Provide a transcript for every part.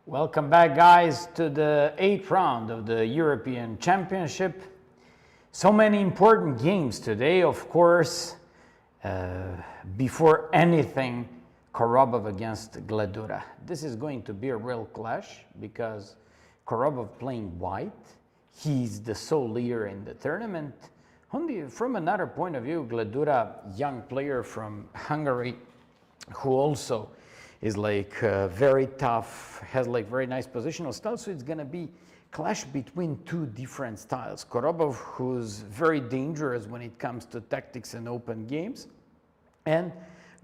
Welcome back, guys, to the 8th round of the European Championship. So many important games today, of course. Before anything, Korobov against Gledura. This is going to be a real clash because Korobov playing white. He's the sole leader in the tournament. From another point of view, Gledura, young player from Hungary, who also is very tough, has very nice positional style, so it's gonna be clash between two different styles. Korobov, who's very dangerous when it comes to tactics and open games, and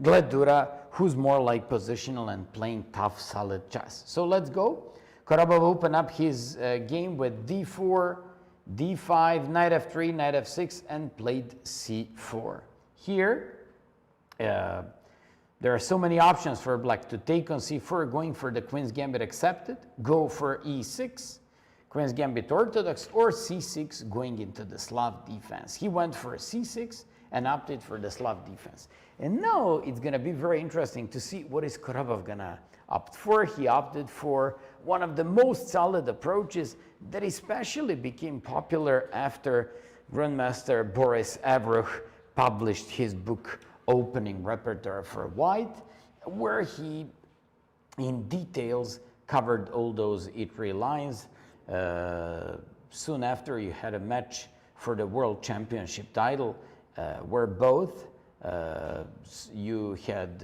Gledura, who's more like positional and playing tough, solid chess. So let's go. Korobov opened up his game with d4, d5, knight f3, knight f6, and played c4. Here, there are so many options for black to take on c4, going for the Queen's Gambit accepted, go for e6, Queen's Gambit orthodox, or c6 going into the Slav defense. He went for c6 and opted for the Slav defense. And now it's going to be very interesting to see what is Korobov going to opt for. He opted for one of the most solid approaches that especially became popular after Grandmaster Boris Avruch published his book Opening Repertoire for White, where he in details covered all those e3 lines. Soon after, you had a match for the World Championship title where both you had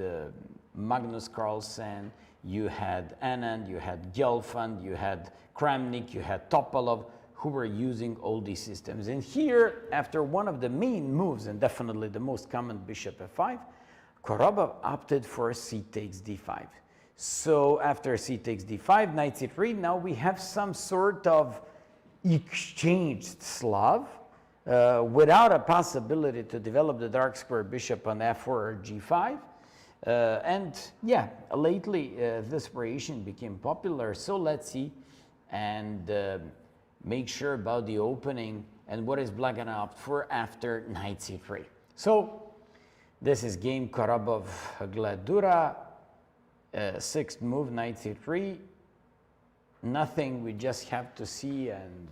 Magnus Carlsen, you had Anand, you had Gelfand, you had Kramnik, you had Topalov, who were using all these systems. And here, after one of the main moves, and definitely the most common bishop f5, Korobov opted for c takes d5. So after c takes d5, knight c3, now we have some sort of exchanged Slav without a possibility to develop the dark square bishop on f4 or g5. And yeah, lately this variation became popular, so let's see and make sure about the opening and what is black gonna opt for after knight c3. So this is game Korobov Gledura, sixth move, knight c3. Nothing, we just have to see and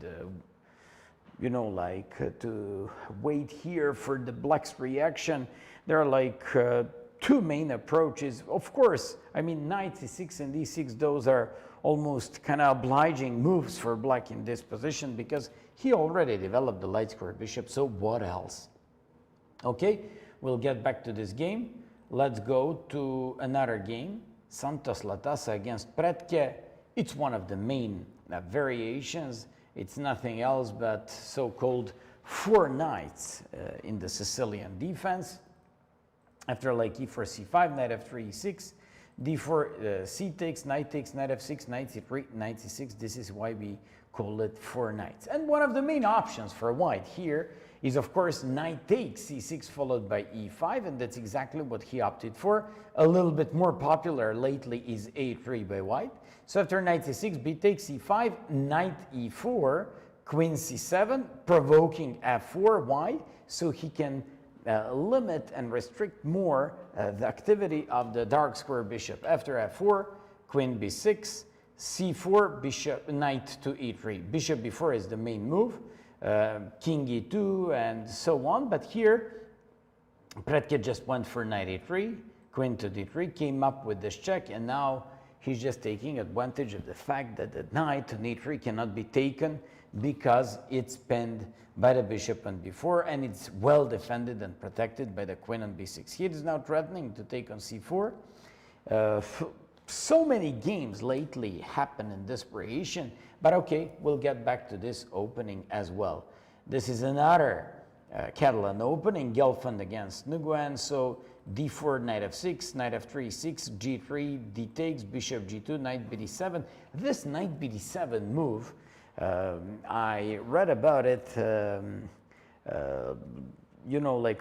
to wait here for the black's reaction. There are two main approaches. Of course, I mean, knight c6 and d6, those are almost kind of obliging moves for black in this position because he already developed the light square bishop, so what else? Okay, we'll get back to this game. Let's go to another game, Santos Latasa against Pretke. It's one of the main variations. It's nothing else but so-called four knights in the Sicilian defense. After e4, c5, knight f3, e6, d4, c takes, knight f6, knight c3, knight c6. This is why we call it four knights. And one of the main options for white here is, of course, knight takes c6 followed by e5, and that's exactly what he opted for. A little bit more popular lately is a3 by white. So after knight c6, b takes c5, knight e4, queen c7, provoking f4. Why? So he can limit and restrict more the activity of the dark square bishop. After f4, queen b6, c4, bishop, knight to e3. Bishop b4 is the main move, king e2, and so on. But here, Pretke just went for knight e3, queen to d3, came up with this check, and now he's just taking advantage of the fact that the knight on e3 cannot be taken because it's pinned by the bishop on b4, and it's well defended and protected by the queen on b6. He is now threatening to take on c4. So many games lately happen in this variation, but okay, we'll get back to this opening as well. This is another Catalan opening, Gelfand against Nguyen. So d4, knight f6, knight f3, 6, g3, d takes, bishop g2, knight bd7. This knight bd7 move, I read about it,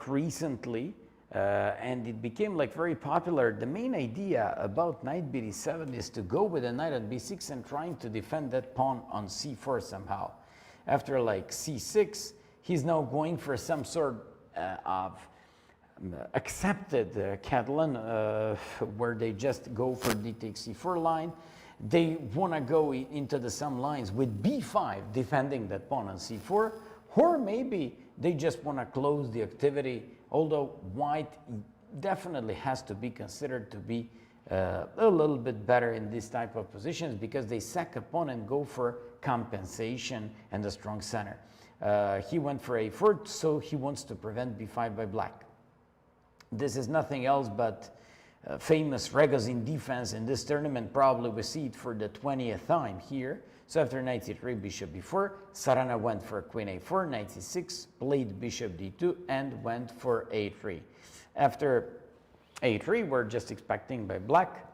recently, and it became very popular. The main idea about knight bd7 is to go with a knight on b6 and trying to defend that pawn on c4 somehow. After c6, he's now going for some sort of accepted Catalan where they just go for d takes c4 line. they want to go into the some lines with b5, defending that pawn on c4, or maybe they just want to close the activity, although white definitely has to be considered to be a little bit better in this type of positions because they sack a pawn and go for compensation and a strong center. He went for a4, so he wants to prevent b5 by black. This is nothing else but famous Ragozin defense in this tournament. Probably we see it for the 20th time here. So after knight c3, bishop b4, Sarana went for queen a4, knight c6, played bishop d2, and went for a3. After a3, we're just expecting by black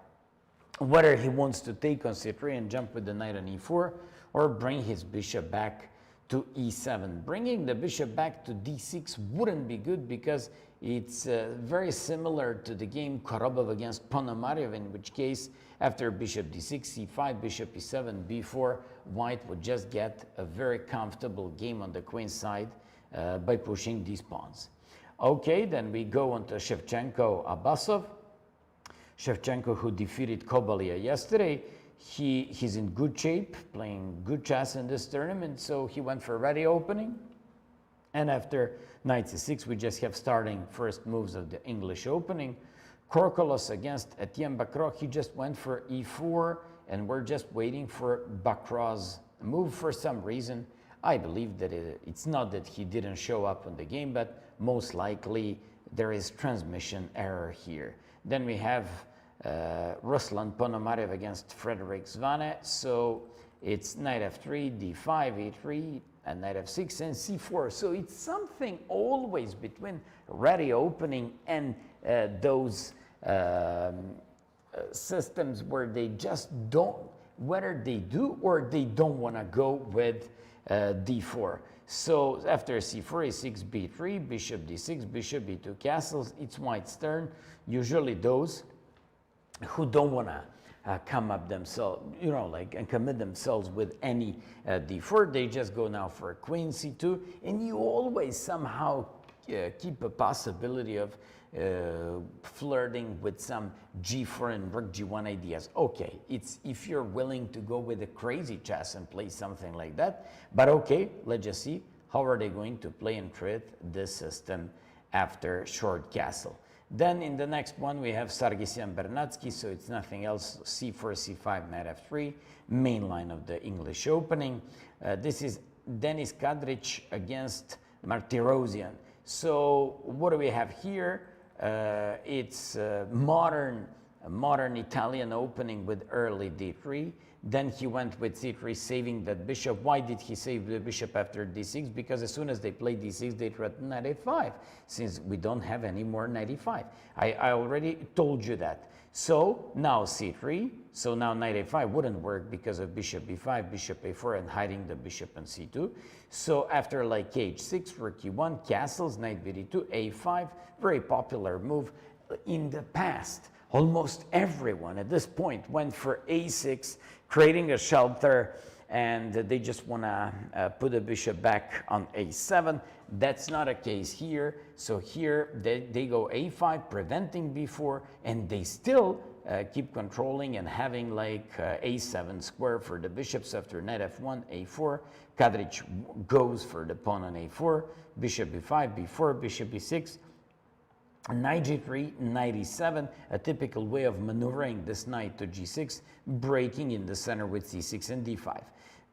whether he wants to take on c3 and jump with the knight on e4, or bring his bishop back to e7. Bringing the bishop back to d6 wouldn't be good because it's very similar to the game Korobov against Ponomarev, in which case after bishop d6, c5, bishop e7, b4, white would just get a very comfortable game on the queen side by pushing these pawns. Okay, then we go on to Shevchenko-Abbasov. Shevchenko, who defeated Kobalia yesterday, he's in good shape, playing good chess in this tournament, so he went for ready opening. And after knight c6, we just have starting first moves of the English opening. Korkolos against Etienne Bacro, he just went for e4, and we're just waiting for Bacro's move for some reason. I believe that it's not that he didn't show up on the game, but most likely there is transmission error here. Then we have Ruslan Ponomarev against Frederick Zvane, so it's knight f3, d5, e3, and knight f6 and c4. So it's something always between ready opening and those systems where they just don't, whether they do or they don't want to go with d4. So after c4, a6, b3, bishop d6, bishop b2 castles, it's white's turn. Usually those who don't want to come up themselves, you know, like, and commit themselves with any d4, they just go now for queen c2, and you always somehow keep a possibility of flirting with some g4 and rook g1 ideas. Okay, it's if you're willing to go with a crazy chess and play something like that, but okay, let's just see how are they going to play and treat this system after short castle. Then in the next one we have Sargsyan Bernatsky, so it's nothing else, c4, c5, knight f3, main line of the English opening. This is Denis Kadric against Martirosyan. So what do we have here? It's modern Italian opening with early d3. Then he went with c3, saving that bishop. Why did he save the bishop after d6? Because as soon as they play d6, they threaten knight a5, since we don't have any more knight e5. I already told you that. So now c3, so now knight a5 wouldn't work because of bishop b5, bishop a4, and hiding the bishop on c2. So after like h6, rook e1, castles, knight bd2, a5, very popular move in the past. Almost everyone at this point went for a6, creating a shelter, and they just want to put the bishop back on a7. That's not a case here. So here they go a5, preventing b4, and they still keep controlling and having like a7 square for the bishops after knight f1, a4. Kadric goes for the pawn on a4, bishop b5, b4, bishop b6. Knight g3, knight e7, a typical way of maneuvering this knight to g6, breaking in the center with c6 and d5.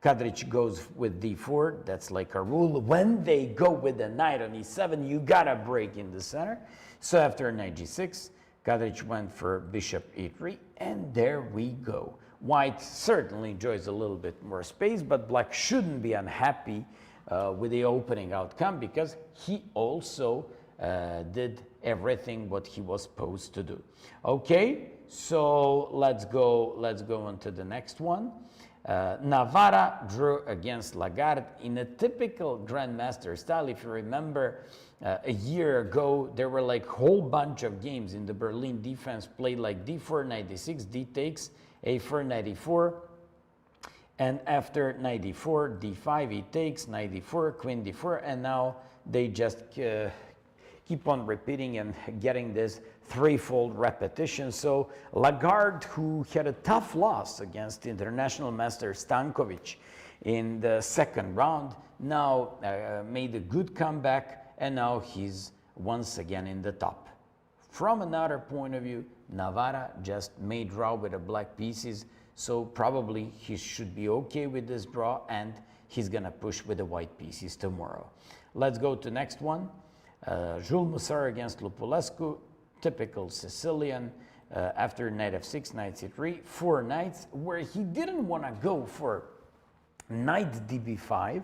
Kadric goes with d4, that's like a rule. When they go with the knight on e7, you gotta break in the center. So after knight g6, Kadric went for bishop e3, and there we go. White certainly enjoys a little bit more space, but black shouldn't be unhappy with the opening outcome because he also did everything what he was supposed to do. Okay, so let's go on to the next one. Navarra drew against Lagarde in a typical Grandmaster style. If you remember, a year ago there were like whole bunch of games in the Berlin defense played like d4, knight d6, d takes, a4, knight e4, and after knight d4, d5, e takes, knight d4, queen d4, and now they just keep keep on repeating and getting this threefold repetition. So Lagarde, who had a tough loss against international master Stankovic in the second round, now made a good comeback, and now he's once again in the top. From another point of view, Navarra just made draw with the black pieces, so probably he should be okay with this draw, and he's gonna push with the white pieces tomorrow. Let's go to next one. Jules Mussar against Lupulescu, typical Sicilian. After knight f6, knight c3, 4 knights, where he didn't want to go for knight db5,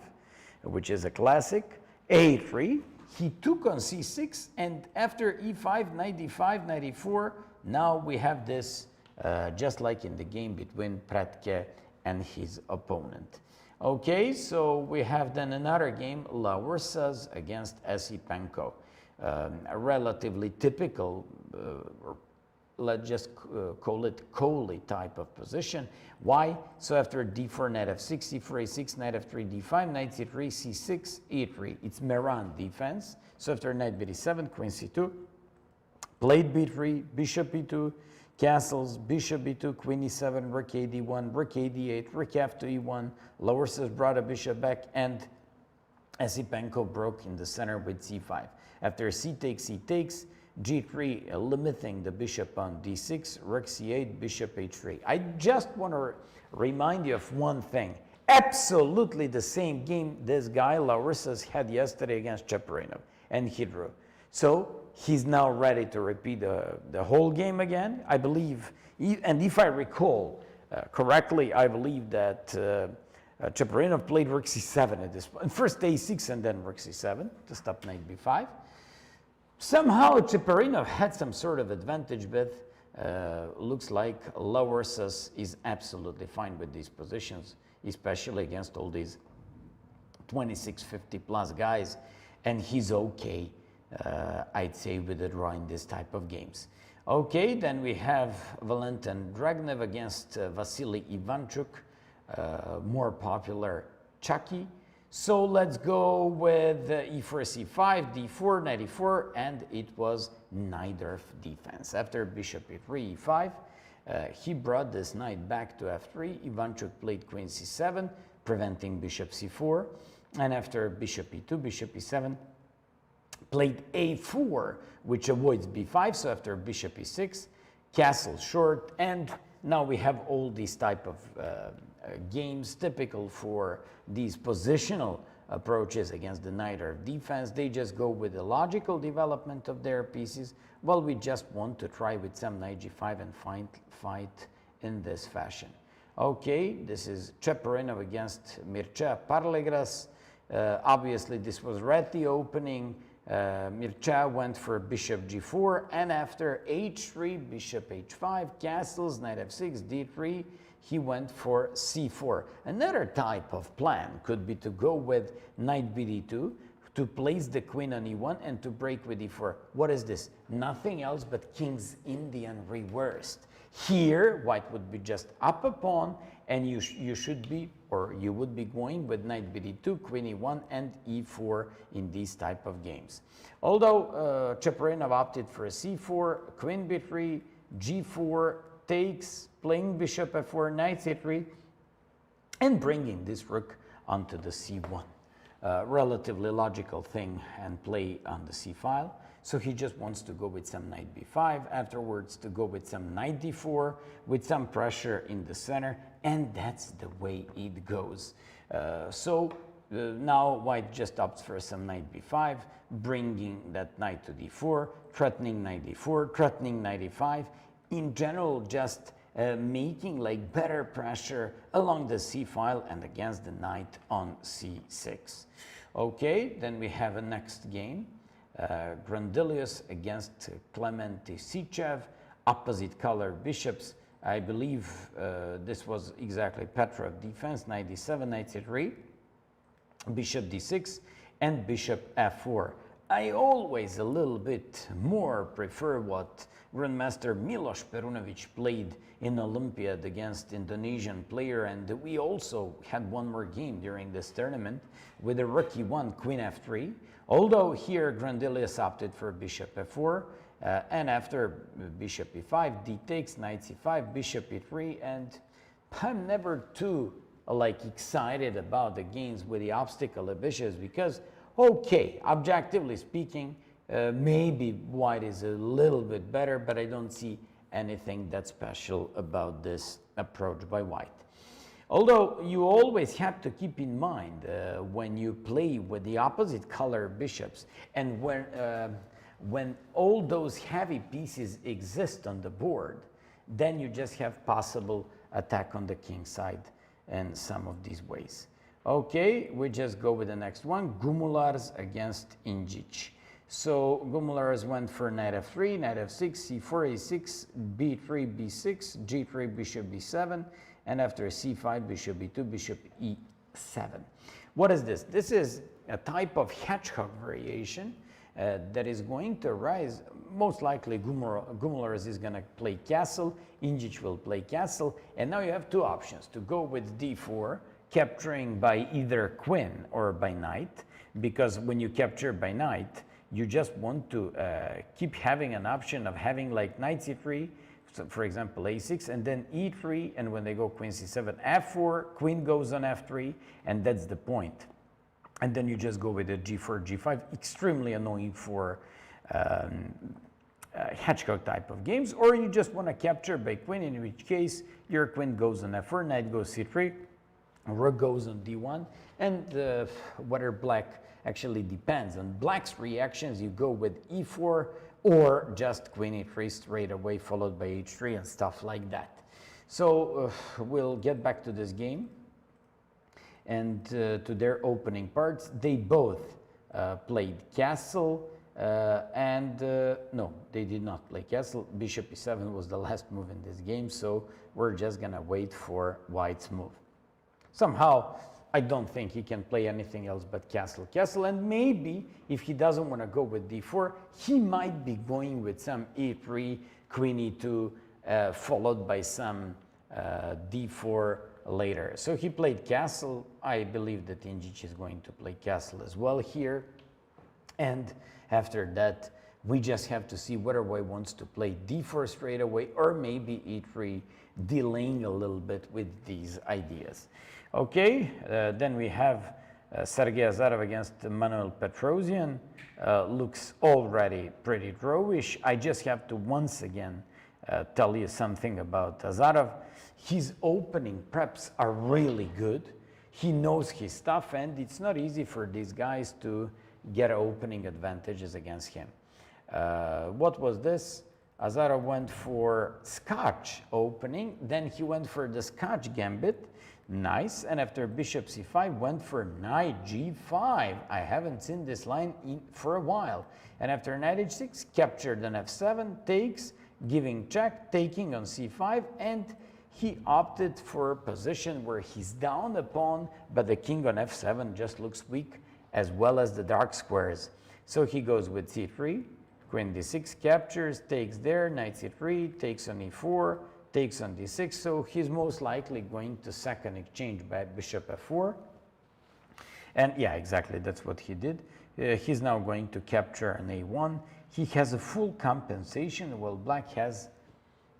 which is a classic, a3. He took on c6, and after e5, knight d5, knight e4, now we have this just like in the game between Pratke and his opponent. Okay, so we have then another game, Laursas against Esipenko. A relatively typical, let's just call it Coley type of position. Why? So after d4, knight f6, c4, a6, knight f3, d5, knight c3, c6, e3. It's Meran defense. So after knight bd7, queen c2, played b3, bishop e2, castles, bishop b2, queen e7, rook a d1, rook a d8, rook f2 e1, Laursas brought a bishop back, and Esipenko broke in the center with c5. After c takes, g3, limiting the bishop on d6, rook c8, bishop h3. I just want to remind you of one thing. Absolutely the same game this guy, Laursas, had yesterday against Cheparinov, and he drew. So he's now ready to repeat the whole game again, I believe. And if I recall correctly, I believe that Cheparinov played rook c7 at this point. First a6 and then rook c7 to stop knight b5. Somehow Cheparinov had some sort of advantage, but looks like Laursas is absolutely fine with these positions, especially against all these 2650 plus guys, and he's okay, I'd say, with the draw in this type of games. Okay, then we have Valentin Dragnev against Vasily Ivanchuk, more popular Chucky. So let's go with e4, c5, d4, knight e4, and it was neither defense. After bishop e3, e5, he brought this knight back to f3. Ivanchuk played queen c7, preventing bishop c4. And after bishop e2, bishop e7, played a4, which avoids b5. So after bishop e6, castle short, and now we have all these type of games typical for these positional approaches against the knight or defense. They just go with the logical development of their pieces. Well, we just want to try with some knight g5 and fight in this fashion. Okay, this is Cheparinov against Mircea Parlegras. Obviously, this was red the opening. Mircea went for bishop g4, and after h3, bishop h5, castles, knight f6, d3, he went for c4. Another type of plan could be to go with knight bd2, to place the queen on e1 and to break with e4. What is this? Nothing else but King's Indian reversed. Here, white would be just up a pawn, and you should be, or you would be going with knight bd2, queen e1, and e4 in these type of games. Although Cheparinov opted for a c4, queen b3, g4, takes, playing bishop f4, knight c3, and bringing this rook onto the c1. Relatively logical thing and play on the c file. So he just wants to go with some knight b5, afterwards to go with some knight d4, with some pressure in the center, and that's the way it goes. Now white just opts for some knight b5, bringing that knight to d4, threatening knight d4, threatening knight e5. In general, just making like better pressure along the c file and against the knight on c6. Okay, then we have a next game. Grandilius against Clement Isichev, opposite color bishops. I believe this was exactly Petrov defense, knight d7, knight c3, bishop d6, and bishop f4. I always a little bit more prefer what Grandmaster Miloš Perunović played in Olympiad against Indonesian player, and we also had one more game during this tournament with a rook e1, queen f3, although here Grandelius opted for bishop f4, and after bishop e5, d takes, knight c5, bishop e3, and I'm never too excited about the games with the obstacle of bishops because, okay, objectively speaking, maybe white is a little bit better, but I don't see anything that special about this approach by white. Although you always have to keep in mind when you play with the opposite color bishops and when all those heavy pieces exist on the board, then you just have possible attack on the king side in some of these ways. Okay, we just go with the next one, Gumulars against Injic. So Gumulars went for knight f3, knight f6, c4, a6, b3, b6, g3, bishop b7, and after c5, bishop b2, bishop e7. What is this? This is a type of hedgehog variation that is going to arise. Most likely Gumulars is going to play castle, Injic will play castle, and now you have two options, to go with d4, capturing by either queen or by knight, because when you capture by knight, you just want to keep having an option of having like knight c3, so for example a6, and then e3, and when they go queen c7, f4, queen goes on f3, and that's the point. And then you just go with a g4, g5, extremely annoying for hedgehog type of games, or you just want to capture by queen, in which case your queen goes on f4, knight goes c3, rook goes on d1, and whether black actually depends on black's reactions. You go with e4 or just queen e3 straight away, followed by h3 and stuff like that. So we'll get back to this game and to their opening parts. They both played castle no, they did not play castle. Bishop e7 was the last move in this game, so we're just gonna wait for white's move. Somehow, I don't think he can play anything else but castle, castle, and maybe if he doesn't want to go with d4, he might be going with some e3, queen e2, followed by some d4 later. So he played castle. I believe that Injic is going to play castle as well here. And after that, we just have to see whether white wants to play d4 straight away or maybe e3, delaying a little bit with these ideas. Okay, then we have Sergei Azarov against Manuel Petrosian. Looks already pretty drawish. I just have to once again tell you something about Azarov. His opening preps are really good. He knows his stuff, and it's not easy for these guys to get opening advantages against him. What was this? Azarov went for Scotch opening, then he went for the Scotch gambit. Nice, and after bishop c5 went for knight g5. I haven't seen this line for a while. And after knight h6, captured on f7, takes, giving check, taking on c5, and he opted for a position where he's down a pawn, but the king on f7 just looks weak, as well as the dark squares. So he goes with c3, queen d6, captures, takes there, knight c3, takes on e4, takes on d6, so he's most likely going to second exchange by bishop f4. And yeah, exactly, that's what he did. He's now going to capture an a1. He has a full compensation, while black has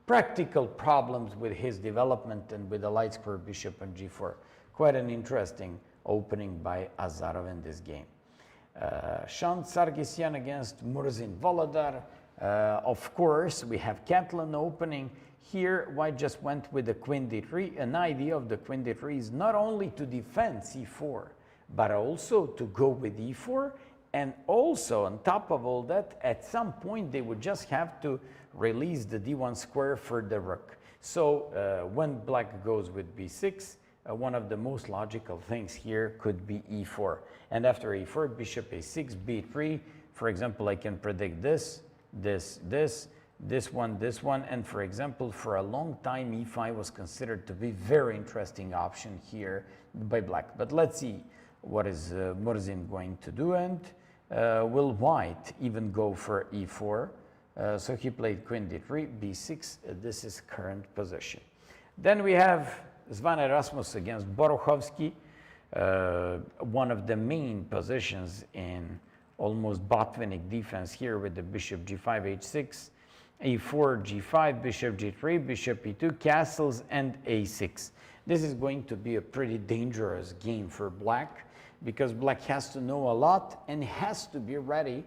practical problems with his development and with the light square bishop on g4. Quite an interesting opening by Azarov in this game. Sean Sargsyan against Murzin Volodar. Of course, we have Catlin opening. Here, white just went with the queen d3. An idea of the queen d3 is not only to defend c4, but also to go with e4. And also, on top of all that, at some point, they would just have to release the d1 square for the rook. So when black goes with b6, one of the most logical things here could be e4. And after e4, bishop a6, b3. For example, I can predict this, this one, and for example, for a long time, e5 was considered to be very interesting option here by black. But let's see what is Murzin going to do, and Will white even go for e4? So he played queen d3, b6. This is current position. Then we have Svan Erasmus against Borochovsky, one of the main positions in almost Botvinnik defense here with the bishop g5, h6, a4, g5, bishop g3, bishop e2, castles, and a6. This is going to be a pretty dangerous game for black because black has to know a lot and has to be ready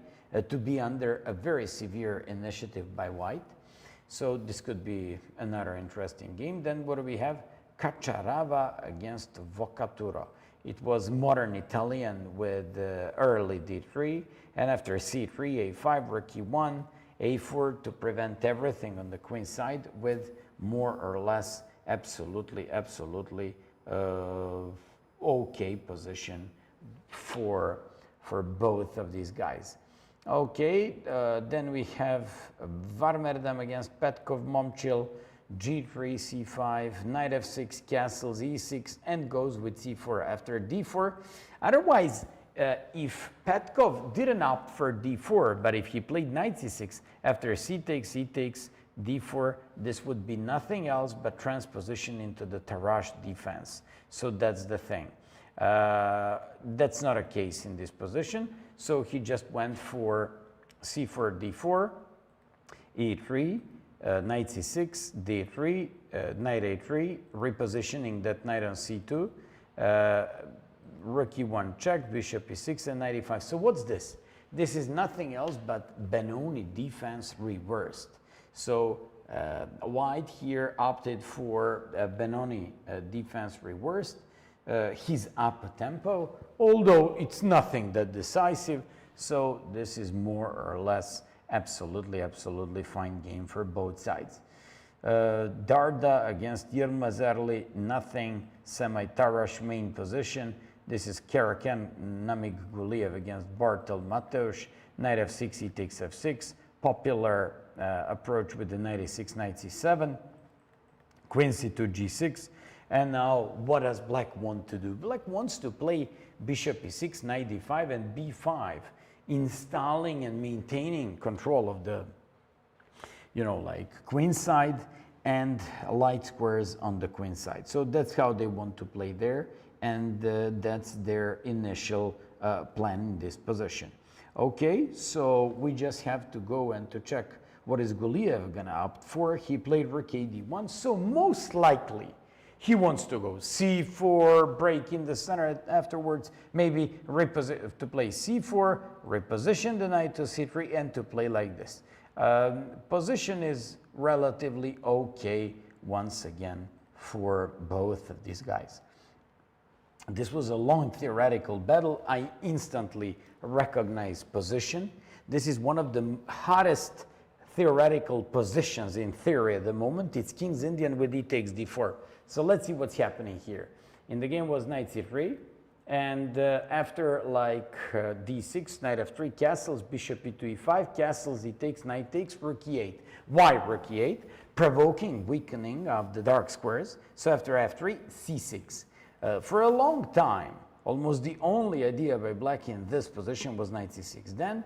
to be under a very severe initiative by white. So this could be another interesting game. Then what do we have? Cacciarava against Vocaturo. It was modern Italian with early d3, and after c3, a5, rook e1, a4 to prevent everything on the queen side with more or less absolutely okay position for both of these guys. Okay, then we have Varmerdam against Petkov, Momchil, g3, c5, knight f6, castles, e6, and goes with c4 after d4. Otherwise, if Petkov didn't opt for d4, but if he played knight c6 after c takes, d4, this would be nothing else but transposition into the Tarrasch defense. So that's the thing. That's not a case in this position. So he just went for c4, d4, e3, knight c6, d3, knight a3, repositioning that knight on c2, rook e1 check, bishop e6, and knight e5. So what's this? This is nothing else but Benoni defense reversed. So white here opted for Benoni defense reversed. He's up a tempo, although it's nothing that decisive. So this is more or less absolutely fine game for both sides. Darda against Yilmaz, nothing, semi-Tarrasch main position. This is Karakan Namik Guliev against Bartel Mateusz. Knight f6, he takes f6. Popular approach with the knight a6, knight c7. Queen c2, g6. And now what does black want to do? Black wants to play bishop e6, knight d5, and b5, installing and maintaining control of the, like queen side and light squares on the queen side. So that's how they want to play there, and that's their initial plan in this position. Okay, so we just have to go and to check what is Guliev gonna opt for. He played rook a d1, so most likely he wants to go c4, break in the center afterwards, maybe to play c4, reposition the knight to c3, and to play like this. Position is relatively okay once again for both of these guys. This was a long theoretical battle. I instantly recognized position. This is one of the hottest theoretical positions in theory at the moment. It's King's Indian with e takes d4. So let's see what's happening here. In the game was knight c3, and after like d6, knight f3, castles, bishop e2, e5, castles, e takes, knight takes, rook e8. Why rook e8? Provoking weakening of the dark squares. So after f3, c6. For a long time, almost the only idea by black in this position was knight c6. Then,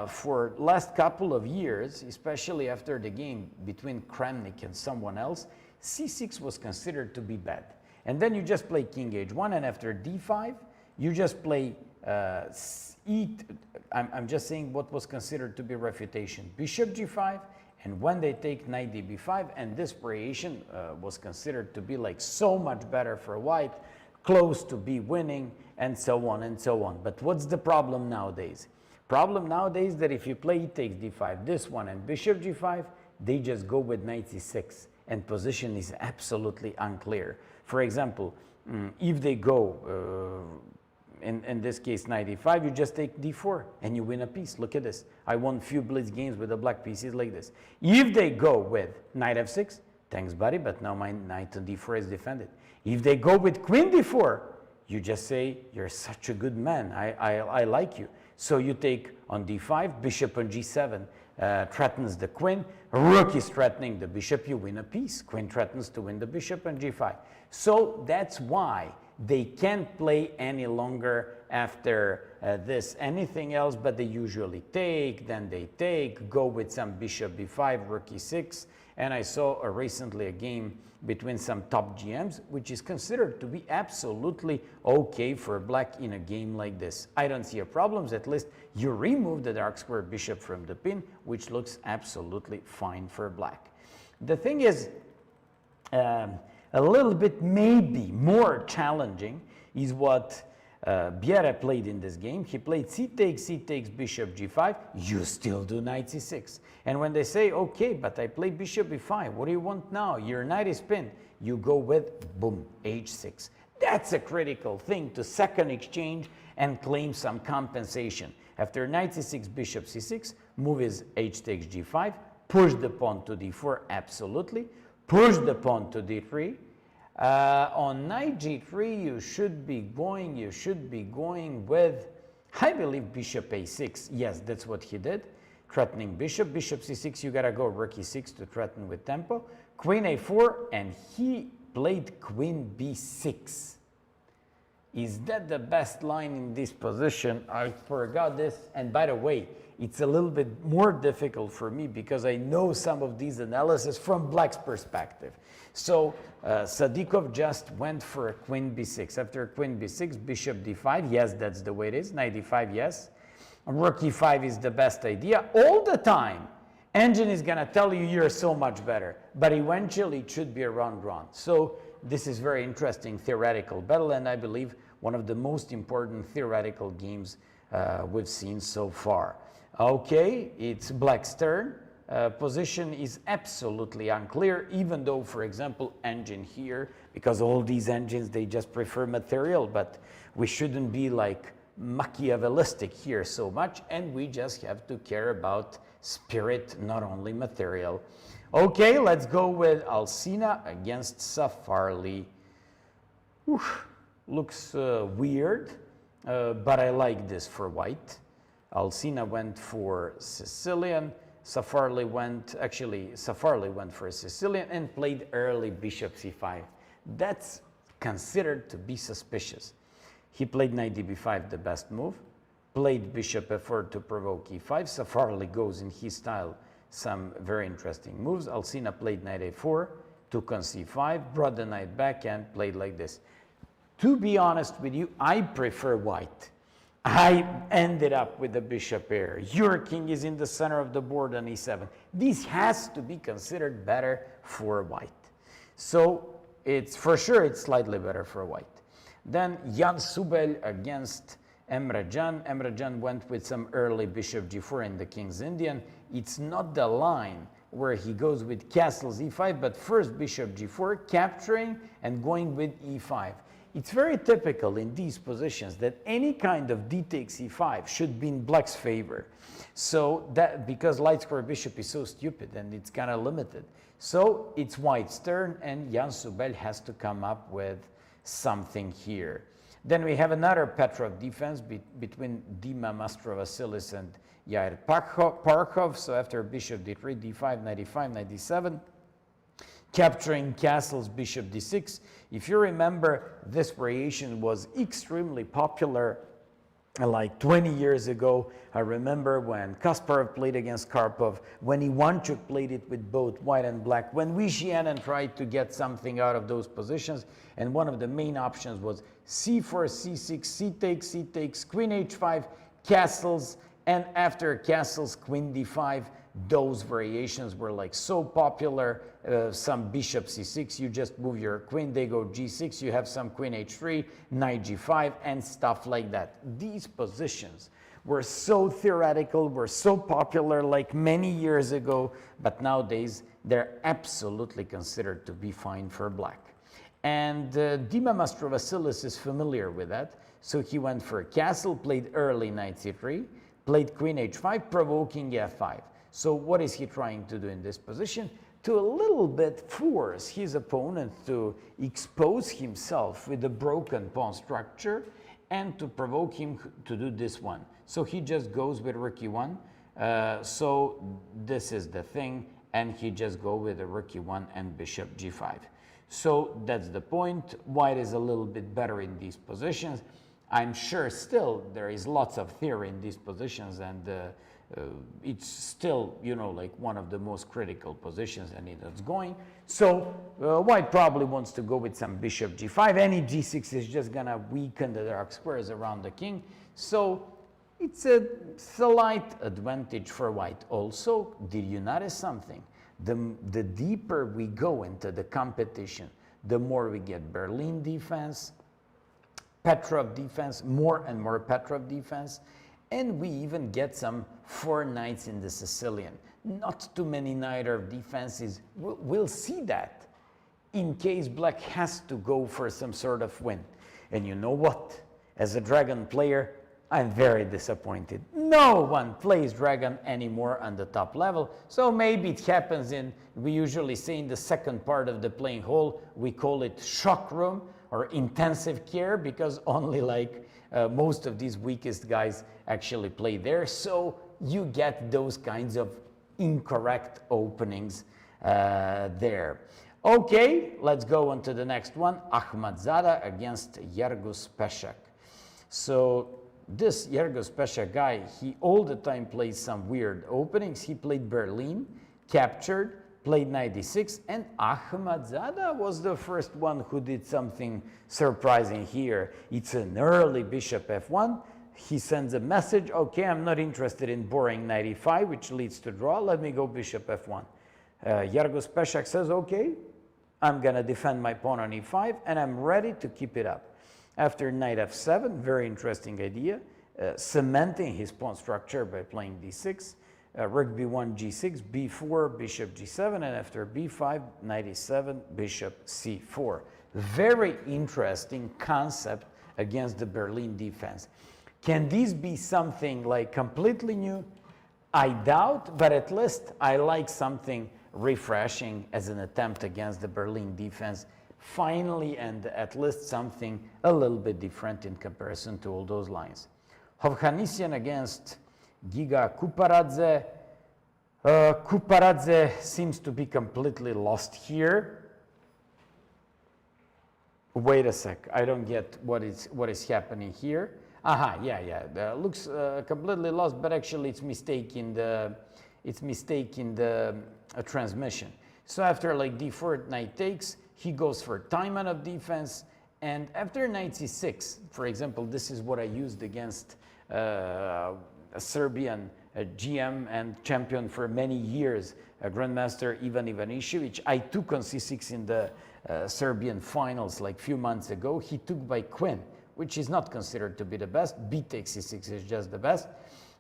for last couple of years, especially after the game between Kramnik and someone else, c6 was considered to be bad. And then you just play king h1, and after d5, you just play I'm just saying what was considered to be refutation. Bishop g5, and when they take knight db5, and this variation was considered to be like so much better for white, close to be winning, and so on and so on. But what's the problem nowadays? Problem nowadays that if you play e takes d5, this one, and bishop g5, they just go with knight c6, and position is absolutely unclear. For example, if they go, in this case knight e5, you just take d4 and you win a piece. Look at this. I won few blitz games with the black pieces like this. If they go with knight f6, thanks buddy, but now my knight on d4 is defended. If they go with queen d4, you just say, you're such a good man, I like you. So you take on d5, bishop on g7, threatens the queen, rook is threatening the bishop, you win a piece. Queen threatens to win the bishop on g5. So that's why They can't play any longer after this anything else, but they usually take, then they take, go with some bishop b5, rook e6. And I saw recently a game between some top GMs, which is considered to be absolutely okay for black in a game like this. I don't see a problem. At least you remove the dark square bishop from the pin, which looks absolutely fine for black. The thing is, a little bit maybe more challenging is what Bjerre played in this game. He played c takes bishop g5, you still do knight c6. And when they say, okay, but I play bishop b5, what do you want now? Your knight is pinned. You go with, boom, h6. That's a critical thing to second exchange and claim some compensation. After knight c6, bishop c6, move is h takes g5, push the pawn to d4, absolutely, push the pawn to d3. On knight g3, you should be going with, I believe, bishop a6. Yes, that's what he did. Threatening bishop, bishop c6, you gotta go rook e6 to threaten with tempo. Queen a4, and he played queen b6. Is that the best line in this position? I forgot this. And by the way, it's a little bit more difficult for me because I know some of these analysis from black's perspective. So Sadikov just went for a queen b6. After queen b6, bishop d5. Yes, that's the way it is. Knight d5, yes. Rook e5 is the best idea. All the time, engine is going to tell you you're so much better. But eventually, it should be a round. So this is very interesting theoretical battle, and I believe one of the most important theoretical games we've seen so far. Okay, it's black's turn. Position is absolutely unclear, even though, for example, engine here, because all these engines, they just prefer material, but we shouldn't be like Machiavellistic here so much, and we just have to care about spirit, not only material. Okay, let's go with Alsina against Safarli. Oof, looks weird, but I like this for white. Alsina went for Sicilian. Safarli went for a Sicilian and played early bishop c5. That's considered to be suspicious. He played knight db5, the best move. Played bishop f4 to provoke e5. Safarli goes in his style some very interesting moves. Alsina played knight a4, took on c5, brought the knight back and played like this. To be honest with you, I prefer white. I ended up with the bishop pair. Your king is in the center of the board on e7. This has to be considered better for white. So it's for sure it's slightly better for white. Then Jan Subel against Emre Can. Emre Can went with some early bishop g4 in the king's Indian. It's not the line where he goes with castles e5, but first bishop g4, capturing and going with e5. It's very typical in these positions that any kind of d takes e5 should be in black's favor. So that because light square bishop is so stupid and it's kind of limited. So it's white's turn and Jan Subel has to come up with something here. Then we have another Petrov defense between Dima Mastrovasilis and Yair Parkhov. So after bishop d3, d5, knight e5, knight d7, capturing castles, bishop d6. If you remember, this variation was extremely popular like 20 years ago. I remember when Kasparov played against Karpov, when Ivanchuk played it with both white and black, when Vishianen tried to get something out of those positions, and one of the main options was c4, c6, c takes, queen h5, castles, and after castles, queen d5. Those variations were like so popular. Some bishop c6, you just move your queen, they go g6, you have some queen h3, knight g5, and stuff like that. These positions were so theoretical, were so popular like many years ago, but nowadays they're absolutely considered to be fine for black. And Dima Mastrovasilis is familiar with that, so he went for a castle, played early knight c3, played queen h5, provoking f5. So what is he trying to do in this position? To a little bit force his opponent to expose himself with a broken pawn structure and to provoke him to do this one. So he just goes with rook e1. So this is the thing, and he just go with the rook e1 and bishop g5. So that's the point. White is a little bit better in these positions. I'm sure still there is lots of theory in these positions, and it's still, you know, like one of the most critical positions, and it's going. So white probably wants to go with some bishop g5. Any g6 is just gonna weaken the dark squares around the king. So it's a slight advantage for white. Also, did you notice something? The deeper we go into the competition, the more we get Berlin defense, Petrov defense, more and more Petrov defense, and we even get some 4 knights in the Sicilian. Not too many knight of defenses. We'll see that in case black has to go for some sort of win. And you know what? As a dragon player, I'm very disappointed. No one plays dragon anymore on the top level. So maybe it happens we usually say in the second part of the playing hall, we call it shock room or intensive care, because only like most of these weakest guys actually play there. So you get those kinds of incorrect openings there. Okay, let's go on to the next one. Ahmadzada against Yergus Peshek. So this Yergus Peshek guy, he all the time plays some weird openings. He played Berlin, captured, played 96, and Ahmadzada was the first one who did something surprising here. It's an early bishop f1. He sends a message, okay, I'm not interested in boring 95, which leads to draw. Let me go bishop f1. Yergus Peshek says, okay, I'm going to defend my pawn on e5, and I'm ready to keep it up. After knight f7, very interesting idea, cementing his pawn structure by playing d6, rook b1, g6, b4, bishop g7, and after b5, knight e7, bishop c4. Very interesting concept against the Berlin defense. Can these be something like completely new? I doubt, but at least I like something refreshing as an attempt against the Berlin defense. Finally, and at least something a little bit different in comparison to all those lines. Hovhannisyan against Giga Kuparadze. Kuparadze seems to be completely lost here. Wait a sec, I don't get what is happening here. Aha, yeah, looks completely lost, but actually it's mistake in the transmission. So after like d4, knight takes, he goes for time out of defense, and after knight c6, for example, this is what I used against a Serbian GM and champion for many years, Grandmaster Ivan Ivanišević. I took on c6 in the Serbian finals like few months ago. He took by queen, which is not considered to be the best. B takes c6 is just the best.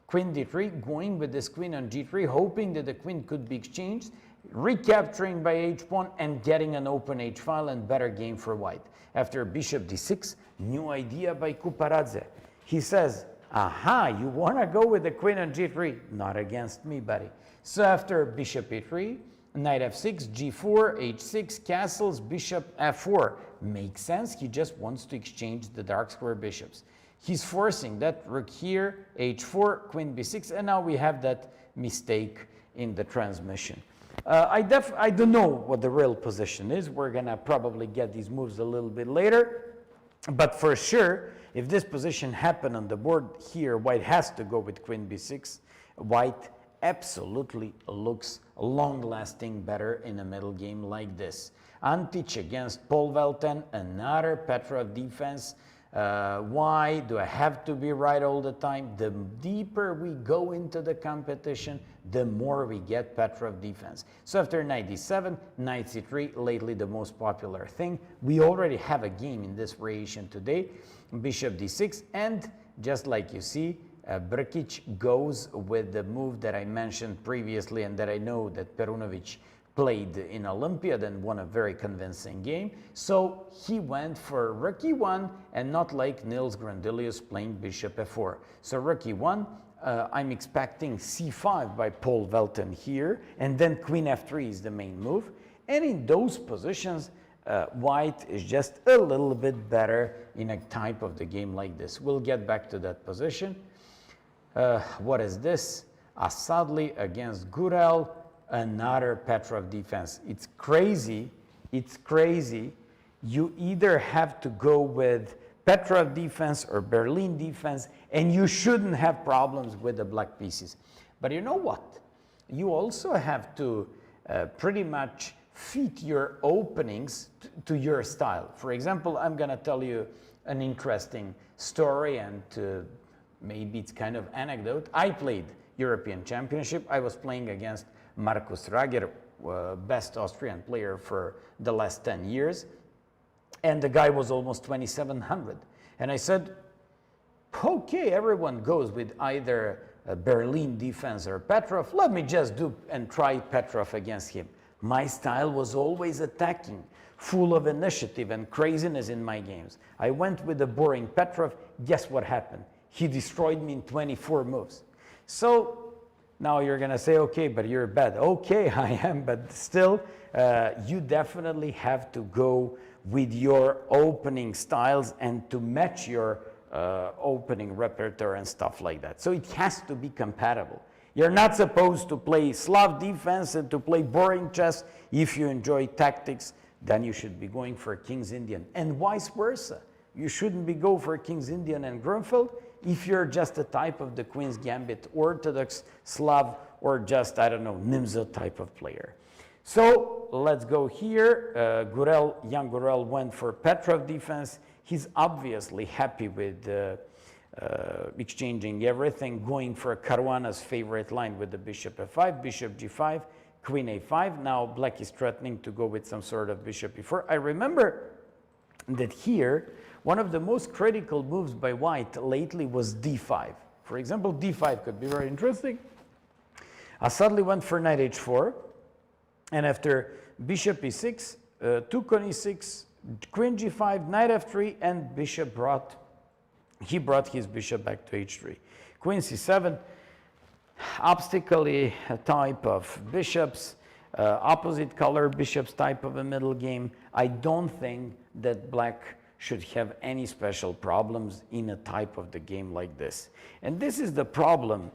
Queen d3, going with this queen on g3, hoping that the queen could be exchanged, recapturing by h-pawn and getting an open h-file and better game for white. After bishop d6, new idea by Kuparadze. He says, aha, you want to go with the queen on g3? Not against me, buddy. So after bishop e3, knight f6, g4, h6, castles, bishop f4. Makes sense, he just wants to exchange the dark square bishops. He's forcing that rook here, h4, queen b6, and now we have that mistake in the transmission. I don't know what the real position is. We're going to probably get these moves a little bit later. But for sure, if this position happened on the board here, white has to go with queen b6. White absolutely looks long-lasting better in a middle game like this. Antic against Paul Velten, another Petrov defense. Why do I have to be right all the time? The deeper we go into the competition, the more we get Petrov defense. So after knight d7, knight c3, lately the most popular thing. We already have a game in this variation today. Bishop d6, and just like you see, Brkic goes with the move that I mentioned previously and that I know that Perunovic played in Olympiad and won a very convincing game. So he went for rook e1 and not like Nils Grandelius playing bishop f4. So rook e1, I'm expecting c5 by Paul Velten here, and then queen f3 is the main move. And in those positions, white is just a little bit better in a type of the game like this. We'll get back to that position. What is this? Asadli against Gurel. Another Petrov defense. It's crazy it's crazy. You either have to go with Petrov defense or Berlin defense, and you shouldn't have problems with the black pieces. But you know what? You also have to pretty much fit your openings to your style. For example, I'm going to tell you an interesting story, and maybe it's kind of anecdote. I played European Championship. I was playing against Markus Rager, best Austrian player for the last 10 years. And the guy was almost 2,700. And I said, okay, everyone goes with either Berlin defense or Petrov. Let me just do and try Petrov against him. My style was always attacking, full of initiative and craziness in my games. I went with the boring Petrov. Guess what happened? He destroyed me in 24 moves. So now you're going to say, okay, but you're bad. Okay, I am, but still, you definitely have to go with your opening styles and to match your opening repertoire and stuff like that. So it has to be compatible. You're not supposed to play Slav defense and to play boring chess. If you enjoy tactics, then you should be going for King's Indian, and vice versa. You shouldn't be go for King's Indian and Grunfeld if you're just a type of the Queen's Gambit Orthodox Slav, or just, I don't know, Nimzo type of player. So let's go here. Young Gurel went for Petrov defense. He's obviously happy with exchanging everything, going for Caruana's favorite line with the bishop f5, bishop g5, queen a5. Now black is threatening to go with some sort of bishop e4. I remember that here, one of the most critical moves by white lately was d5. For example, d5 could be very interesting. I suddenly went for knight h4. And after bishop e6, took on e6, queen g5, knight f3, and bishop brought his bishop back to h3. Queen c7, obstacle type of bishops, opposite color bishops type of a middle game. I don't think that black should have any special problems in a type of the game like this. And this is the problem,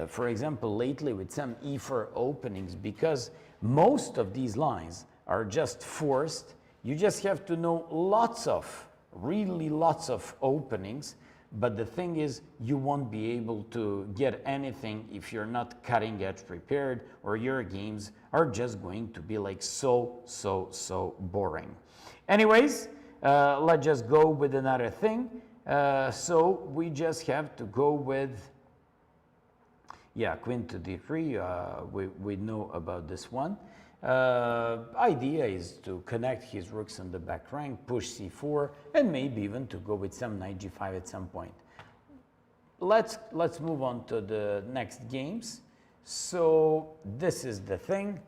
for example, lately with some e4 openings, because most of these lines are just forced. You just have to know really lots of openings, but the thing is, you won't be able to get anything if you're not cutting edge prepared, or your games are just going to be like so boring. Anyways, let's just go with another thing. So we just have to go with, yeah, queen to d3, we know about this one. Idea is to connect his rooks in the back rank, push c4, and maybe even to go with some knight g5 at some point. Let's move on to the next games. So this is the thing.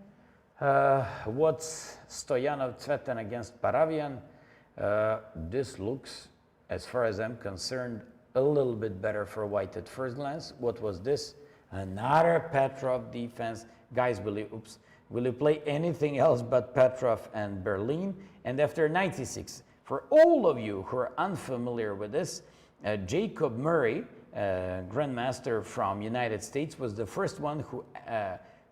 What's Stoyanov Tsvetan against Paravian? This looks, as far as I'm concerned, a little bit better for white at first glance. What was this? Another Petrov defense. Guys, will you play anything else but Petrov and Berlin? And after knight c6, for all of you who are unfamiliar with this, Jacob Murray, Grandmaster from United States, was the first one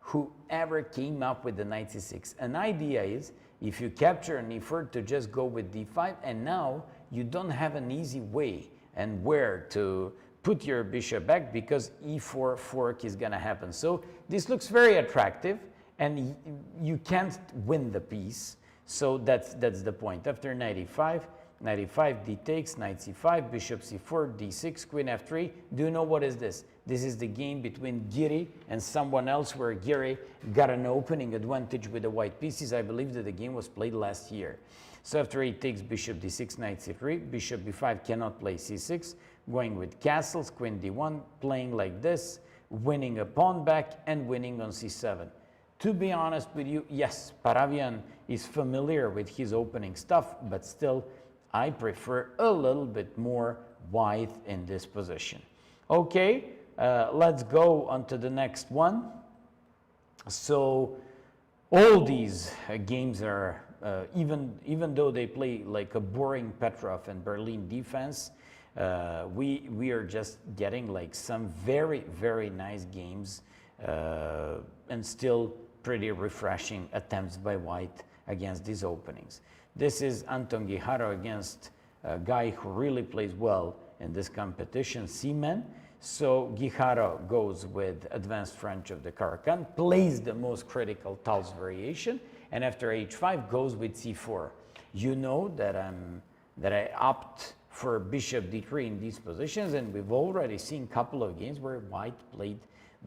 who ever came up with the knight c6. An idea is, if you capture an e4, to just go with d5, and now you don't have an easy way and where to put your bishop back, because e4 fork is going to happen. So this looks very attractive, and you can't win the piece. So that's the point. After knight e5, d takes, knight c5, bishop c4, d6, queen f3. Do you know what is this? This is the game between Giri and someone else, where Giri got an opening advantage with the white pieces. I believe that the game was played last year. So after e takes, bishop d6, knight c3, bishop b5, cannot play c6, going with castles, queen d1, playing like this, winning a pawn back and winning on c7. To be honest with you, yes, Paravian is familiar with his opening stuff, but still, I prefer a little bit more white in this position. Okay, let's go on to the next one. So all these games are, even though they play like a boring Petrov and Berlin defense, we are just getting like some very nice games, and still pretty refreshing attempts by white against these openings. This is Anton Guijarro against a guy who really plays well in this competition, Seaman. So Guijarro goes with advanced French of the Caracan, plays the most critical Tal's variation, and after h5 goes with c4. You know that I opt for bishop d3 in these positions, and we've already seen a couple of games where white played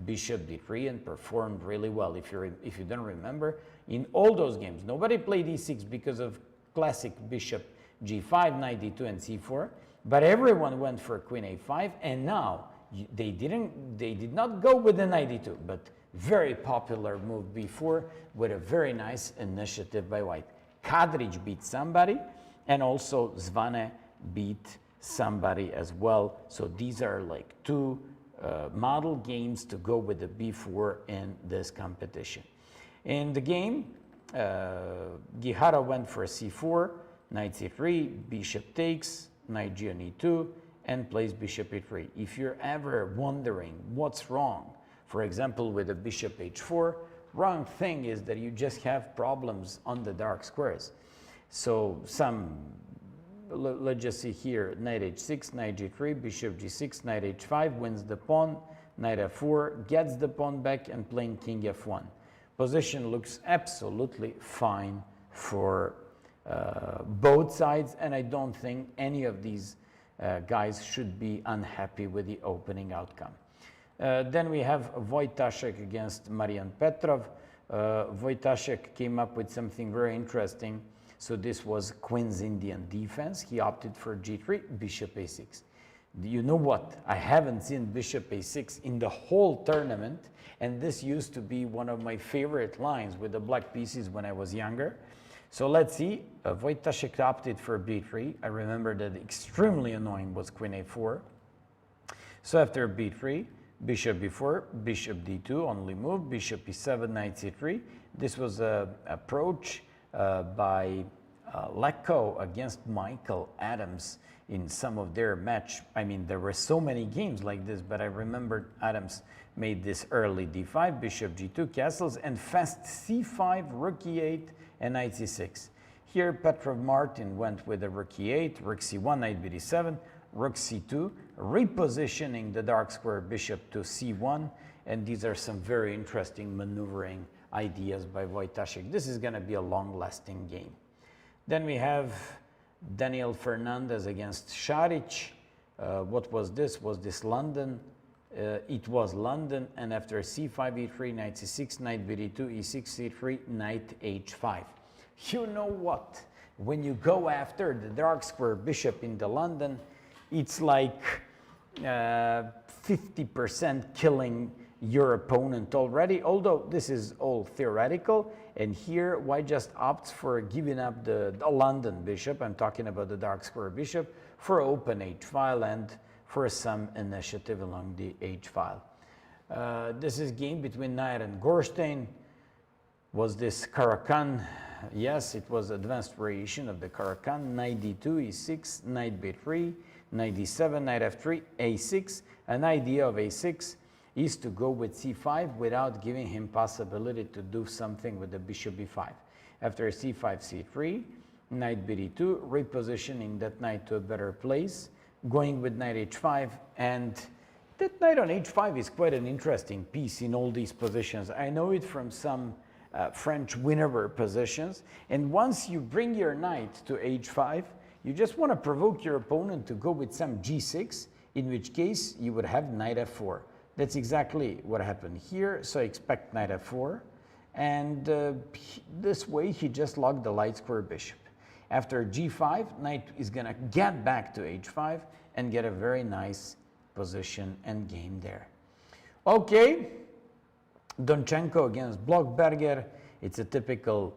bishop d3 and performed really well. If you don't remember, in all those games, nobody played e6 because of classic bishop g5, knight d2, and c4, but everyone went for queen a5, and now they did not go with the knight d2, but very popular move b4 with a very nice initiative by white. Kadric beat somebody, and also Zvane beat somebody as well. So these are like two model games to go with the b4 in this competition. In the game, Guijarro went for c4, knight c3, bishop takes, knight g on e2, and plays bishop e3. If you're ever wondering what's wrong, for example, with a bishop h4, wrong thing is that you just have problems on the dark squares. So let's just see here, knight h6, knight g3, bishop g6, knight h5, wins the pawn, knight f4, gets the pawn back, and playing king f1. Position looks absolutely fine for both sides, and I don't think any of these guys should be unhappy with the opening outcome. Then we have Wojtaszek against Marian Petrov. Wojtaszek came up with something very interesting. So this was Queen's Indian defense. He opted for g3, bishop a6. You know what? I haven't seen bishop a6 in the whole tournament, and this used to be one of my favorite lines with the black pieces when I was younger. So let's see. Wojtaszek opted for b3. I remember that extremely annoying was queen a4. So after b3, bishop b4, bishop d2, only move, bishop e7, knight c3. This was an approach by Lecco against Michael Adams in some of their match. I mean, there were so many games like this, but I remember Adams made this early d5, bishop g2, castles, and fast c5, rook e8, and knight c6. Here, Petrov Martin went with a rook e8, rook c1, knight bd7, rook c2, repositioning the dark square bishop to c1, and these are some very interesting maneuvering ideas by Wojtaszek. This is going to be a long-lasting game. Then we have Daniel Fernandez against Šarić. What was this? Was this London? It was London, and after c5, e3, knight c6, knight bd2, e6, c3, knight h5. You know what? When you go after the dark square bishop in the London, it's like 50% killing your opponent already, although this is all theoretical. And here, white just opts for giving up the London bishop, I'm talking about the dark square bishop, for open h-file and for some initiative along the h-file. This is game between Nair and Gorstein. Was this Caracan? Yes, it was advanced variation of the Caracan. Knight d2, e6, knight b3, knight d7, knight f3, a6. An idea of a6 is to go with c5 without giving him possibility to do something with the bishop b5. After c5, c3, knight bd2, repositioning that knight to a better place, going with knight h5, and that knight on h5 is quite an interesting piece in all these positions. I know it from some French winner positions, and once you bring your knight to h5, you just want to provoke your opponent to go with some g6, in which case you would have knight f4. That's exactly what happened here, so I expect knight f4, and this way he just locked the light square bishop. After g5, knight is going to get back to h5 and get a very nice position and game there. Okay, Donchenko against Blockberger. It's a typical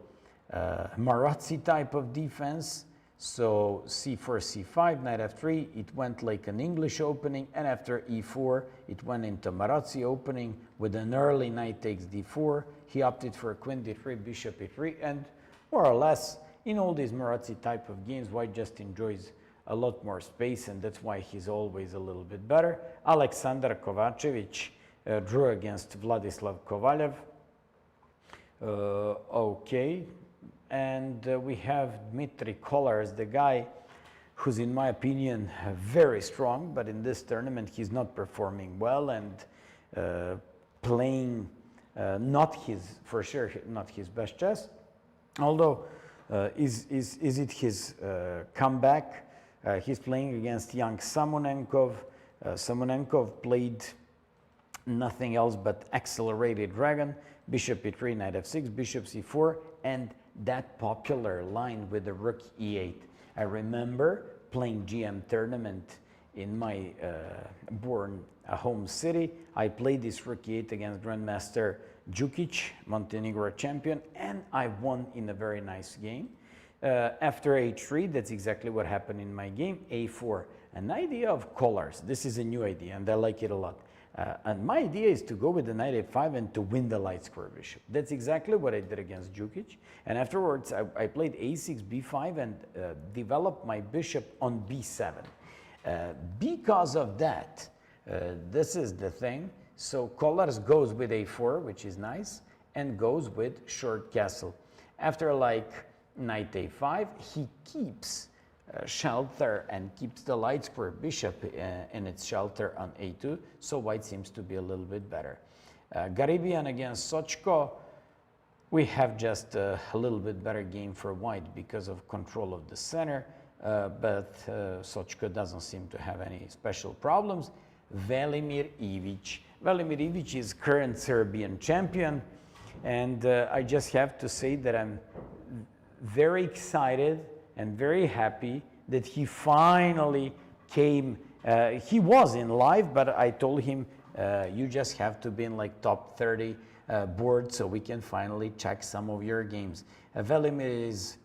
Marazzi type of defense. So c4, c5, knight f3, it went like an English opening, and after e4, it went into Marazzi opening with an early knight takes d4. He opted for queen d3, bishop e3, and more or less, in all these Marazzi type of games, white just enjoys a lot more space, and that's why he's always a little bit better. Alexander Kovacevic drew against Vladislav Kovalev. Okay, and we have Dmitry Kollars, the guy who's in my opinion very strong, but in this tournament he's not performing well and playing not his, for sure, not his best chess. Although, is it his comeback? He's playing against young Samonenkov. Samonenkov played nothing else but accelerated dragon, bishop e3, knight f6, bishop c4, and that popular line with the rook e8. I remember playing GM tournament in my born home city. I played this rook e8 against Grandmaster Jukic, Montenegro champion, and I won in a very nice game. After a3, that's exactly what happened in my game, a4. An idea of Kollars, this is a new idea and I like it a lot. And my idea is to go with the knight a5 and to win the light square bishop. That's exactly what I did against Jukic. And afterwards, I played a6, b5, and developed my bishop on b7. Because of that, this is the thing. So Kollars goes with a4, which is nice, and goes with short castle. After like knight a5, he keeps shelter and keeps the light square bishop in its shelter on a2, so white seems to be a little bit better. Garibian against Sochko, we have just a little bit better game for white because of control of the center, but Sochko doesn't seem to have any special problems. Velimir Ivic. Velimir Ivic is current Serbian champion, and I just have to say that I'm very excited and very happy that he finally came. He was in live, but I told him, you just have to be in like top 30 board so we can finally check some of your games. Velimir is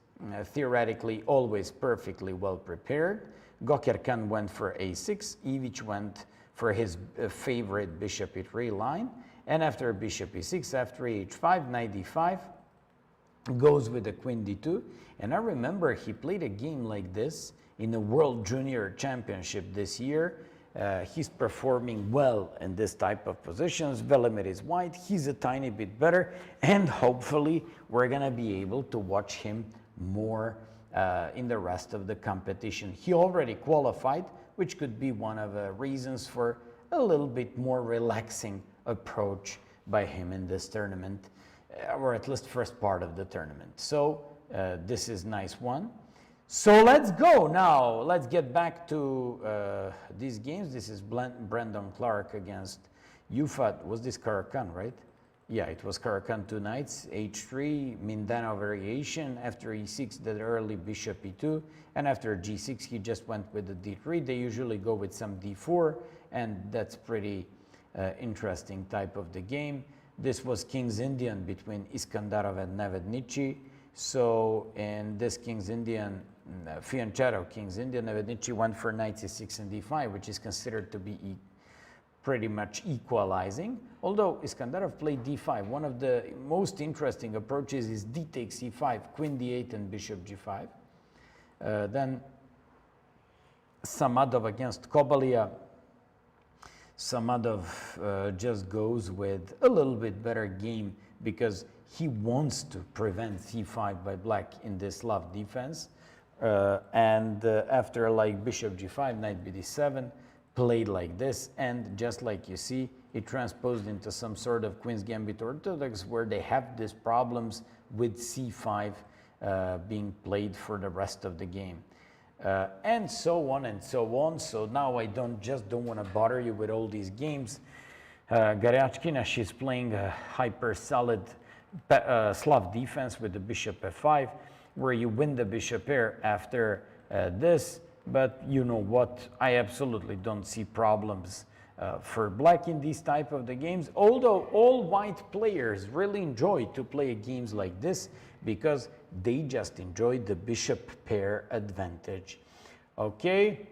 theoretically always perfectly well prepared. Göker Khan went for a6, Ivic went for his favorite bishop e3 line, and after bishop e6, after h5, knight d5, goes with the queen d2. And I remember he played a game like this in the World Junior Championship this year. He's performing well in this type of positions. Velimir is white, he's a tiny bit better, and hopefully we're gonna be able to watch him more in the rest of the competition. He already qualified, which could be one of the reasons for a little bit more relaxing approach by him in this tournament, or at least first part of the tournament. So this is nice one. So let's go now. Let's get back to these games. This is Brandon Clark against Yufat. Was this Karakan, right? Yeah, it was Karakan, 2 knights, h3, Mindanao variation. After e6, the early bishop e2, and after g6, he just went with the d3. They usually go with some d4, and that's pretty interesting type of the game. This was King's Indian between Iskandarov and Nevednichi. So in this King's Indian, Fianchetto King's Indian, Nevednichi went for knight c6 and d5, which is considered to be pretty much equalizing. Although Iskandarov played d5, one of the most interesting approaches is d takes e5, queen d8 and bishop g5. Then Samadov against Kobalia. Samadov just goes with a little bit better game because he wants to prevent c5 by black in this love defense. After like bishop g5, knight bd7, played like this, and just like you see, it transposed into some sort of Queen's Gambit Orthodox where they have these problems with c5 being played for the rest of the game. And so on and so on. So now I don't want to bother you with all these games. Garyachkina, she's playing a hyper solid Slav defense with the bishop f5, where you win the bishop pair after this. But you know what? I absolutely don't see problems for black in these type of the games. Although all white players really enjoy to play games like this because they just enjoy the bishop pair advantage. Okay,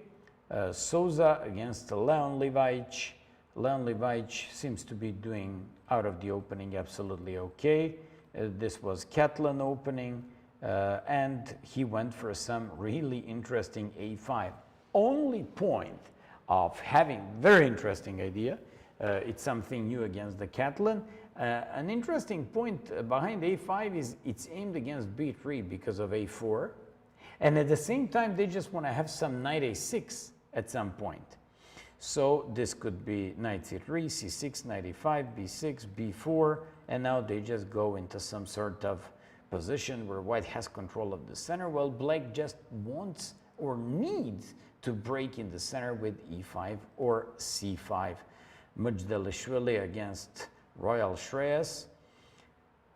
Souza against Leon Levic. Leon Levic seems to be doing out of the opening absolutely okay. This was Catalan opening. And he went for some really interesting a5. Only point of having very interesting idea, it's something new against the Catalan. An interesting point behind a5 is it's aimed against b3 because of a4. And at the same time, they just want to have some knight a6 at some point. So this could be knight c3, c6, knight e5, b6, b4, and now they just go into some sort of position where white has control of the center, while black just wants or needs to break in the center with e5 or c5. Mujdelishvili against Royal Shreyas.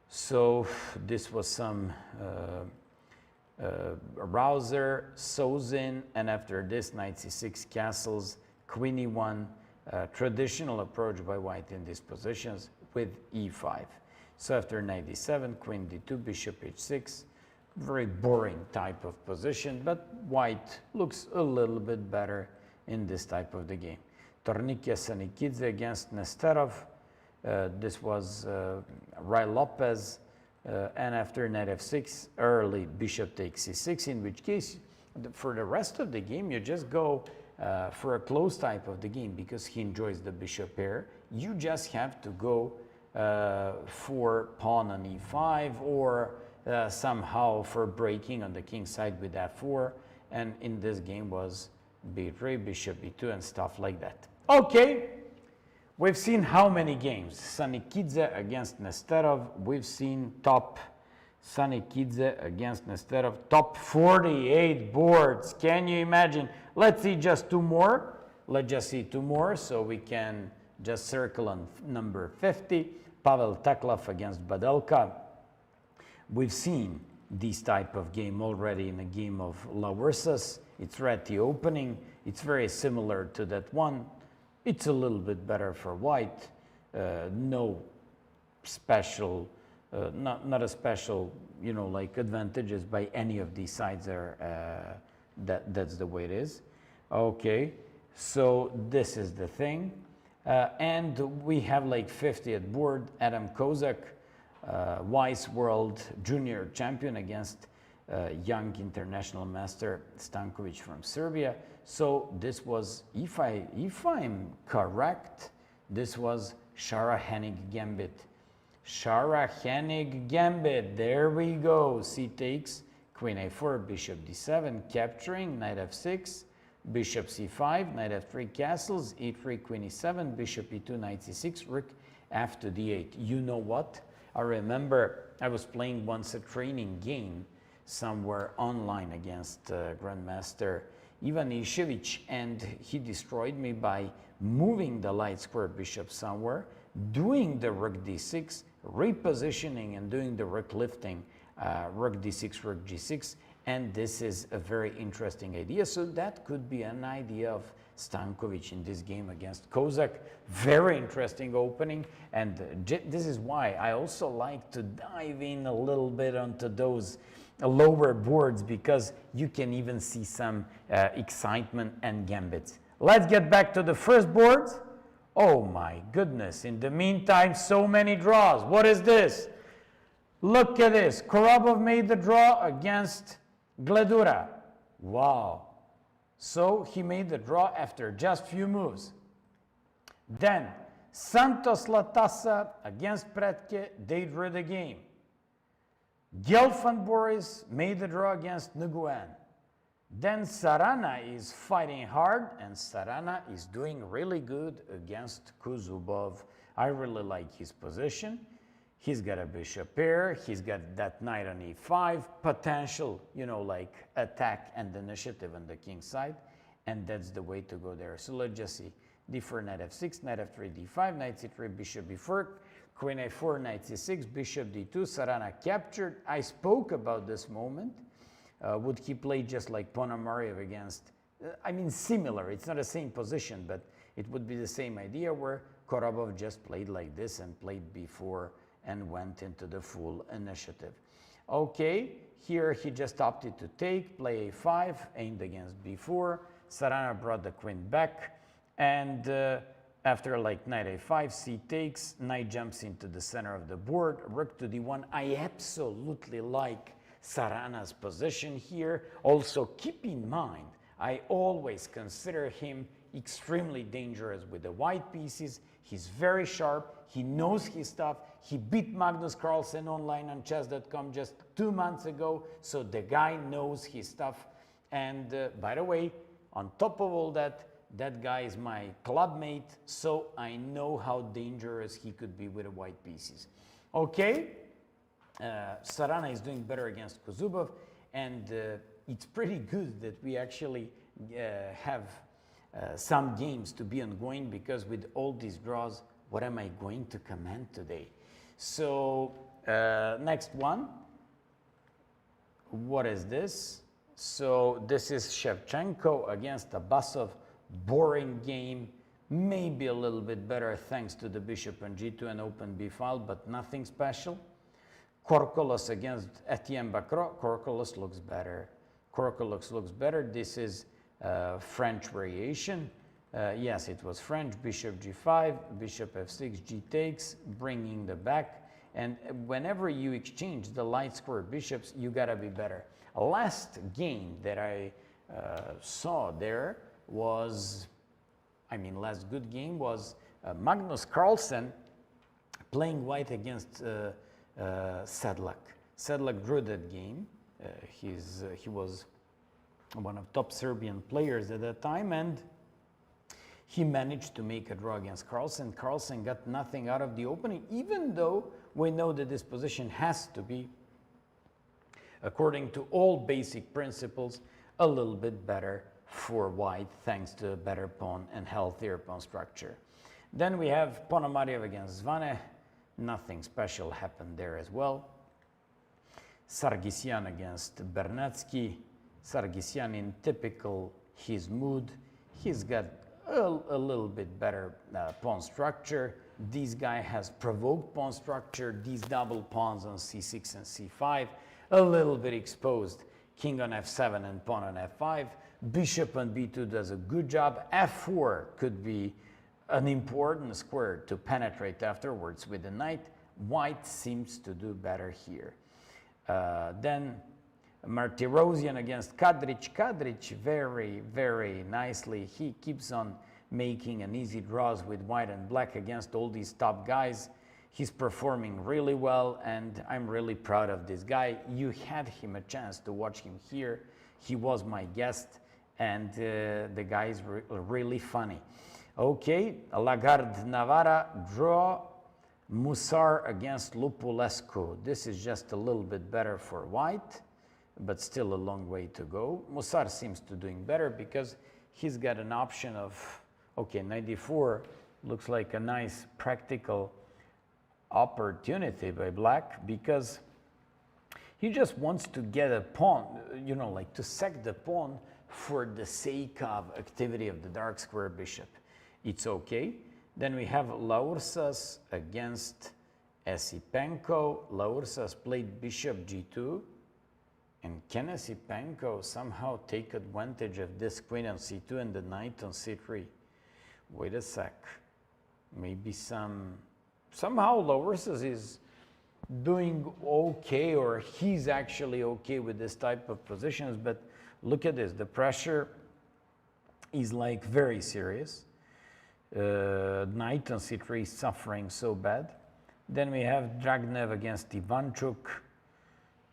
So this was some Rouser, Sozin, and after this, knight c6 castles, queen e1, traditional approach by white in these positions with e5. So after knight d7, queen d2, bishop h6, very boring type of position, but white looks a little bit better in this type of the game. Tornikia Sanikidze against Nesterov. This was Ray Lopez. And after knight f6, early bishop takes c6, in which case, for the rest of the game, you just go for a close type of the game because he enjoys the bishop pair. You just have to go for pawn on e5 or somehow for breaking on the king side with f4. And in this game was b3, bishop e2, and stuff like that. Okay. We've seen how many games? Sanikidze against Nesterov. We've seen top Sanikidze against Nesterov. Top 48 boards. Can you imagine? Let's see just two more. Let's just see two more so we can just circle on number 50. Pavel Teklov against Badelka. We've seen this type of game already in a game of La Ursas. It's right at the opening. It's very similar to that one. It's a little bit better for white. No special, not a special, you know, like advantages by any of these sides are. That's the way it is. Okay, so this is the thing, and we have like 50 at board. Adam Kozak, Wise World Junior Champion against young international master Stankovic from Serbia. So this was, if I'm correct, this was Sharahanig Gambit. Sharahanig Gambit, there we go. C takes, queen a4, bishop d7, capturing, knight f6, bishop c5, knight f3 castles, e3, queen e7, bishop e2, knight c6, rook f to d8. You know what? I remember I was playing once a training game somewhere online against Grandmaster Ivan Ishevich, and he destroyed me by moving the light square bishop somewhere, doing the rook d6, repositioning and doing the rook lifting, rook d6, rook g6, and this is a very interesting idea. So that could be an idea of Stankovic in this game against Kozak. Very interesting opening, and this is why I also like to dive in a little bit onto those lower boards, because you can even see some excitement and gambits. Let's get back to the first board. Oh my goodness, in the meantime, so many draws. What is this? Look at this. Korobov made the draw against Gledura. Wow. So he made the draw after just few moves. Then Santos Latasa against Pretke, they drew the game. Gelfand Boris made the draw against Nguyen. Then Sarana is fighting hard, and Sarana is doing really good against Kuzubov. I really like his position. He's got a bishop pair, he's got that knight on e5, potential, you know, like attack and initiative on the king side, and that's the way to go there. So let's just see. d4, knight f6, knight f3, d5, knight c3, bishop b4, queen a4, knight c6, bishop d2, Sarana captured. I spoke about this moment. Would he play just like Ponomarev against, I mean similar, it's not the same position, but it would be the same idea where Korobov just played like this and played b4 and went into the full initiative. Okay, here he just opted to take, play a5, aimed against b4, Sarana brought the queen back, and after like knight a5, c takes, knight jumps into the center of the board, rook to d1. I absolutely like Sarana's position here. Also keep in mind, I always consider him extremely dangerous with the white pieces. He's very sharp, he knows his stuff, He beat Magnus Carlsen online on chess.com just 2 months ago, so the guy knows his stuff. And by the way, on top of all that, that guy is my clubmate, so I know how dangerous he could be with the white pieces. Okay, Sarana is doing better against Kuzubov, and it's pretty good that we actually have some games to be ongoing, because with all these draws, what am I going to comment today? So next one, what is this? So this is Shevchenko against Abbasov. Boring game, maybe a little bit better thanks to the bishop on g2 and open b file, but nothing special. Korkolos against Etienne Bacro. Korkolos looks better. Korkolos looks better. This is French variation. Yes, it was French. Bishop g5, bishop f6, g takes, bringing the back. And whenever you exchange the light square bishops, you gotta be better. Last game that I saw there was, last good game was Magnus Carlsen playing white against Sedlak. Sedlak drew that game. He was one of top Serbian players at that time, and he managed to make a draw against Carlsen. Carlsen got nothing out of the opening, even though we know that this position has to be, according to all basic principles, a little bit better for white, thanks to a better pawn and healthier pawn structure. Then we have Ponomarev against Zvane. Nothing special happened there as well. Sargsyan against Bernatsky. Sargsyan in typical his mood. He's got a little bit better pawn structure. This guy has provoked pawn structure. These double pawns on c6 and c5, a little bit exposed. King on f7 and pawn on f5. Bishop on b2 does a good job. f4 could be an important square to penetrate afterwards with the knight. White seems to do better here. Then Martirosyan against Kadrich. Kadrich very, very nicely. He keeps on making an easy draws with white and black against all these top guys. He's performing really well, and I'm really proud of this guy. You had him a chance to watch him here. He was my guest, and the guy is really funny. Okay, Lagarde Navarra draw. Musar against Lupulescu. This is just a little bit better for white, but still a long way to go. Musar seems to doing better because he's got an option of, okay, knight d4 looks like a nice practical opportunity by black, because he just wants to get a pawn, you know, like to sack the pawn for the sake of activity of the dark square bishop. It's okay. Then we have Laursas against Esipenko. Laursas played bishop g2. And can Esipenko somehow take advantage of this queen on c2 and the knight on c3? Wait a sec. Maybe somehow Laursas is doing okay, or he's actually okay with this type of positions. But look at this. The pressure is like very serious. Knight on c3 is suffering so bad. Then we have Dragnev against Ivanchuk.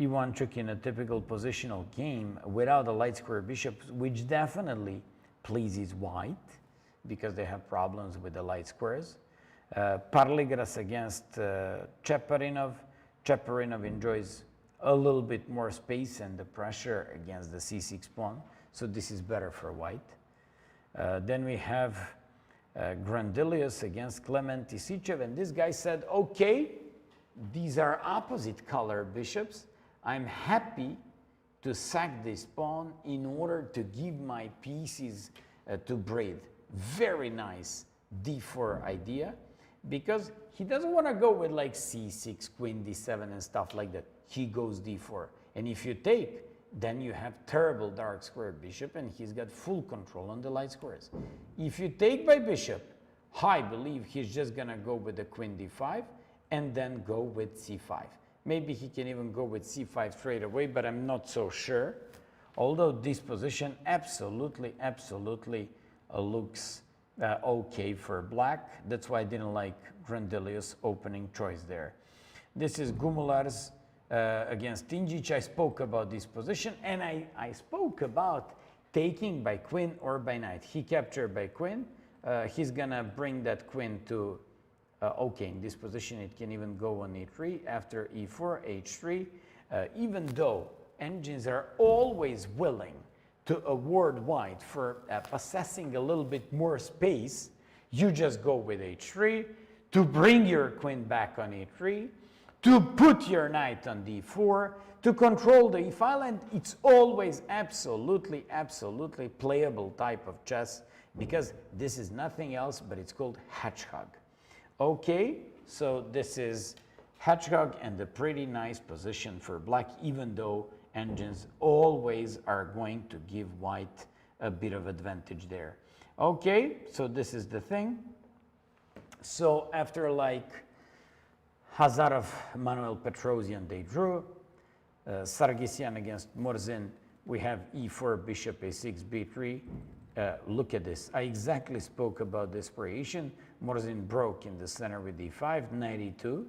Ivanchuk in a typical positional game without a light square bishop, which definitely pleases white because they have problems with the light squares. Parligras against Cheparinov. Cheparinov enjoys a little bit more space and the pressure against the c6 pawn, so this is better for white. Then we have Grandilius against Clement Isichev, and this guy said, okay, these are opposite color bishops. I'm happy to sack this pawn in order to give my pieces to breathe. Very nice d4 idea, because he doesn't want to go with like c6, queen d7 and stuff like that. He goes d4, and if you take, then you have terrible dark square bishop, and he's got full control on the light squares. If you take by bishop, I believe he's just gonna go with the queen d5 and then go with c5. Maybe he can even go with c5 straight away, but I'm not so sure. Although this position absolutely looks okay for black. That's why I didn't like Grandelius opening choice there. This is Gumulars against Tingic. I spoke about this position, and I spoke about taking by queen or by knight. He captured by queen. He's gonna bring that queen to, okay, in this position it can even go on e3, after e4, h3, even though engines are always willing to award white for possessing a little bit more space, you just go with h3 to bring your queen back on e3, to put your knight on d4, to control the e-file, and it's always absolutely, absolutely playable type of chess, because this is nothing else but it's called hedgehog. Okay, so this is hedgehog and a pretty nice position for black, even though engines always are going to give white a bit of advantage there. Okay, so this is the thing. So after like Hazarov, Manuel Petrosian, they drew. Sargsyan against Morzin, we have e4, bishop a6, b3. Look at this. I exactly spoke about this variation. Morzin broke in the center with d5, knight e2,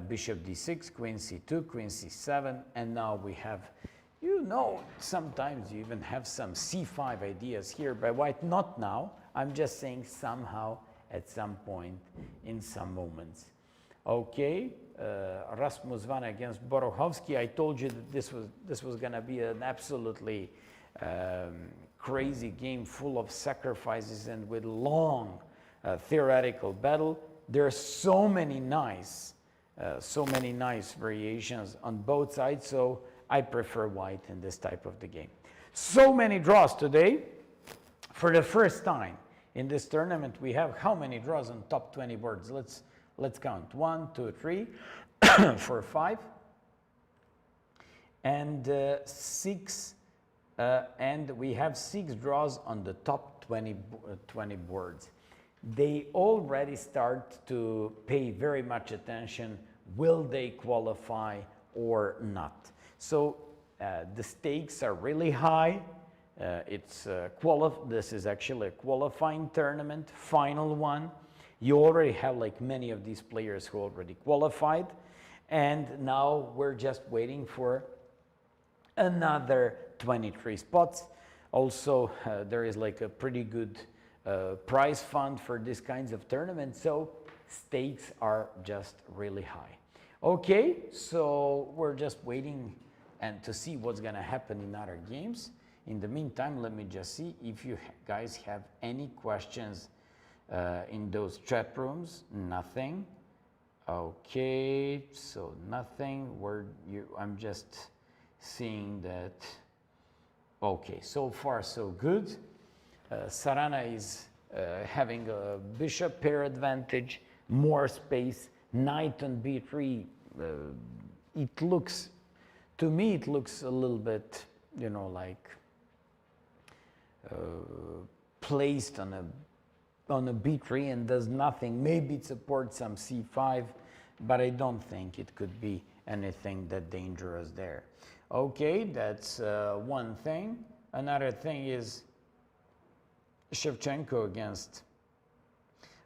bishop d6, queen c2, queen c7, and now we have, you know, sometimes you even have some c5 ideas here by white. Not now. I'm just saying somehow at some point in some moments. Okay, Rasmus Vana against Borochovsky. I told you that this was going to be an absolutely crazy game, full of sacrifices and with long theoretical battle. There are so many nice variations on both sides, so I prefer white in this type of the game. So many draws today. For the first time in this tournament, we have how many draws on top 20 boards? Let's count. 1, 2, 3, 4, 5, and 6. And we have 6 draws on the top 20 boards. They already start to pay very much attention. Will they qualify or not? So the stakes are really high. This is actually a qualifying tournament, final one. You already have like many of these players who already qualified, and now we're just waiting for another 23 spots. Also, there is like a pretty good prize fund for these kinds of tournaments, so stakes are just really high. Okay, so we're just waiting and to see what's gonna happen in other games. In the meantime, let me just see if you guys have any questions in those chat rooms. Nothing. Okay, so nothing. I'm just seeing that. Okay, so far so good. Sarana is having a bishop pair advantage, more space, knight on b3. It looks, to me, it looks a little bit, you know, like placed on a b3 and does nothing. Maybe it supports some c5, but I don't think it could be anything that dangerous there. Okay, that's one thing. Another thing is Shevchenko against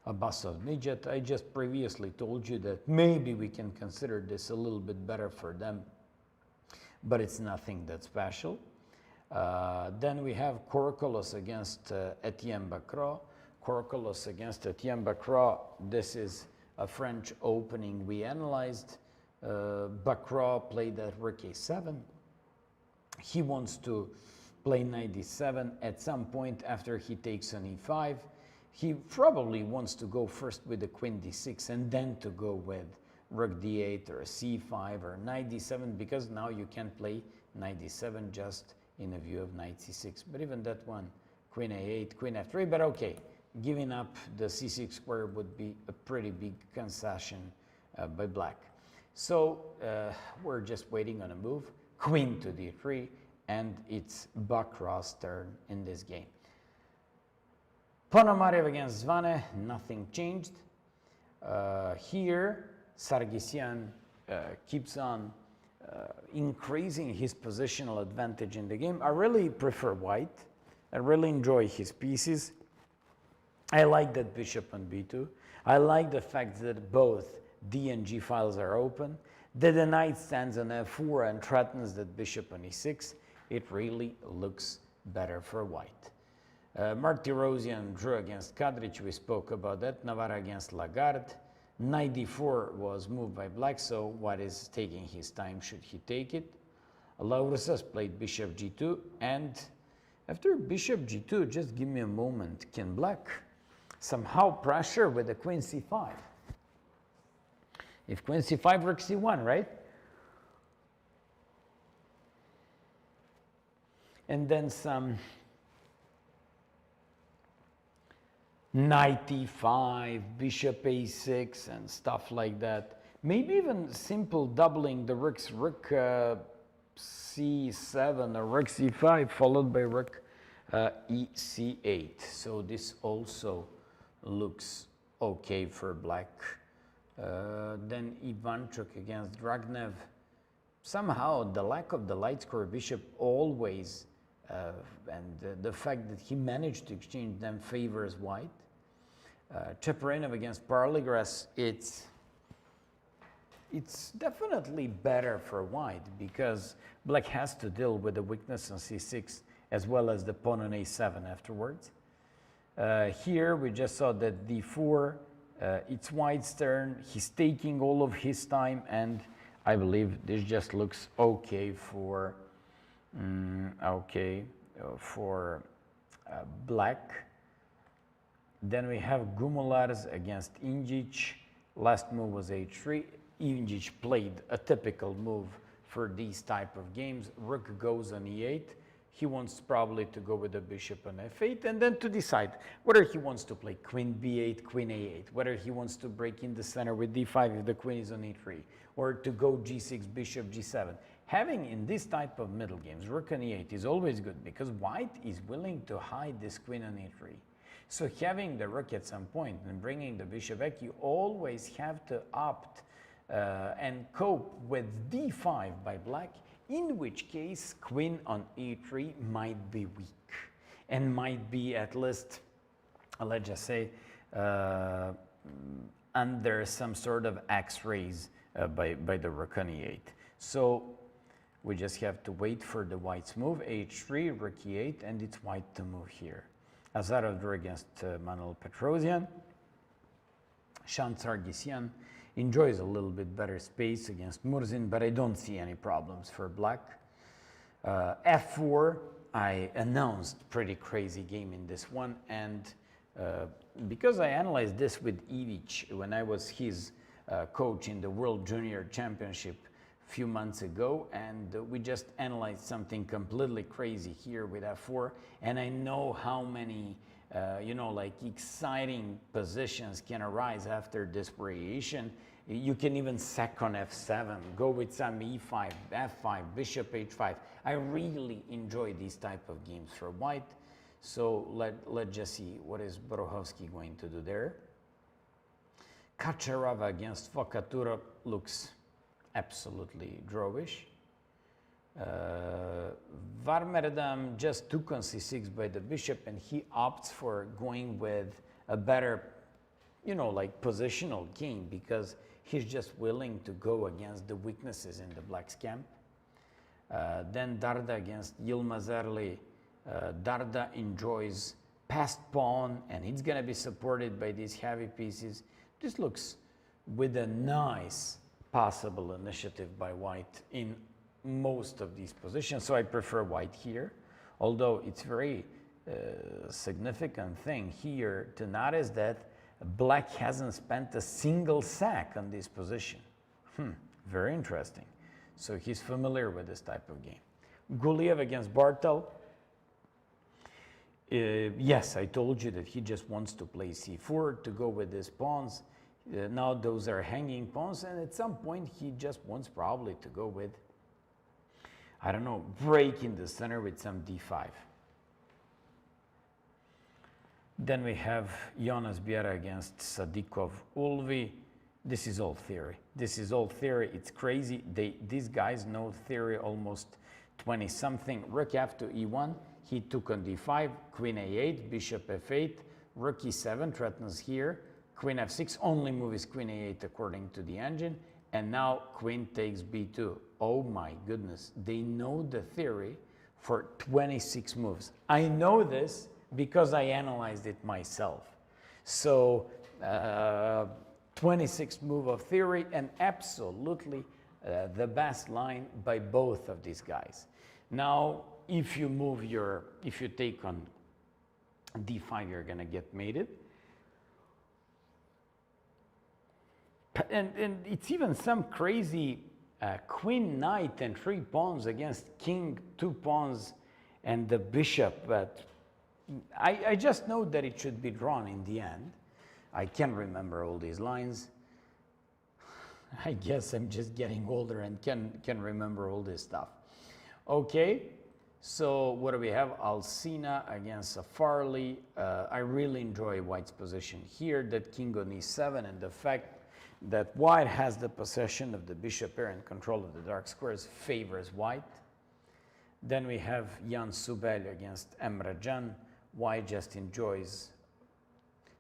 Abbasov Nijat. I just previously told you that maybe we can consider this a little bit better for them, but it's nothing that special. Then we have Korkolos against Etienne Bacro. Korkolos against Etienne Bacro. This is a French opening we analyzed. Bacro played at rook a7. He wants to play knight d7 at some point after he takes on e5. He probably wants to go first with the queen d6 and then to go with rook d8 or c5 or knight d7, because now you can play knight d7 just in a view of knight c6. But even that one, queen a8, queen f3, but okay, giving up the c6 square would be a pretty big concession by black. So we're just waiting on a move, queen to d3, and it's Bacro's turn in this game. Ponomarev against Zvane, nothing changed. Here, Sargsyan keeps on increasing his positional advantage in the game. I really prefer white. I really enjoy his pieces. I like that bishop on b2. I like the fact that both d and g files are open, that the knight stands on f4 and threatens that bishop on e6. It really looks better for white. Martirosyan drew against Kadric, we spoke about that. Navarra against Lagarde. Knight d4 was moved by black, so white is taking his time, should he take it. Laurusas played bishop g2, and after bishop g2, just give me a moment, can black somehow pressure with the queen c5? If queen c5, rook c1, right? And then some knight e5, bishop a6, and stuff like that. Maybe even simple doubling the rooks, rook c7 or rook c5, followed by rook e8. So this also looks okay for black. Then Ivanchuk against Dragnev. Somehow the lack of the light square bishop always, and the fact that he managed to exchange them favors white. Cheparinov against Parligras, it's definitely better for white because black has to deal with the weakness on c6 as well as the pawn on a7 afterwards. Here we just saw that d4, it's white's turn, he's taking all of his time, and I believe this just looks okay for black. Then we have Gumulars against Ingic. Last move was h3. Ingic played a typical move for these type of games. Rook goes on e8. He wants probably to go with the bishop on f8, and then to decide whether he wants to play queen b8, queen a8, whether he wants to break in the center with d5 if the queen is on e3, or to go g6, bishop g7. Having in this type of middle games, rook on e8 is always good because white is willing to hide this queen on e3. So having the rook at some point and bringing the bishop back, you always have to opt and cope with d5 by black, in which case queen on e3 might be weak and might be at least, let's just say, under some sort of x-rays by the rook on e8. So we just have to wait for the white's move, h3, rook e8, and it's white to move here. Azarov drew against Manuel Petrosian. Shan Sargsyan enjoys a little bit better space against Murzin, but I don't see any problems for black. F4, I announced pretty crazy game in this one, and because I analyzed this with Ivic when I was his coach in the World Junior Championship a few months ago, and we just analyzed something completely crazy here with F4, and I know how many like exciting positions can arise after this variation. You can even sack on f7, go with some e5, f5, bishop h5. I really enjoy these type of games for white. So let's just see what is Borowski going to do there. Kacherava against Fokatura looks absolutely drawish. Varmerdam just took on c6 by the bishop, and he opts for going with a better, positional game because he's just willing to go against the weaknesses in the black's camp. Then Darda against Yilmazarli. Darda enjoys passed pawn, and it's going to be supported by these heavy pieces. This looks with a nice possible initiative by white in most of these positions, so I prefer white here, although it's very significant thing here to notice that black hasn't spent a single sack on this position. Very interesting. So he's familiar with this type of game. Guliev against Bartel. Yes, I told you that he just wants to play c4 to go with his pawns. Now those are hanging pawns, and at some point he just wants probably to go with, I don't know, break in the center with some d5. Then we have Jonas Biera against Sadikov Ulvi. This is all theory. This is all theory. It's crazy. These guys know theory almost 20-something. Rook f to e1. He took on d5, queen a8, bishop f8, Rook e7 threatens here. Queen f6, only move is queen a8 according to the engine. And now queen takes b2. Oh my goodness, they know the theory for 26 moves. I know this because I analyzed it myself. So 26 move of theory, and absolutely the best line by both of these guys. Now, if you take on d5, you're gonna get mated. And it's even some crazy queen, knight, and 3 pawns against king, 2 pawns, and the bishop. But I just know that it should be drawn in the end. I can't remember all these lines. I guess I'm just getting older and can remember all this stuff. Okay, so what do we have? Alcina against Safarli. I really enjoy White's position here, that king on e7, and the fact that White has the possession of the bishop pair and control of the dark squares favors White. Then we have Jan Subel against Emre Can. White just enjoys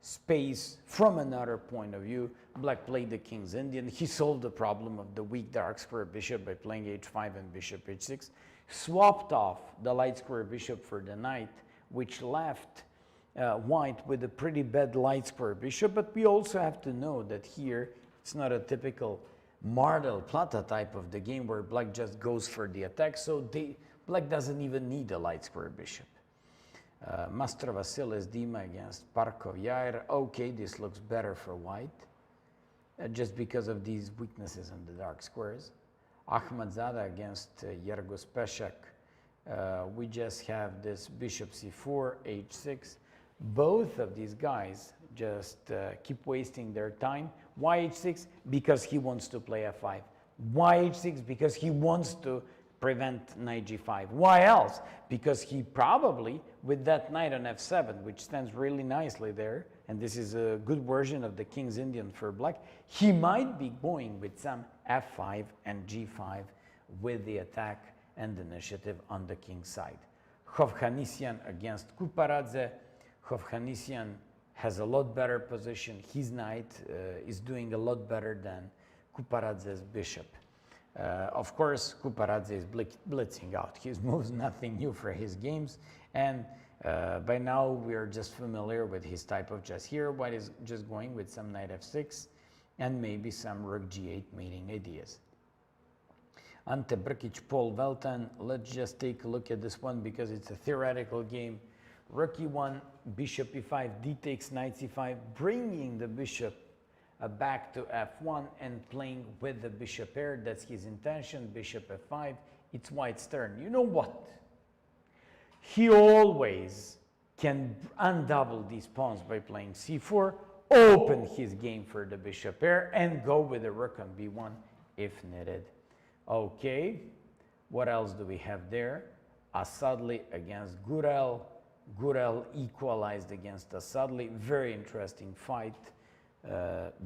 space from another point of view. Black played the King's Indian. He solved the problem of the weak dark square bishop by playing h5 and bishop h6. Swapped off the light square bishop for the knight, which left White with a pretty bad light square bishop. But we also have to know that here it's not a typical Mar del Plata type of the game where Black just goes for the attack. So Black doesn't even need a light square bishop. Master Vasilis Dima against Parkov Yair. Okay, this looks better for White, just because of these weaknesses on the dark squares. Ahmadzada against Yergos Peshak. We just have this bishop c4, h6. Both of these guys just keep wasting their time. Why h6? Because he wants to play f5. Why h6? Because he wants to prevent knight g5. Why else? Because he probably, with that knight on f7, which stands really nicely there, and this is a good version of the King's Indian for Black, he might be going with some f5 and g5 with the attack and initiative on the king's side. Hovhannisyan against Kuparadze. Hovhannisyan has a lot better position. His knight is doing a lot better than Kuparadze's bishop. Of course, Kuparadze is blitzing out his moves, nothing new for his games. And by now, we are just familiar with his type of chess here. White is just going with some knight f6 and maybe some rook g8 mating ideas. Ante Brkic, Paul Veltan. Let's just take a look at this one because it's a theoretical game. Rook e1, bishop e5, d takes knight c5, bringing the bishop back to f1 and playing with the bishop pair. That's his intention. Bishop f5. It's White's turn. You know what? He always can undouble these pawns by playing c4, open his game for the bishop pair, and go with the rook on b1 if needed. Okay, what else do we have there? Asadli against Gurel. Gurel equalized against Asadli. Very interesting fight.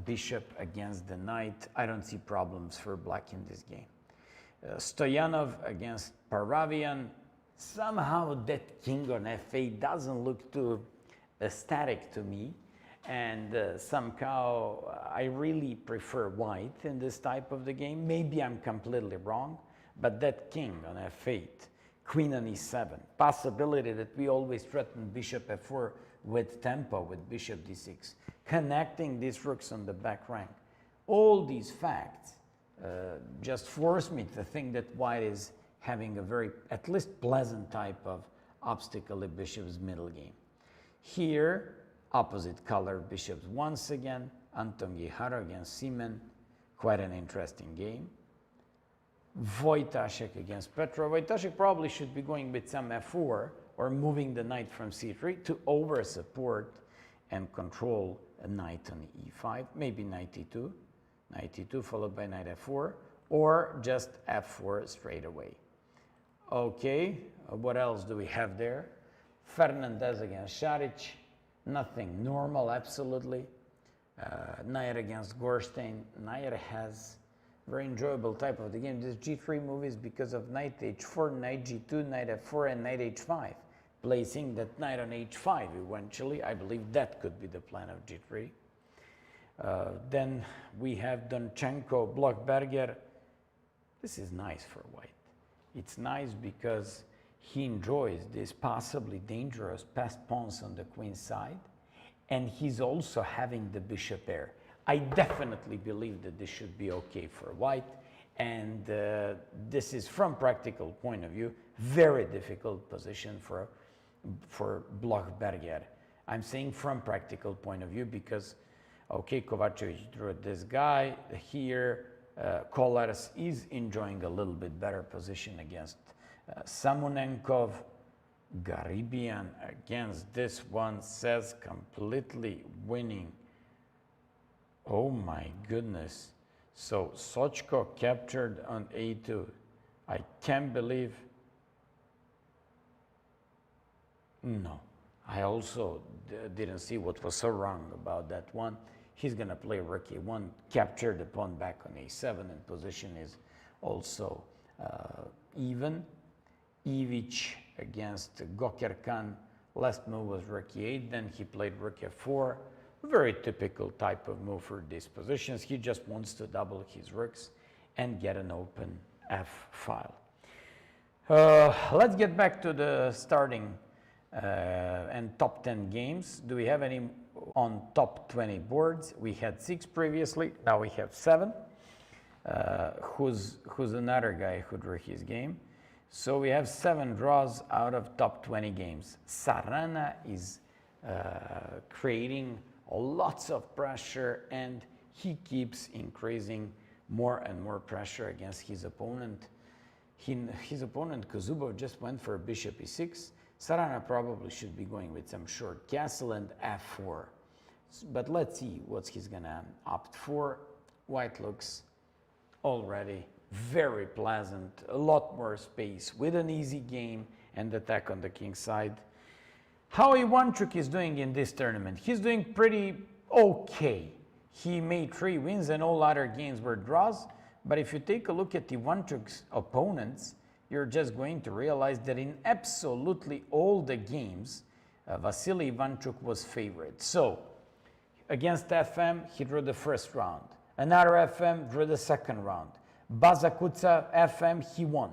Bishop against the knight. I don't see problems for Black in this game. Stoyanov against Paravian. Somehow that king on f8 doesn't look too static to me, and somehow I really prefer White in this type of the game. Maybe I'm completely wrong, but that king on f8, queen on e7, possibility that we always threaten bishop f4 with tempo with bishop d6, connecting these rooks on the back rank. All these facts just force me to think that White is having a very, at least pleasant type of obstacle in bishop's middle game. Here, opposite color bishops once again. Anton Gihara against Seaman. Quite an interesting game. Wojtaszek against Petrov. Wojtaszek probably should be going with some f4 or moving the knight from c3 to over support and control a knight on e5, maybe knight e2, knight e2 followed by knight f4, or just f4 straight away. Okay, what else do we have there? Fernandez against Šarić, nothing normal, absolutely. Nair against Gorstein. Nair has very enjoyable type of the game. This g3 move is because of knight h4, knight g2, knight f4, and knight h5. placing that knight on h5 eventually. I believe that could be the plan of g3. Then we have Donchenko, Blockberger. This is nice for white. It's nice because he enjoys this possibly dangerous passed pawns on the queen side, and he's also having the bishop pair. I definitely believe that this should be okay for white, and this is, from practical point of view, very difficult position for Blockberger. I'm saying from practical point of view because, okay, Kovacevic drew this guy here. Kollars is enjoying a little bit better position against Samonenkov. Garibian against this one says completely winning. Oh my goodness. So Sochko captured on a2. I can't believe. No, I also didn't see what was so wrong about that one. He's going to play rook a1, capture the pawn back on a7, and position is also even. Ivic against Gokerkan, last move was rook e8, then he played rook f4. Very typical type of move for these positions. He just wants to double his rooks and get an open f file. Let's get back to the starting and top 10 games. Do we have any on top 20 boards? We had 6 previously, now we have 7. Who's another guy who drew his game? So we have 7 draws out of top 20 games. Sarana is creating lots of pressure, and he keeps increasing more and more pressure against his opponent. His opponent Kozubov just went for bishop e6. Sarana probably should be going with some short castle and f4. But let's see what he's gonna opt for. White looks already very pleasant, a lot more space with an easy game and attack on the king side. How Ivanchuk is doing in this tournament? He's doing pretty okay. He made 3 wins and all other games were draws. But if you take a look at Ivanchuk's opponents, you're just going to realize that in absolutely all the games, Vasily Ivanchuk was favored. So against FM, he drew the first round. Another FM drew the second round. Bazakutsa FM, he won.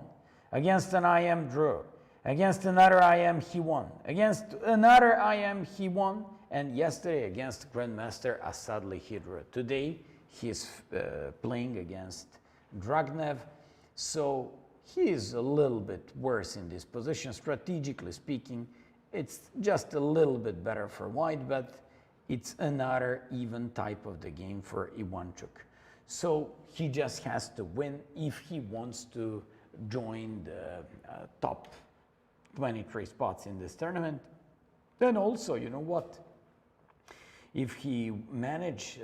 Against an IM, drew. Against another IM, he won. Against another IM, he won. And yesterday against Grandmaster Asadli, he drew. Today, he is playing against Dragnev. So he is a little bit worse in this position. Strategically speaking, it's just a little bit better for white, but it's another even type of the game for Ivanchuk. So he just has to win if he wants to join the top 23 spots in this tournament. Then also, you know what? If he manages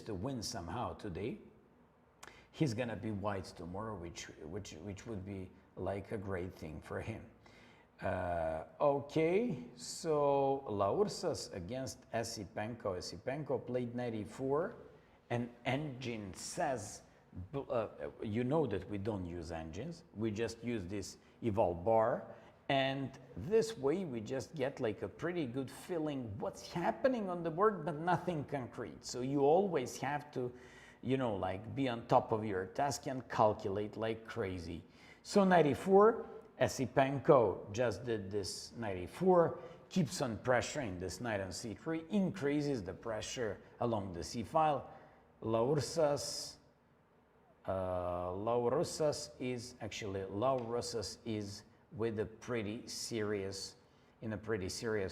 to win somehow today, he's gonna be white tomorrow, which would be like a great thing for him. Okay, so Laursas against Esipenko. Esipenko played 94. And engine says, you know that we don't use engines. We just use this eval bar. And this way we just get like a pretty good feeling what's happening on the board, but nothing concrete. So you always have to, you know, like be on top of your task and calculate like crazy. So 94, Esipenko just did this 94, keeps on pressuring this knight on c3, increases the pressure along the c file. Laursas is with a pretty serious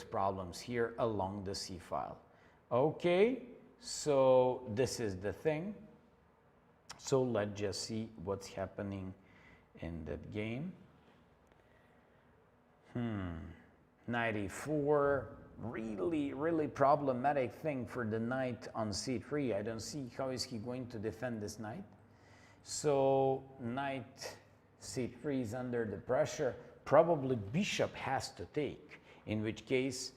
problems here along the c file. Okay, so this is the thing. So let's just see what's happening in that game. 94. Really problematic thing for the knight on c3. I don't see how is he going to defend this knight. So knight c3 is under the pressure. Probably bishop has to take, in which case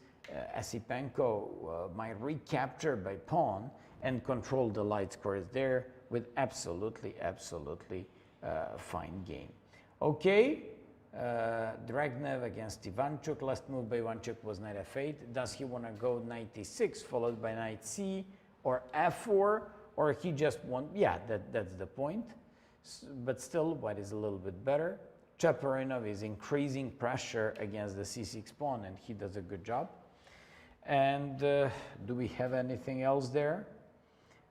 Esipenko might recapture by pawn and control the light squares there with absolutely fine game. Okay, Dragnev against Ivanchuk. Last move by Ivanchuk was knight f8. Does he want to go knight e6 followed by knight c or f4, or he just want, yeah, that's the point. But still, white is a little bit better. Chaperonov is increasing pressure against the c6 pawn, and he does a good job. And do we have anything else there?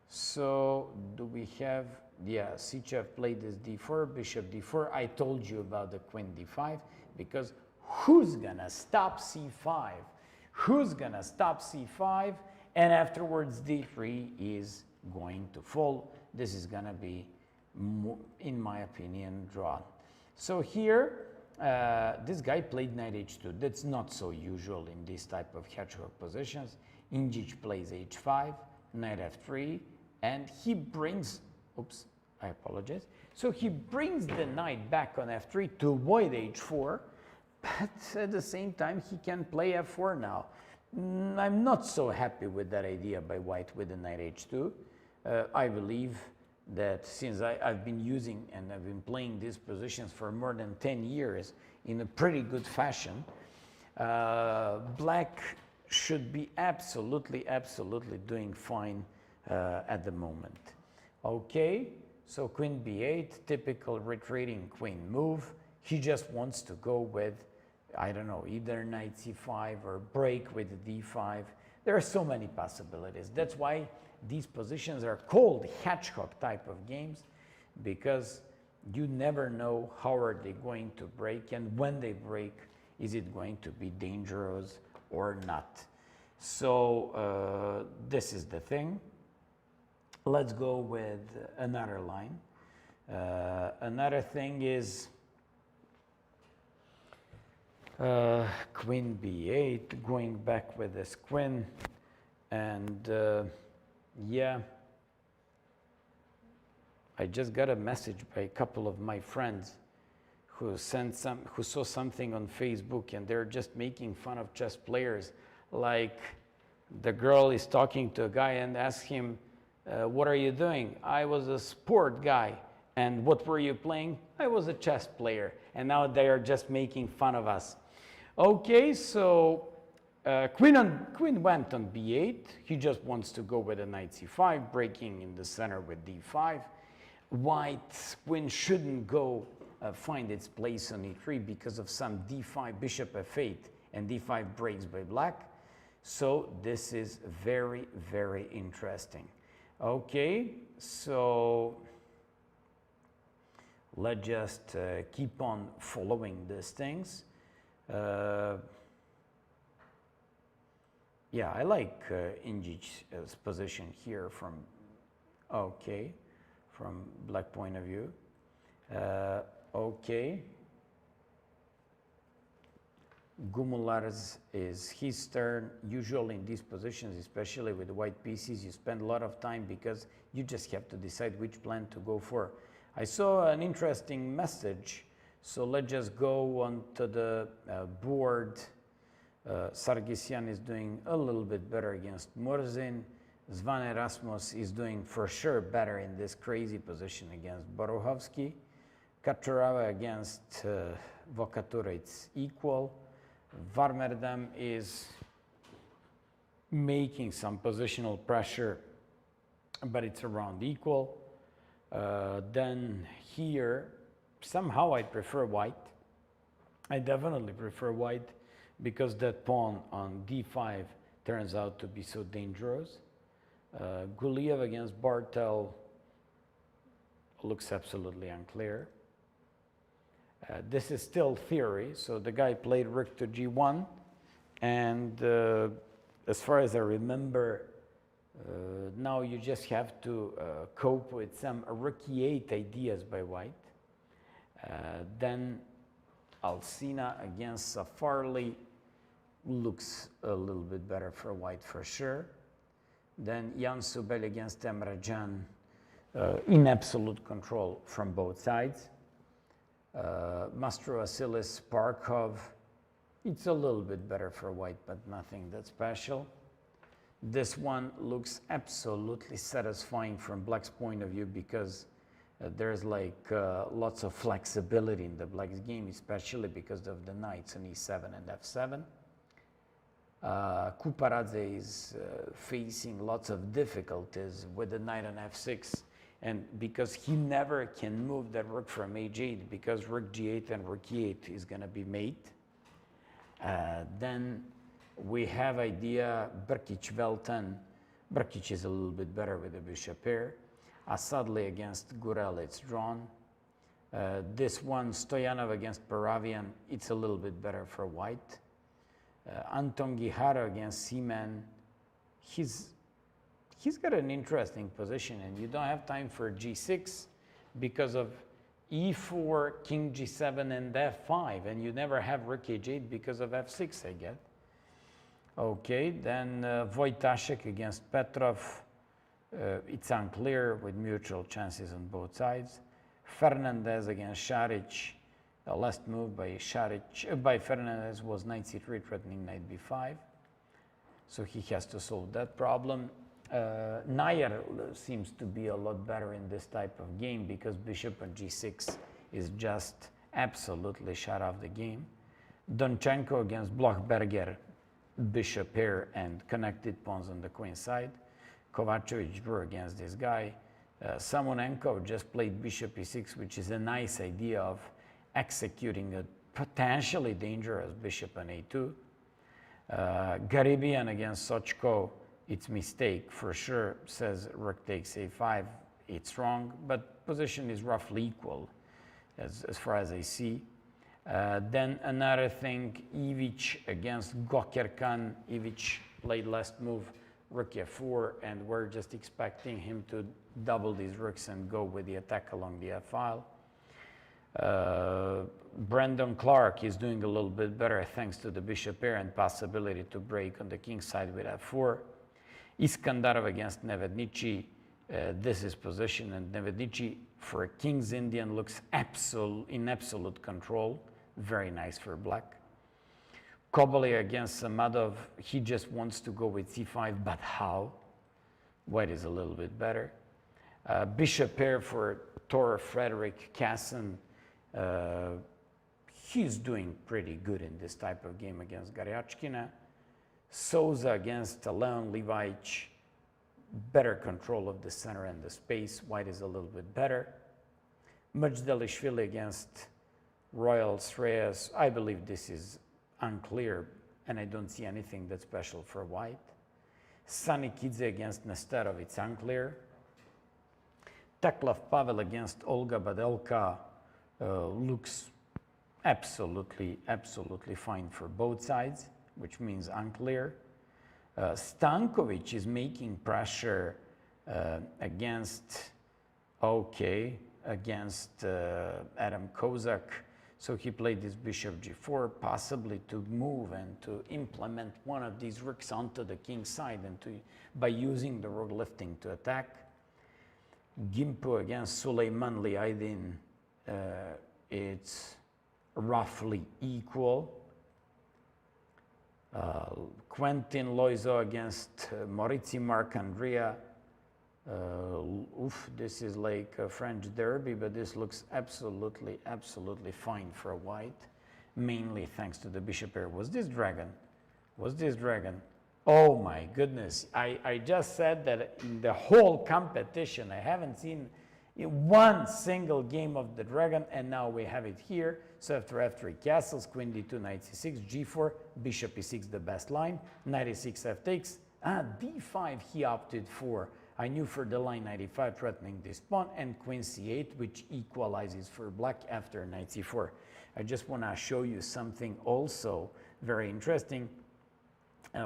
So do we have, yeah, Sichev played this d4, bishop d4. I told you about the queen d5, because who's gonna stop c5? Who's gonna stop c5? And afterwards d3 is going to fall. This is gonna be, in my opinion, drawn. So here, this guy played knight h2. That's not so usual in this type of hedgehog positions. Injic plays h5, knight f3, and he brings, oops, I apologize. So he brings the knight back on f3 to avoid h4, but at the same time he can play f4 now. I'm not so happy with that idea by white with the knight h2. I believe that since I've been using and I've been playing these positions for more than 10 years in a pretty good fashion, black should be absolutely doing fine at the moment. Okay, so queen b8, typical retreating queen move. He just wants to go with, I don't know, either knight c5 or break with d5. There are so many possibilities. That's why these positions are called hedgehog type of games, because you never know how are they going to break, and when they break, is it going to be dangerous or not. So this is the thing. Let's go with another line. Another thing is queen b8, going back with this queen, and yeah, I just got a message by a couple of my friends who saw something on Facebook, and they're just making fun of chess players. Like, the girl is talking to a guy and asks him, what are you doing? I was a sport guy. And what were you playing? I was a chess player. And now they are just making fun of us. Okay, so queen went on b8. He just wants to go with a knight c5, breaking in the center with d5. White's queen shouldn't go find its place on e3 because of some d5, bishop f8, and d5 breaks by black. So this is very interesting. Okay, so let's just keep on following these things. Yeah, I like Injic's position here from black point of view. Okay. Gumular's is his turn. Usually in these positions, especially with the white pieces, you spend a lot of time because you just have to decide which plan to go for. I saw an interesting message, so let's just go on to the board. Sargsyan is doing a little bit better against Murzin. Zvan Erasmus is doing for sure better in this crazy position against Boruhovsky. Kaczorava against Vokatura, it's equal. Varmerdam is making some positional pressure, but it's around equal. Then here, somehow I prefer white. I definitely prefer white because that pawn on d5 turns out to be so dangerous. Guliev against Bartel looks absolutely unclear. This is still theory, so the guy played rook to g1, and as far as I remember, now you just have to cope with some rook e8 ideas by white. Then Alsina against Safarli looks a little bit better for white for sure. Then Jan Subel against Emre Can, in absolute control from both sides. Mastro Vasilis Parkov, it's a little bit better for white, but nothing that special. This one looks absolutely satisfying from black's point of view because There's like lots of flexibility in the black's game, especially because of the knights on e7 and f7. Kuparadze is facing lots of difficulties with the knight on f6, and because he never can move the rook from h8, because rook g8 and rook e8 is going to be mate. Then we have idea Brkic-Velten. Brkic is a little bit better with the bishop here. Asadli against Gurel, it's drawn. This one, Stoyanov against Paravian, it's a little bit better for white. Anton Gihara against Seaman, he's got an interesting position, and you don't have time for g6 because of e4, king g7, and f5, and you never have rook h8 because of f6, I get. Okay, then Wojtaszek against Petrov. It's unclear with mutual chances on both sides. Fernandez against Šarić. The last move by Šarić, by Fernandez was knight c3 threatening knight b5. So he has to solve that problem. Nair seems to be a lot better in this type of game because bishop on g6 is just absolutely shut off the game. Donchenko against Blochberger. Bishop here and connected pawns on the queen side. Kovacevic drew against this guy. Samonenko just played bishop e6, which is a nice idea of executing a potentially dangerous bishop on a2. Garibian against Sochko, it's mistake for sure, says rook takes a5, it's wrong, but position is roughly equal as far as I see. Then another thing, Ivic against Gokerkan. Ivic played last move rook f4, and we're just expecting him to double these rooks and go with the attack along the f-file. Brandon Clark is doing a little bit better thanks to the bishop pair and possibility to break on the king side with f4. Iskandarov against Nevednici. This is position, and Nevednici for King's Indian looks in absolute control. Very nice for black. Koboli against Samadov. He just wants to go with c5, but how? White is a little bit better. Bishop pair for Tor Frederick Kassan. He's doing pretty good in this type of game against Garyachkina. Souza against Leon Levic. Better control of the center and the space. White is a little bit better. Majdelishvili against Royal Sreyas. I believe this is unclear, and I don't see anything that's special for white. Sanikidze against Nesterov, it's unclear. Teklov Pavel against Olga Badelka looks absolutely fine for both sides, which means unclear. Stankovic is making pressure against Adam Kozak. So he played this bishop g4, possibly to move and to implement one of these rooks onto the king's side, and by using the rook lifting to attack. Gimpo against Suleiman Liaidin, it's roughly equal. Quentin Loiseau against Maurizio Marcandrea. This is like a French derby, but this looks absolutely fine for white, mainly thanks to the bishop pair. Was this dragon? Oh my goodness. I just said that in the whole competition, I haven't seen one single game of the dragon, and now we have it here. So after f3 castles, queen d2, knight c6, g4, bishop e6, the best line, knight e6, f takes, d5 he opted for. I knew for the line knight e5 threatening this pawn, and queen c8, which equalizes for black after knight c4. I just want to show you something also very interesting.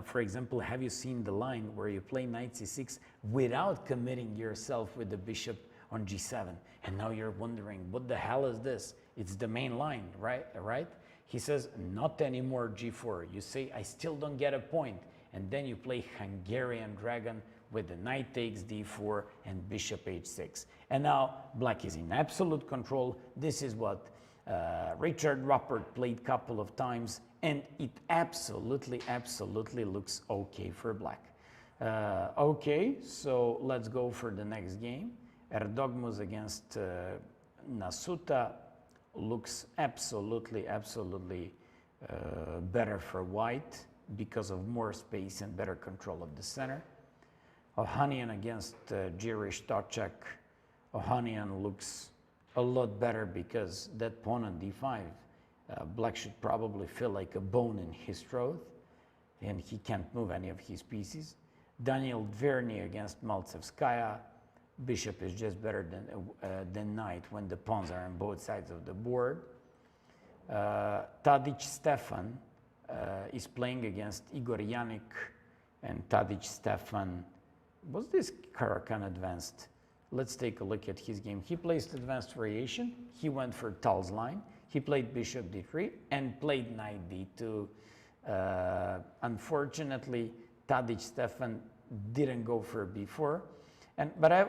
For example, have you seen the line where you play knight c6 without committing yourself with the bishop on g7? And now you're wondering, what the hell is this? It's the main line, right? He says, not anymore g4. You say, I still don't get a point. And then you play Hungarian dragon with the knight takes d4 and bishop h6. And now black is in absolute control. This is what Richard Ruppert played a couple of times, and it absolutely looks okay for black. Okay, so let's go for the next game. Erdogmus against Nasuta looks absolutely better for white because of more space and better control of the center. Ohanian against Jirish Tocek. Ohanian looks a lot better because that pawn on d5, black should probably feel like a bone in his throat, and he can't move any of his pieces. Daniel Dverny against Maltsevskaya. Bishop is just better than knight when the pawns are on both sides of the board. Tadic Stefan is playing against Igor Janik, and Tadic Stefan, was this Karakan advanced? Let's take a look at his game. He placed advanced variation. He went for Tal's line. He played bishop d3 and played knight d2. Unfortunately, Tadic Stefan didn't go for b4.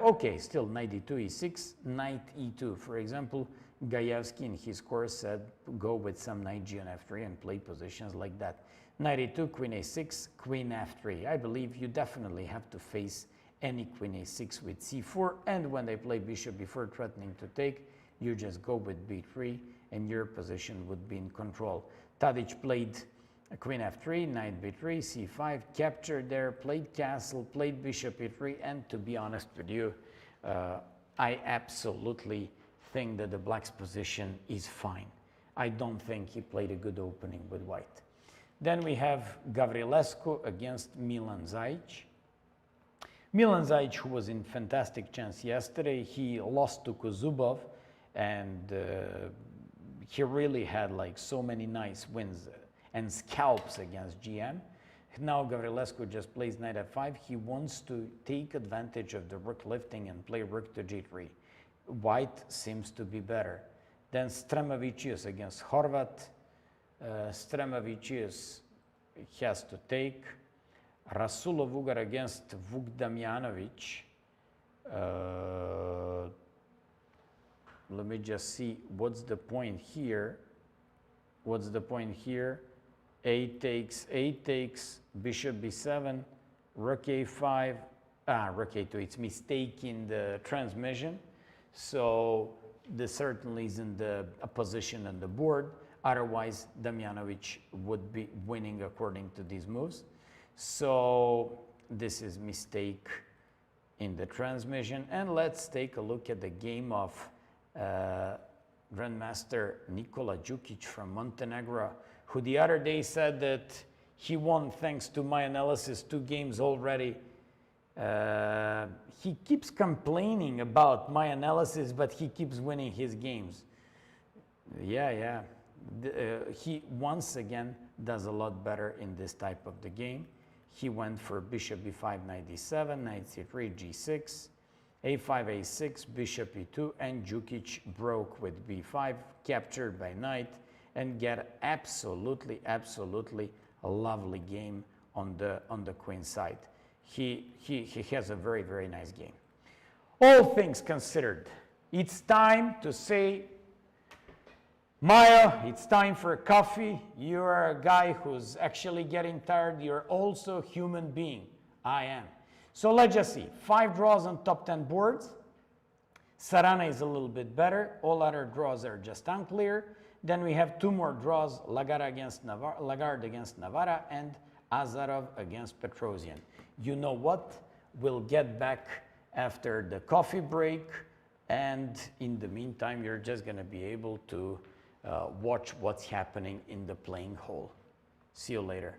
Okay, still knight d2, e6, knight e2. For example, Gajewski in his course said go with some knight g on f3 and play positions like that. Knight e2, queen a6, queen f3. I believe you definitely have to face any queen a6 with c4, and when they play bishop b4 threatening to take, you just go with b3 and your position would be in control. Tadic played queen f3, knight b3, c5, captured there, played castle, played bishop e3, and to be honest with you, I absolutely think that the black's position is fine. I don't think he played a good opening with white. Then we have Gavrilescu against Milan Zajic. Milan Zajic, who was in fantastic chance yesterday, he lost to Kuzubov, and he really had like so many nice wins and scalps against GM. Now Gavrilescu just plays knight f5. He wants to take advantage of the rook lifting and play rook to g3. White seems to be better. Then Stremavicius against Horvat. Stremavicius has to take. Rasulov Ugar against Vuk Damjanovic. Let me just see what's the point here. What's the point here? A takes, bishop b7, rook a5, rook a2. It's mistake in the transmission. So this certainly isn't a position on the board. Otherwise, Damjanovic would be winning according to these moves. So this is mistake in the transmission. And let's take a look at the game of Grandmaster Nikola Djukic from Montenegro, who the other day said that he won thanks to my analysis 2 games already. He keeps complaining about my analysis, but he keeps winning his games. Yeah. He once again does a lot better in this type of the game. He went for bishop b5, knight d7, knight c3, g6, a5, a6, bishop e2, and Djukic broke with b5, captured by knight, and get absolutely a lovely game on the queen side. He has a very nice game. All things considered, it's time to say, Maya, it's time for coffee. You are a guy who's actually getting tired. You're also a human being. I am. So let's just see. 5 draws on top 10 boards. Sarana is a little bit better. All other draws are just unclear. Then we have 2 more draws, Lagarde against Navarra and Azarov against Petrosian. You know what? We'll get back after the coffee break, and in the meantime, you're just going to be able to watch what's happening in the playing hall. See you later.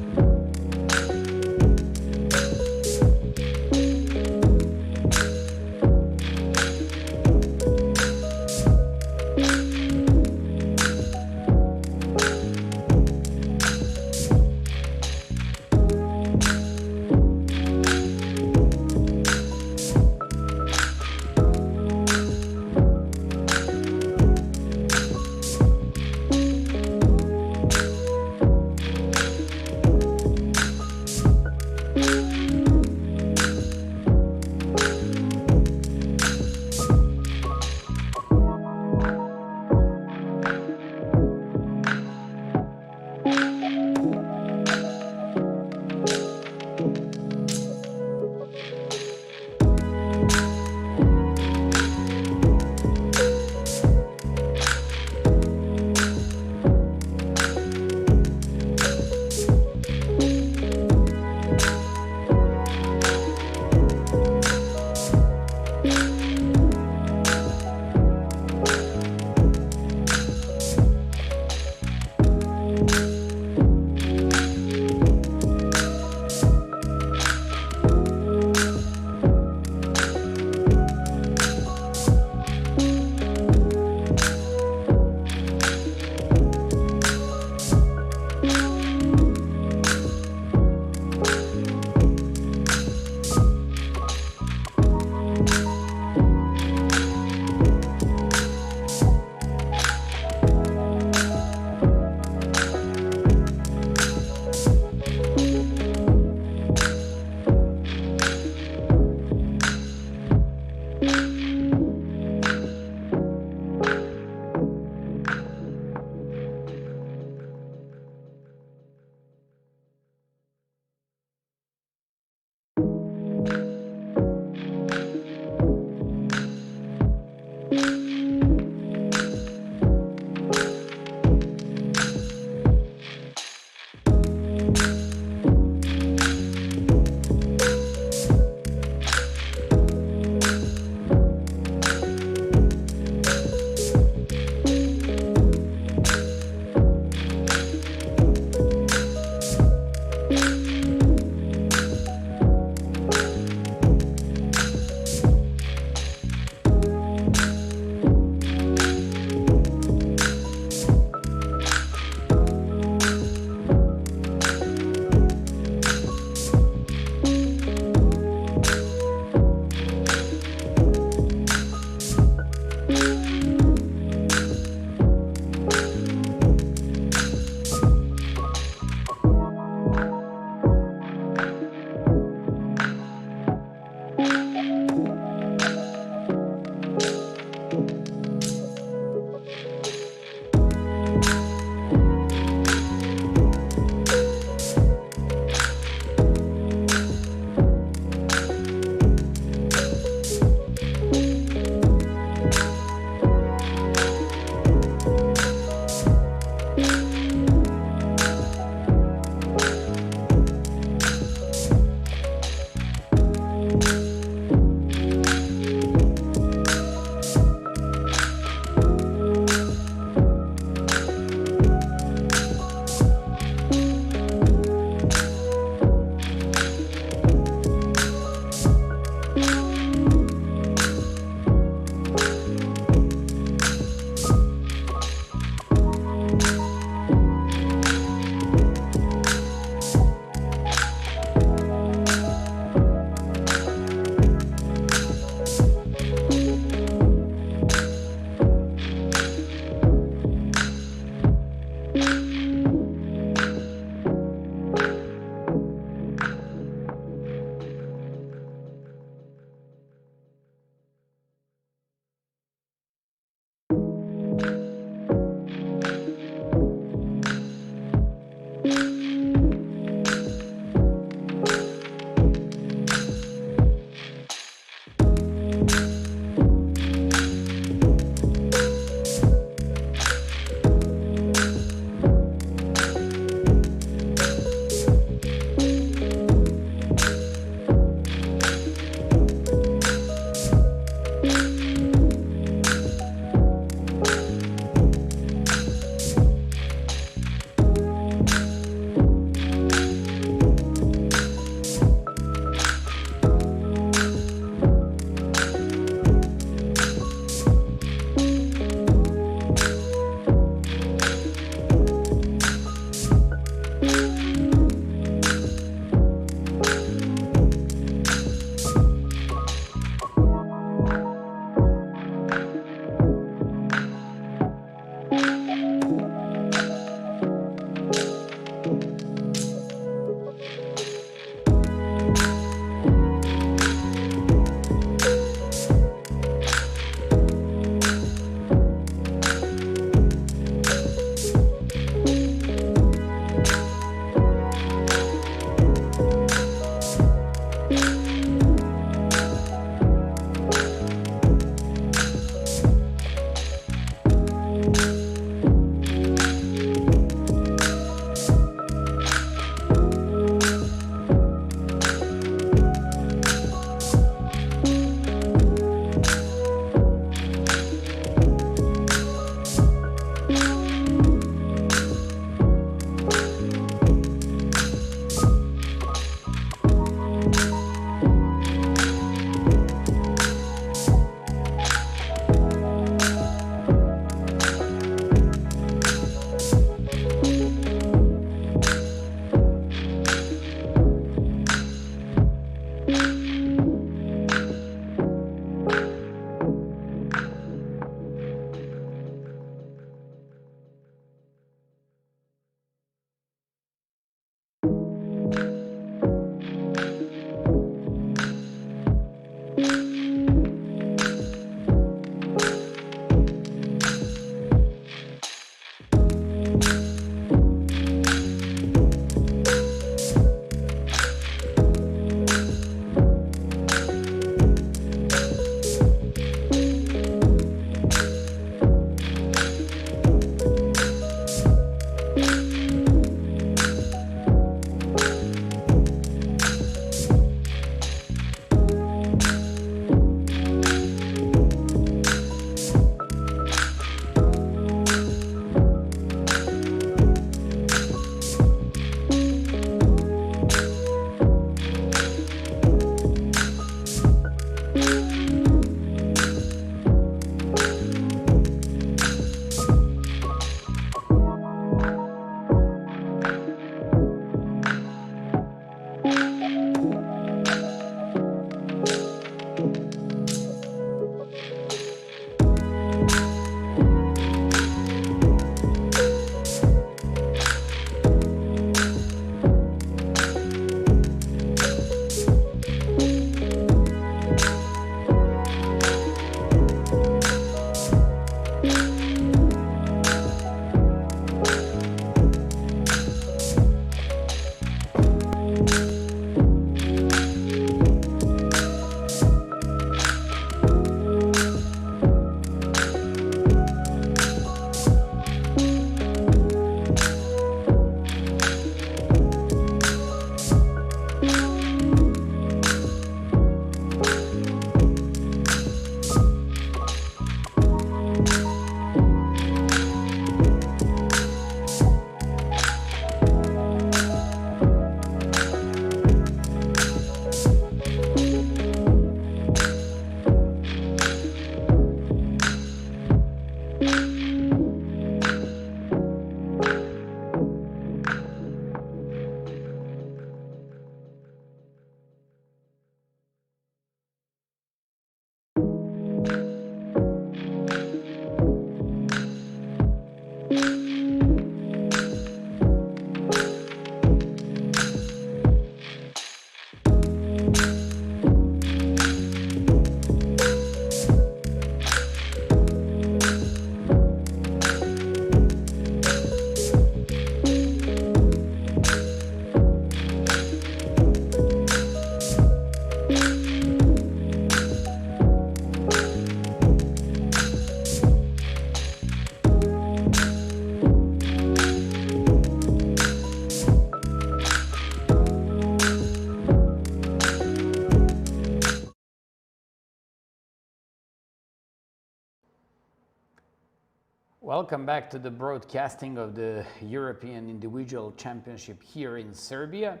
Welcome back to the broadcasting of the European Individual Championship here in Serbia.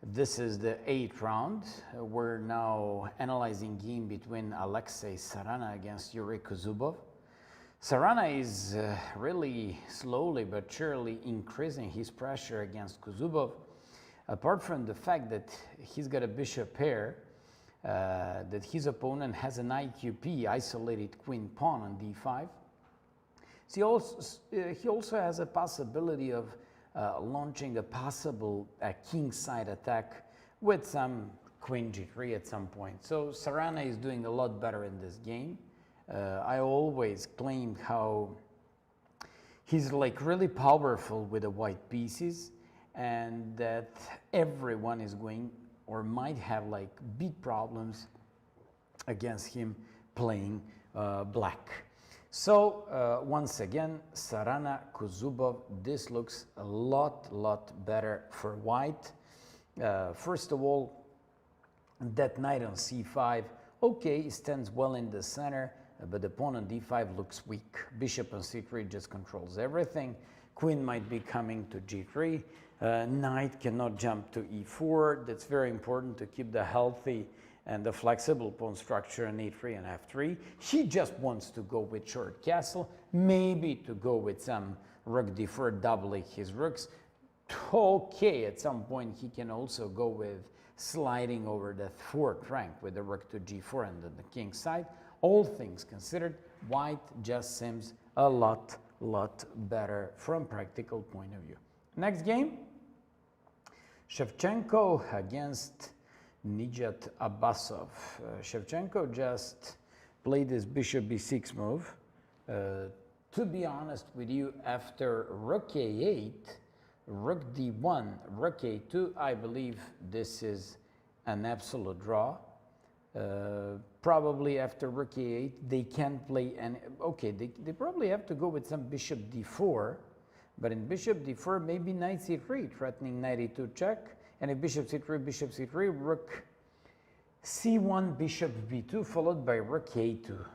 This is the 8th round. We're now analyzing game between Alexei Sarana against Yuri Kuzubov. Sarana is really slowly but surely increasing his pressure against Kuzubov. Apart from the fact that he's got a bishop pair, that his opponent has an IQP, isolated queen pawn on d5. He also has a possibility of launching a possible kingside attack with some queen g3 at some point. So Sarana is doing a lot better in this game. I always claimed how he's like really powerful with the white pieces, and that everyone is going or might have like big problems against him playing black. So once again, Sarana, Kuzubov, this looks a lot better for white. First of all, that knight on c5, okay, stands well in the center, but the pawn on d5 looks weak. Bishop on c3 just controls everything. Queen might be coming to g3. Knight cannot jump to e4. That's very important to keep the healthy and the flexible pawn structure on e3 and f3. He just wants to go with short castle, maybe to go with some rook d4, doubling his rooks. Okay, at some point he can also go with sliding over the 4th rank with the rook to g4 and then the king side. All things considered, white just seems a lot better from practical point of view. Next game, Shevchenko against Nijat Abbasov. Shevchenko just played this bishop b6 move. To be honest with you, after rook a8, rook d1, rook a2, I believe this is an absolute draw. Probably after rook a8, they can play, and okay, they probably have to go with some bishop d4, but in bishop d4, maybe knight c3, threatening knight e2 check. And if bishop c3, rook c1, bishop b2, followed by rook a2.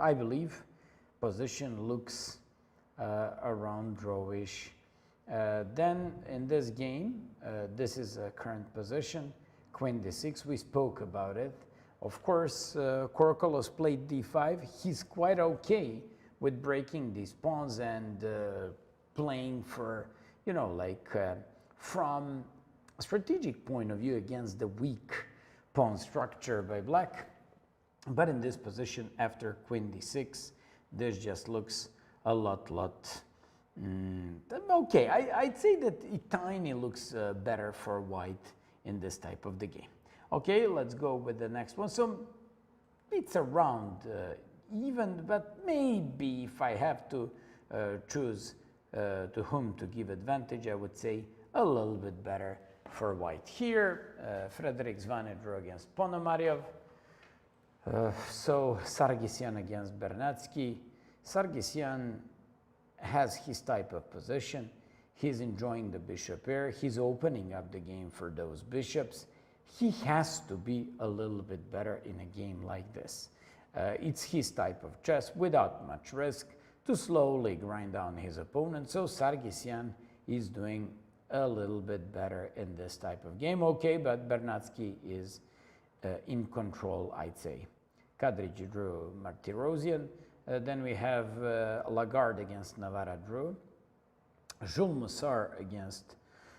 I believe position looks around drawish. Then in this game, this is a current position, queen d6, we spoke about it. Of course, Korkolos played d5. He's quite okay with breaking these pawns and playing for, you know, like from a strategic point of view against the weak pawn structure by black. But in this position, after queen d6, this just looks a lot okay. I'd say that it tiny looks better for white in this type of the game. Okay, let's go with the next one. So it's around even, but maybe if I have to choose to whom to give advantage, I would say a little bit better for white. Here, Frederick Zvane drew against Ponomarev. So Sargsyan against Vrnjacki. Sargsyan has his type of position. He's enjoying the bishop pair. He's opening up the game for those bishops. He has to be a little bit better in a game like this. It's his type of chess without much risk to slowly grind down his opponent. So Sargsyan is doing a little bit better in this type of game. Okay, but Vrnjacki is in control, I'd say. Kadrić drew Martirosyan. Then we have Lagarde against Navarra drew. Jules Mussar against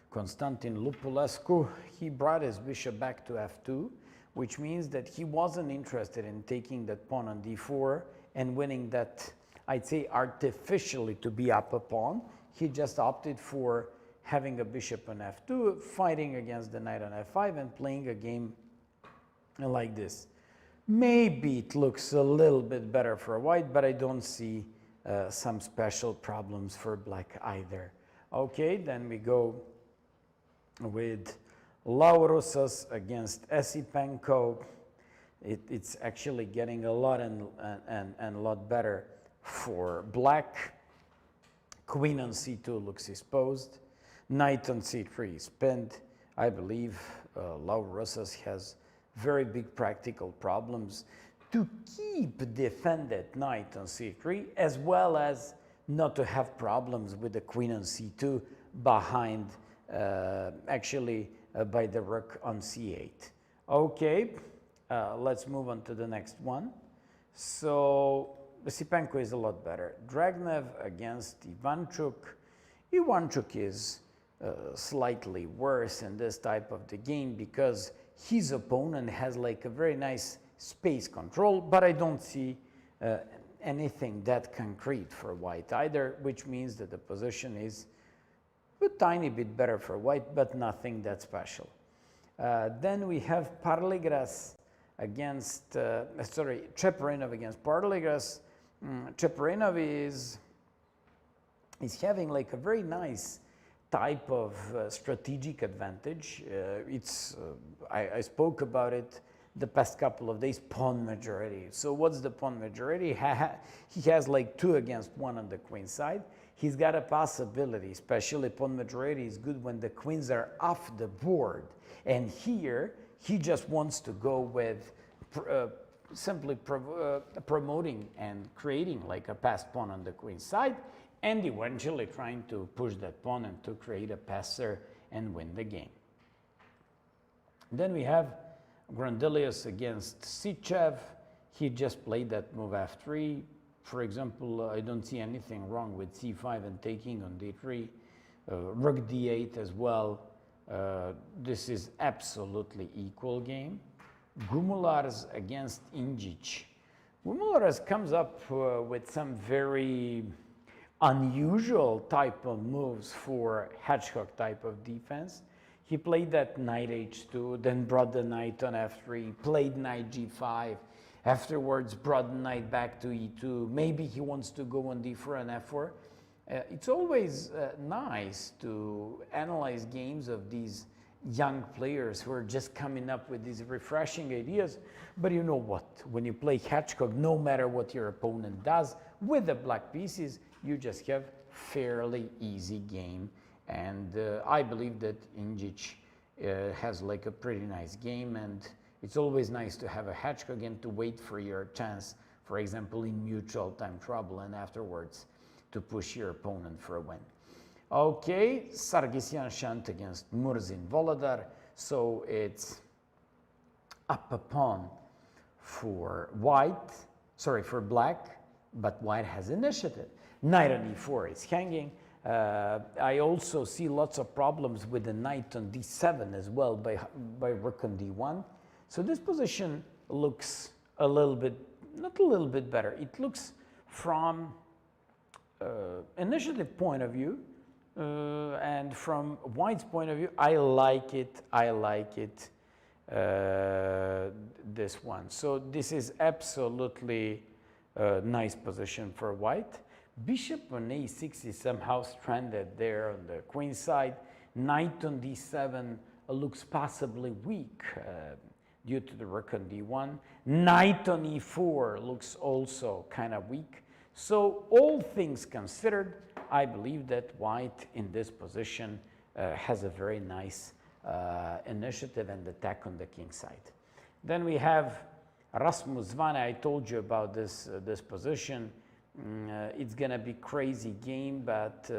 Constantin Lupulescu. He brought his bishop back to f2, which means that he wasn't interested in taking that pawn on d4 and winning that, I'd say, artificially to be up a pawn. He just opted for having a bishop on f2, fighting against the knight on f5 and playing a game like this. Maybe it looks a little bit better for white, but I don't see some special problems for black either. Okay, then we go with Laurusas against Esipenko. It's actually getting a lot and a lot better for black. Queen on c2 looks exposed. Knight on c3 is pinned. I believe Laurusas has very big practical problems to keep defended knight on c3, as well as not to have problems with the queen on c2 behind, by the rook on c8. Okay, let's move on to the next one. So Sipenko is a lot better. Dragnev against Ivanchuk. Ivanchuk is slightly worse in this type of the game because his opponent has like a very nice space control, but I don't see anything that concrete for white either, which means that the position is a tiny bit better for white, but nothing that special. Then we have Parligras against, Cheparinov against Parligras. Cheparinov is having like a very nice type of strategic advantage. I spoke about it the past couple of days, pawn majority. So what's the pawn majority? He has like 2 against 1 on the queen side. He's got a possibility, especially pawn majority is good when the queens are off the board. And here, he just wants to go with simply promoting and creating like a passed pawn on the queen side, and eventually trying to push that pawn and to create a passer and win the game. Then we have Grandelius against Sichev. He just played that move f3. For example, I don't see anything wrong with c5 and taking on d3. Rook d8 as well. This is absolutely equal game. Gumulars against Injic. Gumulars comes up with some very unusual type of moves for hedgehog type of defense. He played that knight h2, then brought the knight on f3, played knight g5, afterwards brought the knight back to e2. Maybe he wants to go on d4 and f4. It's always nice to analyze games of these young players who are just coming up with these refreshing ideas. But you know what? When you play hedgehog, no matter what your opponent does with the black pieces, you just have fairly easy game. And I believe that Injic has like a pretty nice game, and it's always nice to have a hedgehog and to wait for your chance, for example, in mutual time trouble, and afterwards to push your opponent for a win. Okay, Sargsyan Shant against Murzin Volodar. So it's up a pawn for black, but white has initiative. Knight on e4 is hanging. I also see lots of problems with the knight on d7 as well by rook on d1. So this position looks a little bit, not a little bit better. It looks from initiative point of view, and from white's point of view, I like it. This one. So this is absolutely a nice position for white. Bishop on a6 is somehow stranded there on the queen side. Knight on d7 looks possibly weak due to the rook on d1. Knight on e4 looks also kind of weak. So all things considered, I believe that white in this position has a very nice initiative and attack on the king side. Then we have Rasmus Vane. I told you about this position. It's gonna be crazy game, but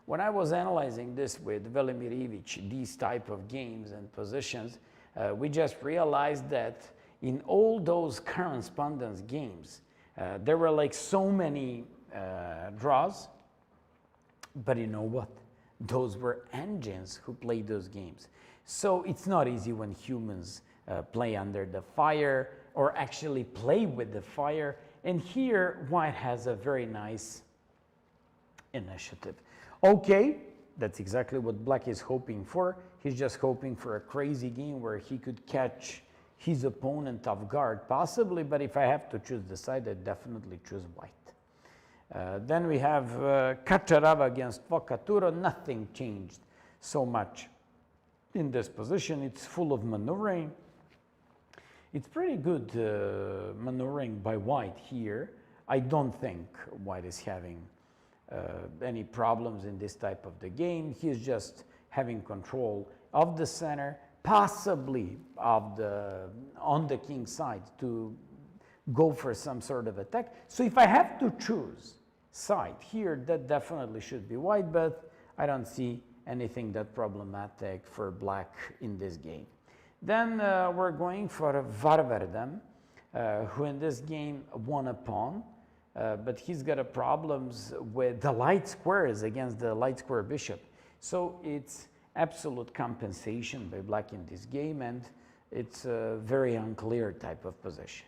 when I was analyzing this with Velimir Ivic, these type of games and positions, we just realized that in all those correspondence games, there were like so many draws, but you know what? Those were engines who played those games. So it's not easy when humans play under the fire or actually play with the fire. And here, white has a very nice initiative. Okay, that's exactly what black is hoping for. He's just hoping for a crazy game where he could catch his opponent off guard, possibly, but if I have to choose the side, I definitely choose white. Then we have Kacharava against Vocaturo. Nothing changed so much in this position. It's full of maneuvering. It's pretty good maneuvering by white here. I don't think white is having any problems in this type of the game. He's just having control of the center, possibly on the king side to go for some sort of attack. So if I have to choose side. Here, that definitely should be white, but I don't see anything that problematic for black in this game. Then we're going for Varverdam, who in this game won a pawn, but he's got a problems with the light squares against the light square bishop. So it's absolute compensation by black in this game, and it's a very unclear type of position.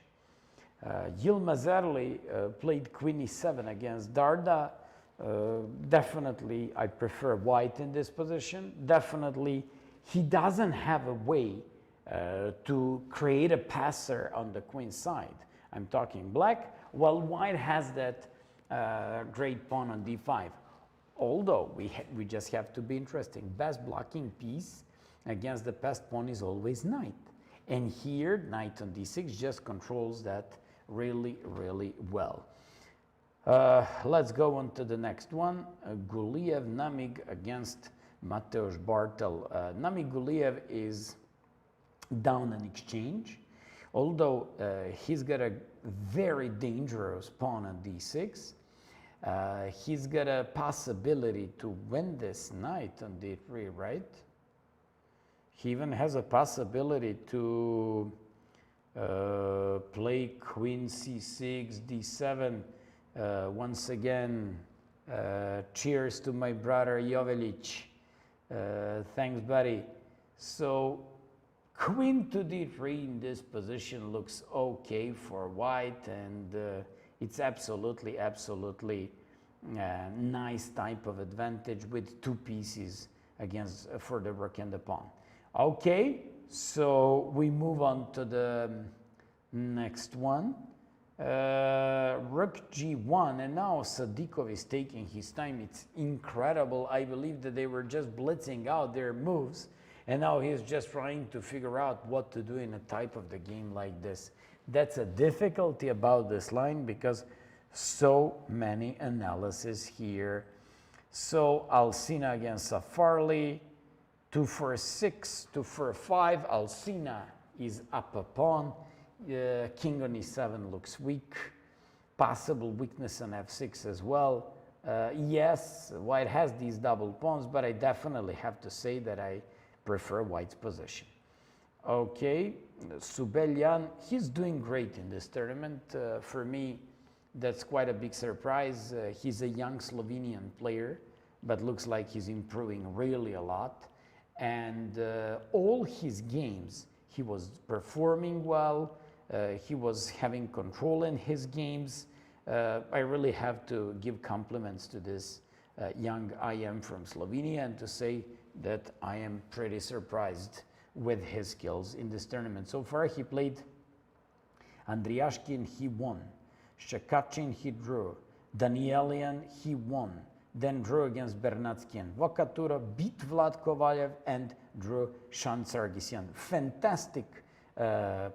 Yilmaz Erli played queen e7 against Darda. Definitely I prefer white in this position. Definitely he doesn't have a way to create a passer on the queen side. I'm talking black, while white has that great pawn on d5. Although we just have to be interesting. Best blocking piece against the best pawn is always knight. And here, knight on d6 just controls that really, really well. Let's go on to the next one. Guliev Namig against Mateusz Bartel. Namig Guliev is down an exchange, although he's got a very dangerous pawn on d6. He's got a possibility to win this knight on d3, right? He even has a possibility to play queen c6, d7. Once again, cheers to my brother Jovelic. Thanks, buddy. So queen to d3 in this position looks okay for white, and it's absolutely nice type of advantage with two pieces against for the rook and the pawn. Okay, so we move on to the next one. Rook g1, and now Sadikov is taking his time. It's incredible. I believe that they were just blitzing out their moves, and now he's just trying to figure out what to do in a type of the game like this. That's a difficulty about this line because so many analysis here. So Alcina against Safarli, 2-4-6, 2-4-5. Alcina is up a pawn. King on e7 looks weak. Possible weakness on f6 as well. Yes, white has these double pawns, but I definitely have to say that I prefer white's position. Okay, Subelyan, he's doing great in this tournament. For me, that's quite a big surprise. He's a young Slovenian player, but looks like he's improving really a lot. And all his games, he was performing well. He was having control in his games. I really have to give compliments to this young IM from Slovenia and to say that I am pretty surprised with his skills in this tournament. So far he played Andriashkin, he won. Shekachin, he drew. Danielian, he won. Then drew against Bernatsky and Vokatura, beat Vlad Kovalyev and drew Shan Sargsyan. Fantastic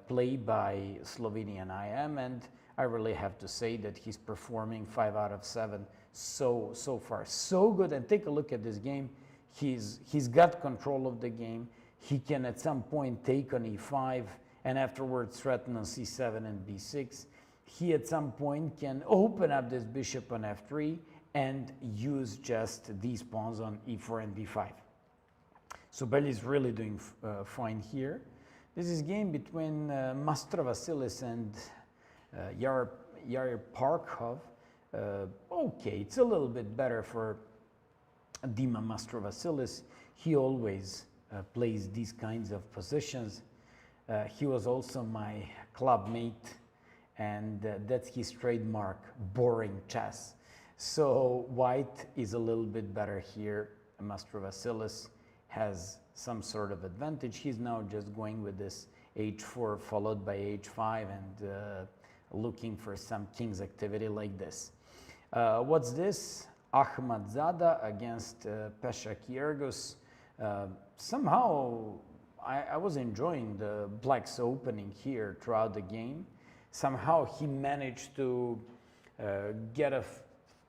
play by Slovenian IM, and I really have to say that he's performing 5 out of 7 so far. So good, and take a look at this game. He's got control of the game. He can at some point take on e5 and afterwards threaten on c7 and b6. He at some point can open up this bishop on f3 and use just these pawns on e4 and b5. So Beli is really doing fine here. This is a game between Mastro Vasilis and Yair Parkhov. Okay, it's a little bit better for Dima Mastro Vasilis. He always plays these kinds of positions. He was also my club mate, and that's his trademark, boring chess. So white is a little bit better here. Mastro Vasilis has some sort of advantage. He's now just going with this h4 followed by h5 and looking for some king's activity like this. What's this? Ahmadzada against Pesha Kyrgios. Somehow I was enjoying the black's opening here throughout the game. Somehow he managed to get a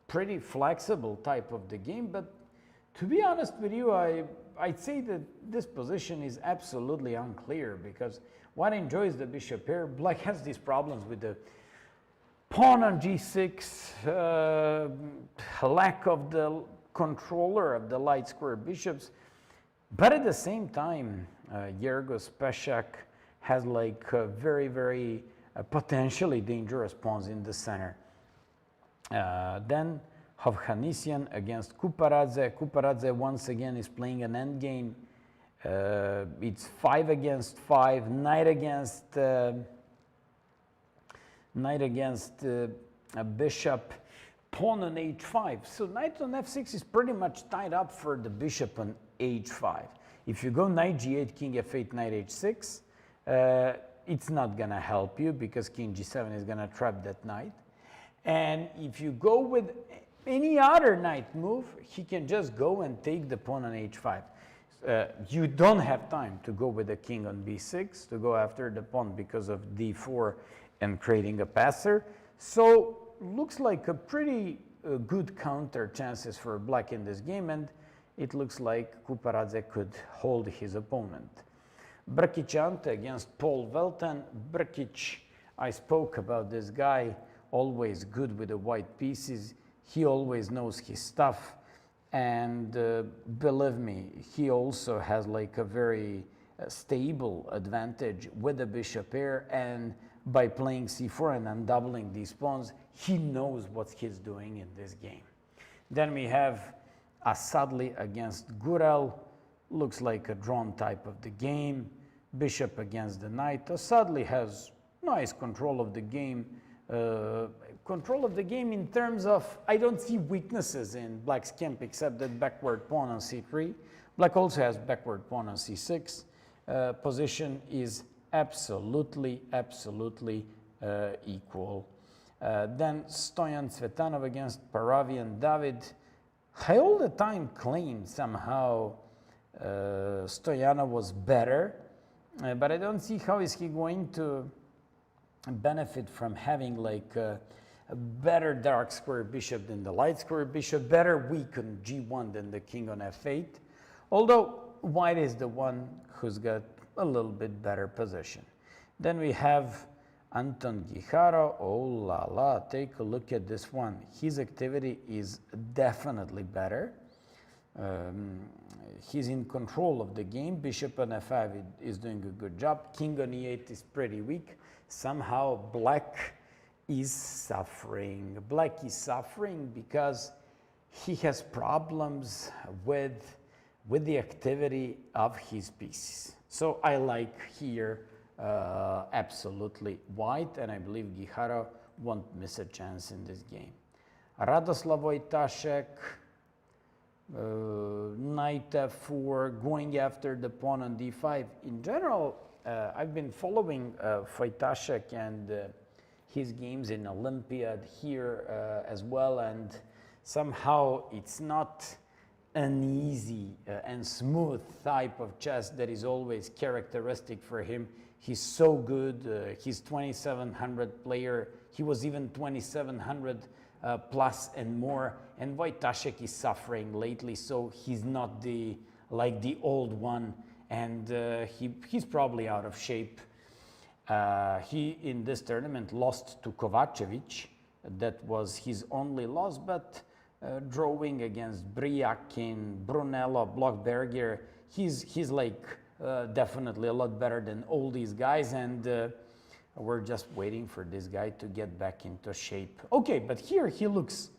pretty flexible type of the game, but to be honest with you, I'd say that this position is absolutely unclear because white enjoys the bishop here. Black has these problems with the Pawn on g6, lack of the controller of the light square bishops. But at the same time, Yergos Peshak has like very, very potentially dangerous pawns in the center. Then Hovhannisyan against Kuparadze. Kuparadze once again is playing an endgame. It's 5 against 5, knight against a bishop, pawn on h5. So knight on f6 is pretty much tied up for the bishop on h5. If you go knight g8, king f8, knight h6, it's not gonna help you because king g7 is gonna trap that knight. And if you go with any other knight move, he can just go and take the pawn on h5. You don't have time to go with the king on b6 to go after the pawn because of d4 and creating a passer. So looks like a pretty good counter chances for black in this game, and it looks like Kuparadze could hold his opponent. Brkic against Paul Velten. Brkic, I spoke about this guy, always good with the white pieces. He always knows his stuff. And believe me, he also has like a very stable advantage with the bishop here. And by playing c4 and undoubling these pawns, he knows what he's doing in this game. Then we have Asadli against Gurel. Looks like a drawn type of the game. Bishop against the knight. Asadli has nice control of the game. Control of the game in terms of, I don't see weaknesses in black's camp except that backward pawn on c3. Black also has backward pawn on c6. Position is absolutely equal. Then Stoyan Tsvetanov against Paravian David. I all the time claim somehow Stoyanov was better, but I don't see how is he going to benefit from having like a better dark square bishop than the light square bishop, better weak on g1 than the king on f8, although white is the one who's got a little bit better position. Then we have Anton Guijarro. Oh la la, take a look at this one. His activity is definitely better. He's in control of the game. Bishop on f5 is doing a good job. King on e8 is pretty weak. Somehow black is suffering. Black is suffering because he has problems with the activity of his pieces. So I like here absolutely white, and I believe Guijarro won't miss a chance in this game. Radoslav Wojtaszek, knight f4, going after the pawn on d5. In general, I've been following Wojtaszek and his games in Olympiad here as well, and somehow it's not an easy and smooth type of chess that is always characteristic for him. He's so good. He's 2700 player. He was even 2700 plus and more. And Wojtaszek is suffering lately, so he's not like the old one, and he's probably out of shape. He in this tournament lost to Kovacevic. That was his only loss, but drawing against Bryakin, Brunello, Blockberger, he's like definitely a lot better than all these guys, and we're just waiting for this guy to get back into shape. Okay, but here he looks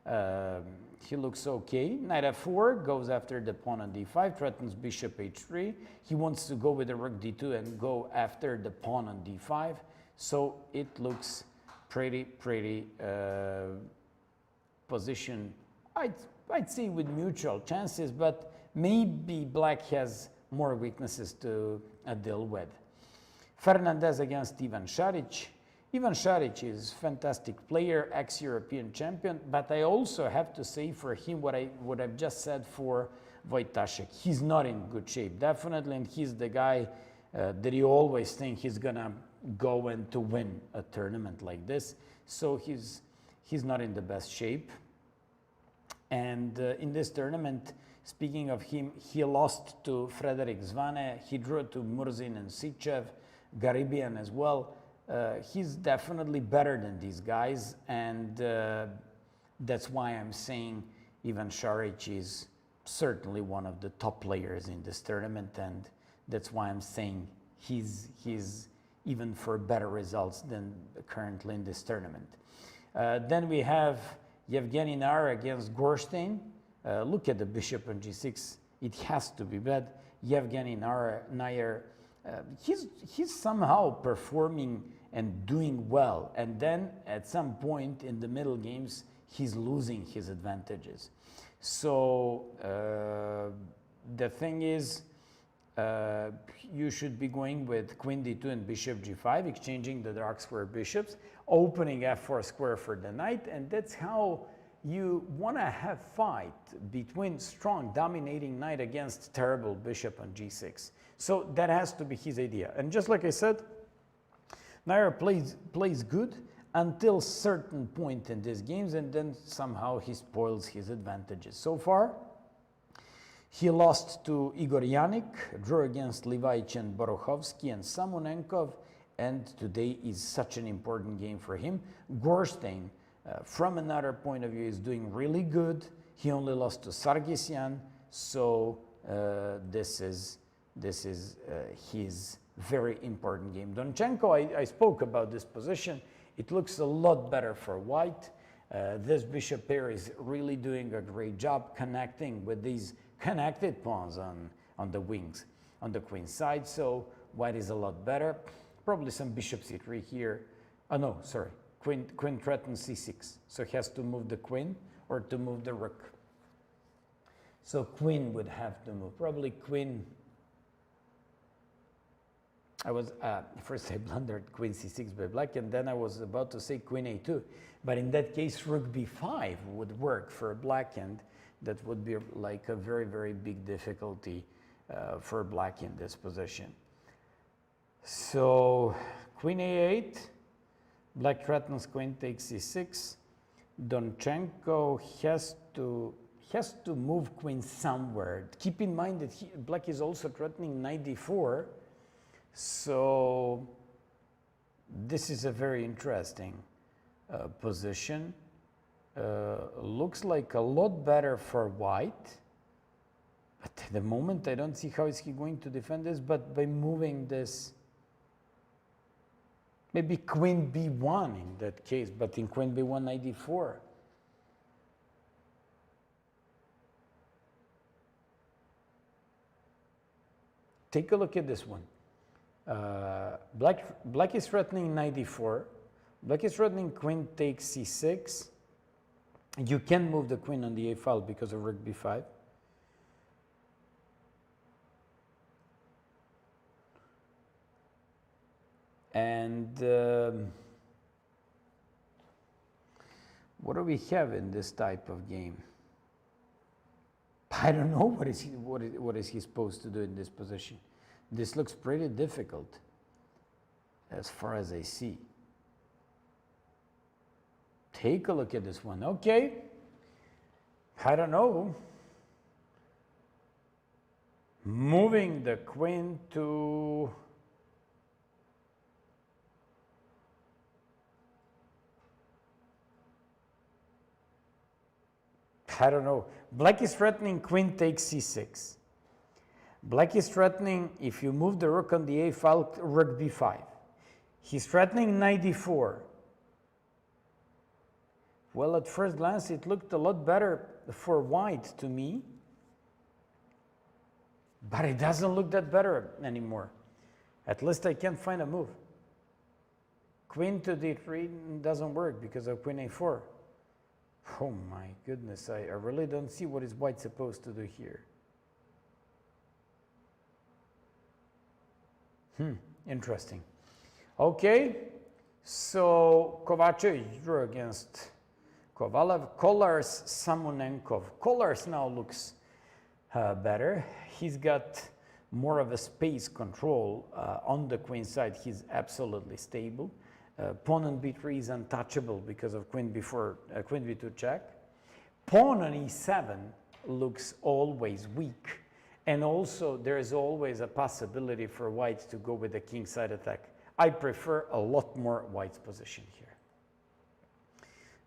okay. Knight f4 goes after the pawn on d5, threatens bishop h3. He wants to go with the rook d2 and go after the pawn on d5. So it looks pretty position, I'd say with mutual chances, but maybe black has more weaknesses to deal with. Fernandez against Ivan Šarić. Ivan Šarić is a fantastic player, ex-European champion, but I also have to say for him what I've just said for Wojtaszek. He's not in good shape, definitely, and he's the guy that you always think he's gonna go and to win a tournament like this. So he's not in the best shape. And in this tournament, speaking of him, he lost to Frederick Zvane, he drew to Murzin and Sichev, Garibian as well. he's definitely better than these guys, and that's why I'm saying Ivan Šarić is certainly one of the top players in this tournament, and that's why I'm saying he's even for better results than currently in this tournament. Then we have Yevgeny Nair against Gorstein. Look at the bishop on g6. It has to be bad. Yevgeny Nair, he's somehow performing and doing well, and then at some point in the middle games he's losing his advantages. So the thing is, you should be going with queen d2 and bishop g5, exchanging the dark square bishops, opening f4 square for the knight, and that's how you want to have fight between strong dominating knight against terrible bishop on g6. So that has to be his idea. And just like I said, Nair plays good until certain point in these games, and then somehow he spoils his advantages. So far, he lost to Igor Yanik, drew against Livaic and Borokhovsky and Samonenkov, and today is such an important game for him. Gorstein, from another point of view, is doing really good. He only lost to Sargsyan, so this is his very important game. Donchenko, I spoke about this position. It looks a lot better for white. This bishop pair is really doing a great job connecting with these connected pawns on the wings, on the queen side. So white is a lot better. Probably some bishop c3 here. Oh no, sorry. Queen threatens c6. So he has to move the queen or to move the rook. So queen would have to move. Probably queen. I was, first I blundered queen c6 by black, and then I was about to say queen a2. But in that case, rook b5 would work for black, and that would be like a very, very big difficulty for black in this position. So queen a8, black threatens queen takes c6. Donchenko has to move queen somewhere. Keep in mind that black is also threatening knight d4. So this is a very interesting position. Looks like a lot better for white, but at the moment I don't see how is he going to defend this, but by moving this, maybe queen b1 in that case, but in queen b1 knight d4. Take a look at this one. Black is threatening knight d4. Black is threatening queen takes c6. You can move the queen on the a file because of rook b5. And what do we have in this type of game? I don't know what is he supposed to do in this position. This looks pretty difficult as far as I see. Take a look at this one. Okay, I don't know. Moving the queen to I don't know. Black is threatening queen takes c6. Black is threatening, if you move the rook on the a file, rook b5. He's threatening knight d4. Well, at first glance, it looked a lot better for white to me. But it doesn't look that better anymore. At least I can't find a move. Queen to d3 doesn't work because of queen a4. Oh my goodness, I really don't see what is white supposed to do here. Interesting. Okay, so Kovacevic drew against Kovalev. Kolar's Samonenkov. Kolar's now looks better. He's got more of a space control on the queen side. He's absolutely stable. Pawn on b3 is untouchable because of queen b2 check. Pawn on e7 looks always weak. And also, there is always a possibility for white to go with the kingside attack. I prefer a lot more white's position here.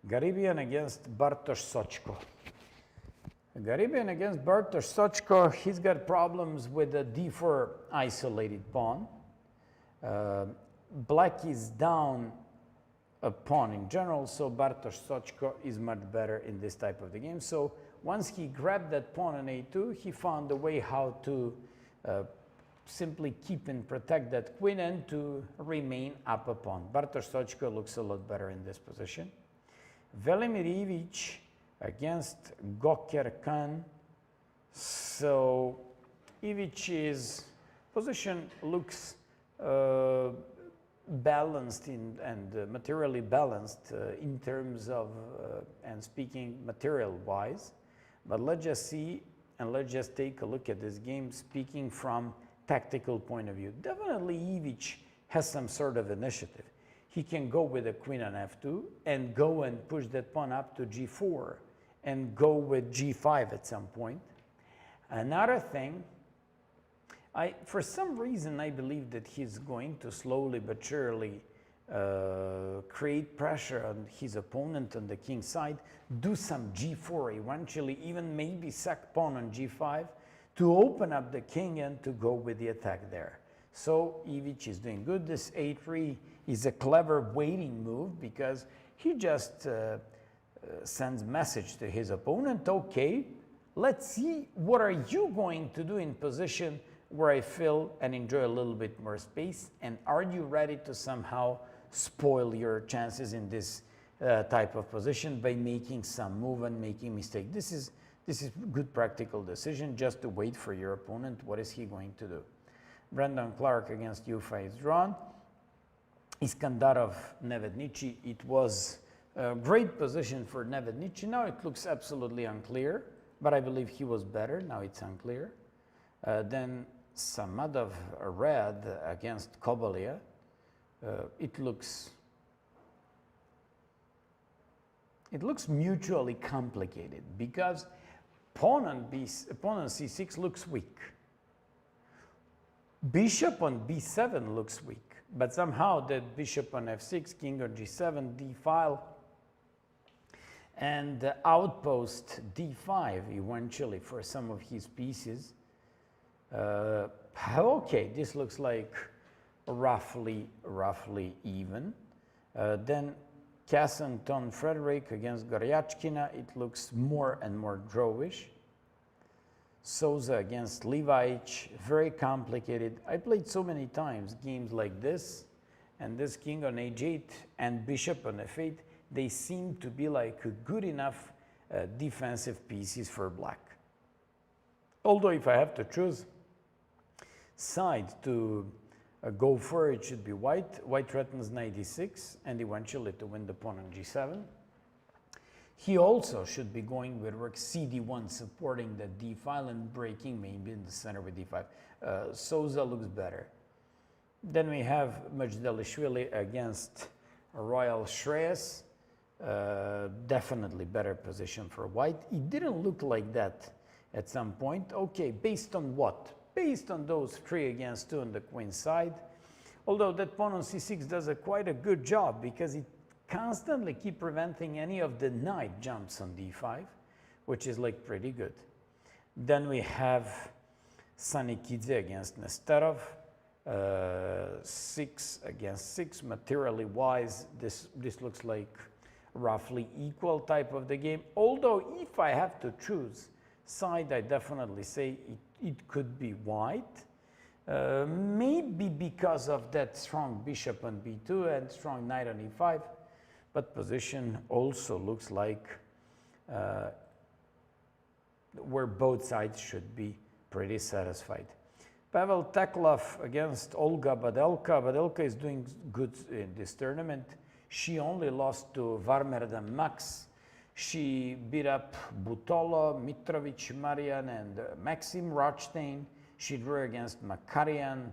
Garibian against Bartosz Sochko. Garibian against Bartosz Sochko, he's got problems with the d4 isolated pawn. Black is down a pawn in general, so Bartosz Sochko is much better in this type of the game. So once he grabbed that pawn on a2, he found a way how to simply keep and protect that queen and to remain up a pawn. Bartosz Sochko looks a lot better in this position. Velimir Ivić against Göker Khan. So Ivic's position looks balanced and materially balanced in terms of and speaking material wise, but let's just see and let's just take a look at this game speaking from tactical point of view. Definitely Ivić has some sort of initiative. He can go with a queen on f2 and go and push that pawn up to g4 and go with g5 at some point. Another thing, for some reason, I believe that he's going to slowly but surely create pressure on his opponent on the king side, do some g4 eventually, even maybe sack pawn on g5 to open up the king and to go with the attack there. So Ivić is doing good. This a3 is a clever waiting move because he just sends message to his opponent, okay, let's see what are you going to do in position where I fill and enjoy a little bit more space, and are you ready to somehow spoil your chances in this type of position by making some move and making mistake. This is good practical decision, just to wait for your opponent. What is he going to do? Brandon Clark against Yufa is drawn. Iskandarov, Nevednici. It was a great position for Nevednici. Now it looks absolutely unclear, but I believe he was better. Now it's unclear. Then Samadov Red against Kobalia. It looks mutually complicated because pawn on c6 looks weak. Bishop on b7 looks weak, but somehow that bishop on f6, king on g7, d file, and the outpost d5 eventually for some of his pieces. Okay, this looks like roughly even. Then Kassenton Frederick against Goryachkina, it looks more and more drawish. Souza against Levic, very complicated. I played so many times games like this, and this king on h8 and bishop on f8, they seem to be like good enough defensive pieces for black. Although if I have to choose side to go for, it should be white. White threatens knight d6 and eventually to win the pawn on g7. He also should be going with rook cd1, supporting the d file and breaking maybe in the center with d5. Souza looks better. Then we have Majdelishvili against Royal Shreyas. Definitely better position for white. It didn't look like that at some point. Okay, based on what? Based on those 3 against 2 on the queen side. Although that pawn on c6 does quite a good job because it constantly keep preventing any of the knight jumps on d5, which is like pretty good. Then we have Sanikidze against Nesterov. 6 against 6, materially wise, this looks like roughly equal type of the game. Although if I have to choose side, I definitely say it could be white. Maybe because of that strong bishop on b2 and strong knight on e5, but position also looks like where both sides should be pretty satisfied. Pavel Teklov against Olga Badelka. Badelka is doing good in this tournament. She only lost to Varmerda Max. She beat up Butolo, Mitrovic, Marian, and Maxim Rothstein. She drew against Makarian,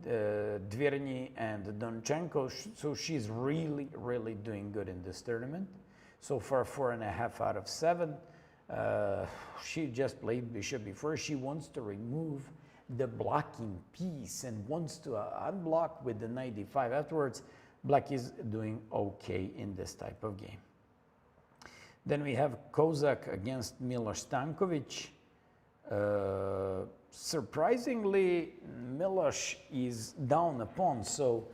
Dvirny, and Donchenko. So she's really, really doing good in this tournament. So far, 4.5 out of 7. She just played bishop before. She wants to remove the blocking piece and wants to unblock with the knight d5 afterwards, black is doing okay in this type of game. Then we have Kozak against Miloš Stankovic. Surprisingly, Miloš is down a pawn, so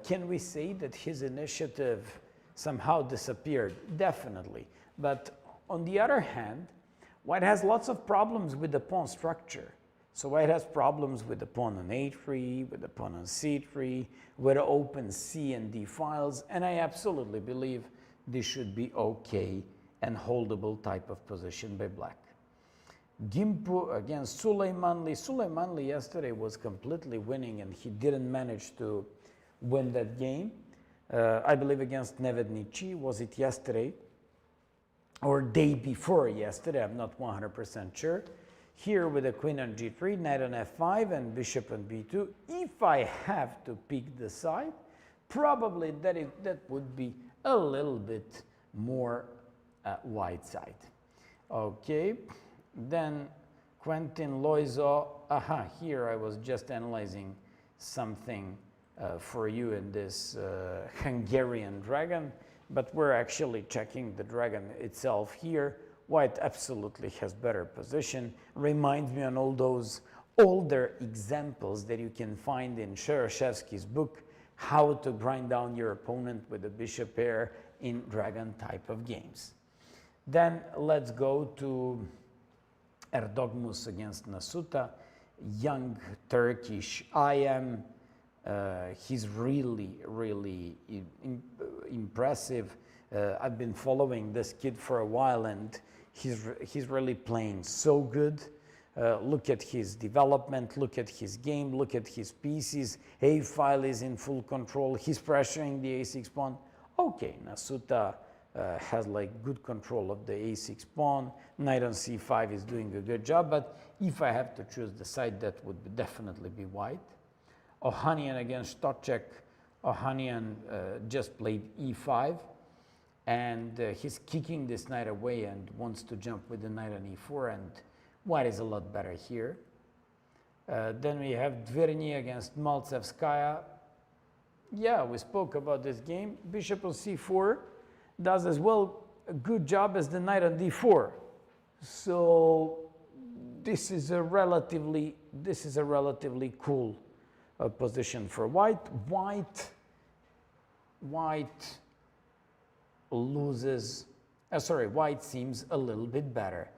can we say that his initiative somehow disappeared? Definitely. But on the other hand, White has lots of problems with the pawn structure. So White has problems with the pawn on a3, with the pawn on c3, with the open c and d files, and I absolutely believe this should be okay and holdable type of position by black. Gimpu against Sulejmanli. Sulejmanli yesterday was completely winning and he didn't manage to win that game. I believe against Nevednici, was it yesterday or day before yesterday, I'm not 100% sure. Here with the queen on g3, knight on f5 and bishop on b2. If I have to pick the side, probably that would be a little bit more white side. Okay, then Quentin Loizo. Here I was just analyzing something for you in this Hungarian dragon, but we're actually checking the dragon itself here. White absolutely has better position. Reminds me on all those older examples that you can find in Shereshevsky's book, How to Grind Down Your Opponent with a Bishop Pair in Dragon type of games. Then let's go to Erdogmus against Nasuta, young Turkish IM. He's really, really impressive. I've been following this kid for a while and he's really playing so good. Look at his development, look at his game, look at his pieces. A file is in full control. He's pressuring the a6 pawn. Okay, Nasuta has like good control of the a6 pawn. Knight on c5 is doing a good job, but if I have to choose the side, that would definitely be white. Ohanian against Stochek. Ohanian just played e5. And he's kicking this knight away and wants to jump with the knight on e4, and white is a lot better here. Then we have Dverny against Maltsevskaya. Yeah, we spoke about this game. Bishop on c4 does as well a good job as the knight on d4. So this is a relatively cool position for white. White loses, white seems a little bit better.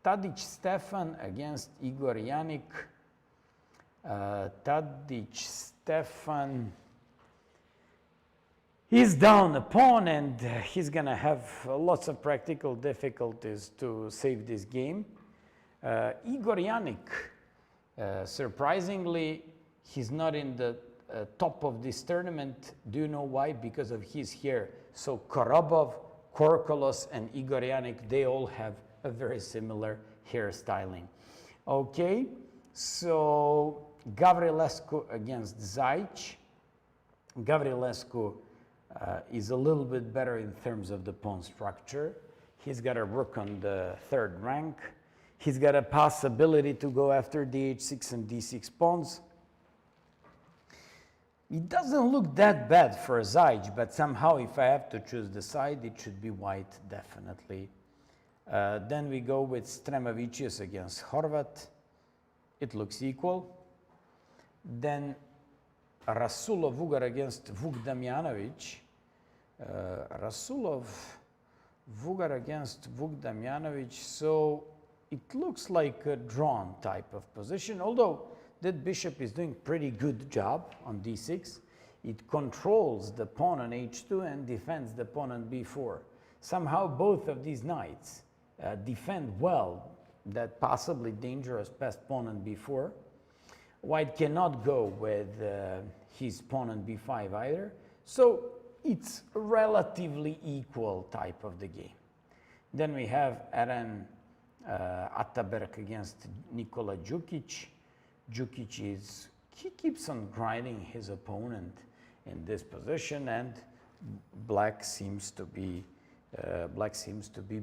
Tadic Stefan against Igor Janik. Tadic Stefan, he's down a pawn and he's gonna have lots of practical difficulties to save this game. Igor Janik, surprisingly, he's not in the top of this tournament. Do you know why? Because of his hair. So Korobov, Korkolos, and Igor Janik, they all have a very similar hairstyling. Okay, so Gavrilescu against Zajic. Gavrilescu is a little bit better in terms of the pawn structure. He's got a rook on the third rank. He's got a possibility to go after dh6 and d6 pawns. It doesn't look that bad for Zajic, but somehow if I have to choose the side, it should be white, definitely. Then we go with Stremovicius against Horvat. It looks equal. Then Rasulov Vugar against Vuk Damjanovic. Rasulov Vugar against Vuk Damjanovic. So it looks like a drawn type of position, although that bishop is doing pretty good job on d6. It controls the pawn on h2 and defends the pawn on b4. Somehow both of these knights defend well that possibly dangerous passed pawn on b4. White cannot go with his pawn on b5 either. So it's a relatively equal type of the game. Then we have Eren Ataberk against Nikola Djukic. Djukic he keeps on grinding his opponent in this position, and black seems to be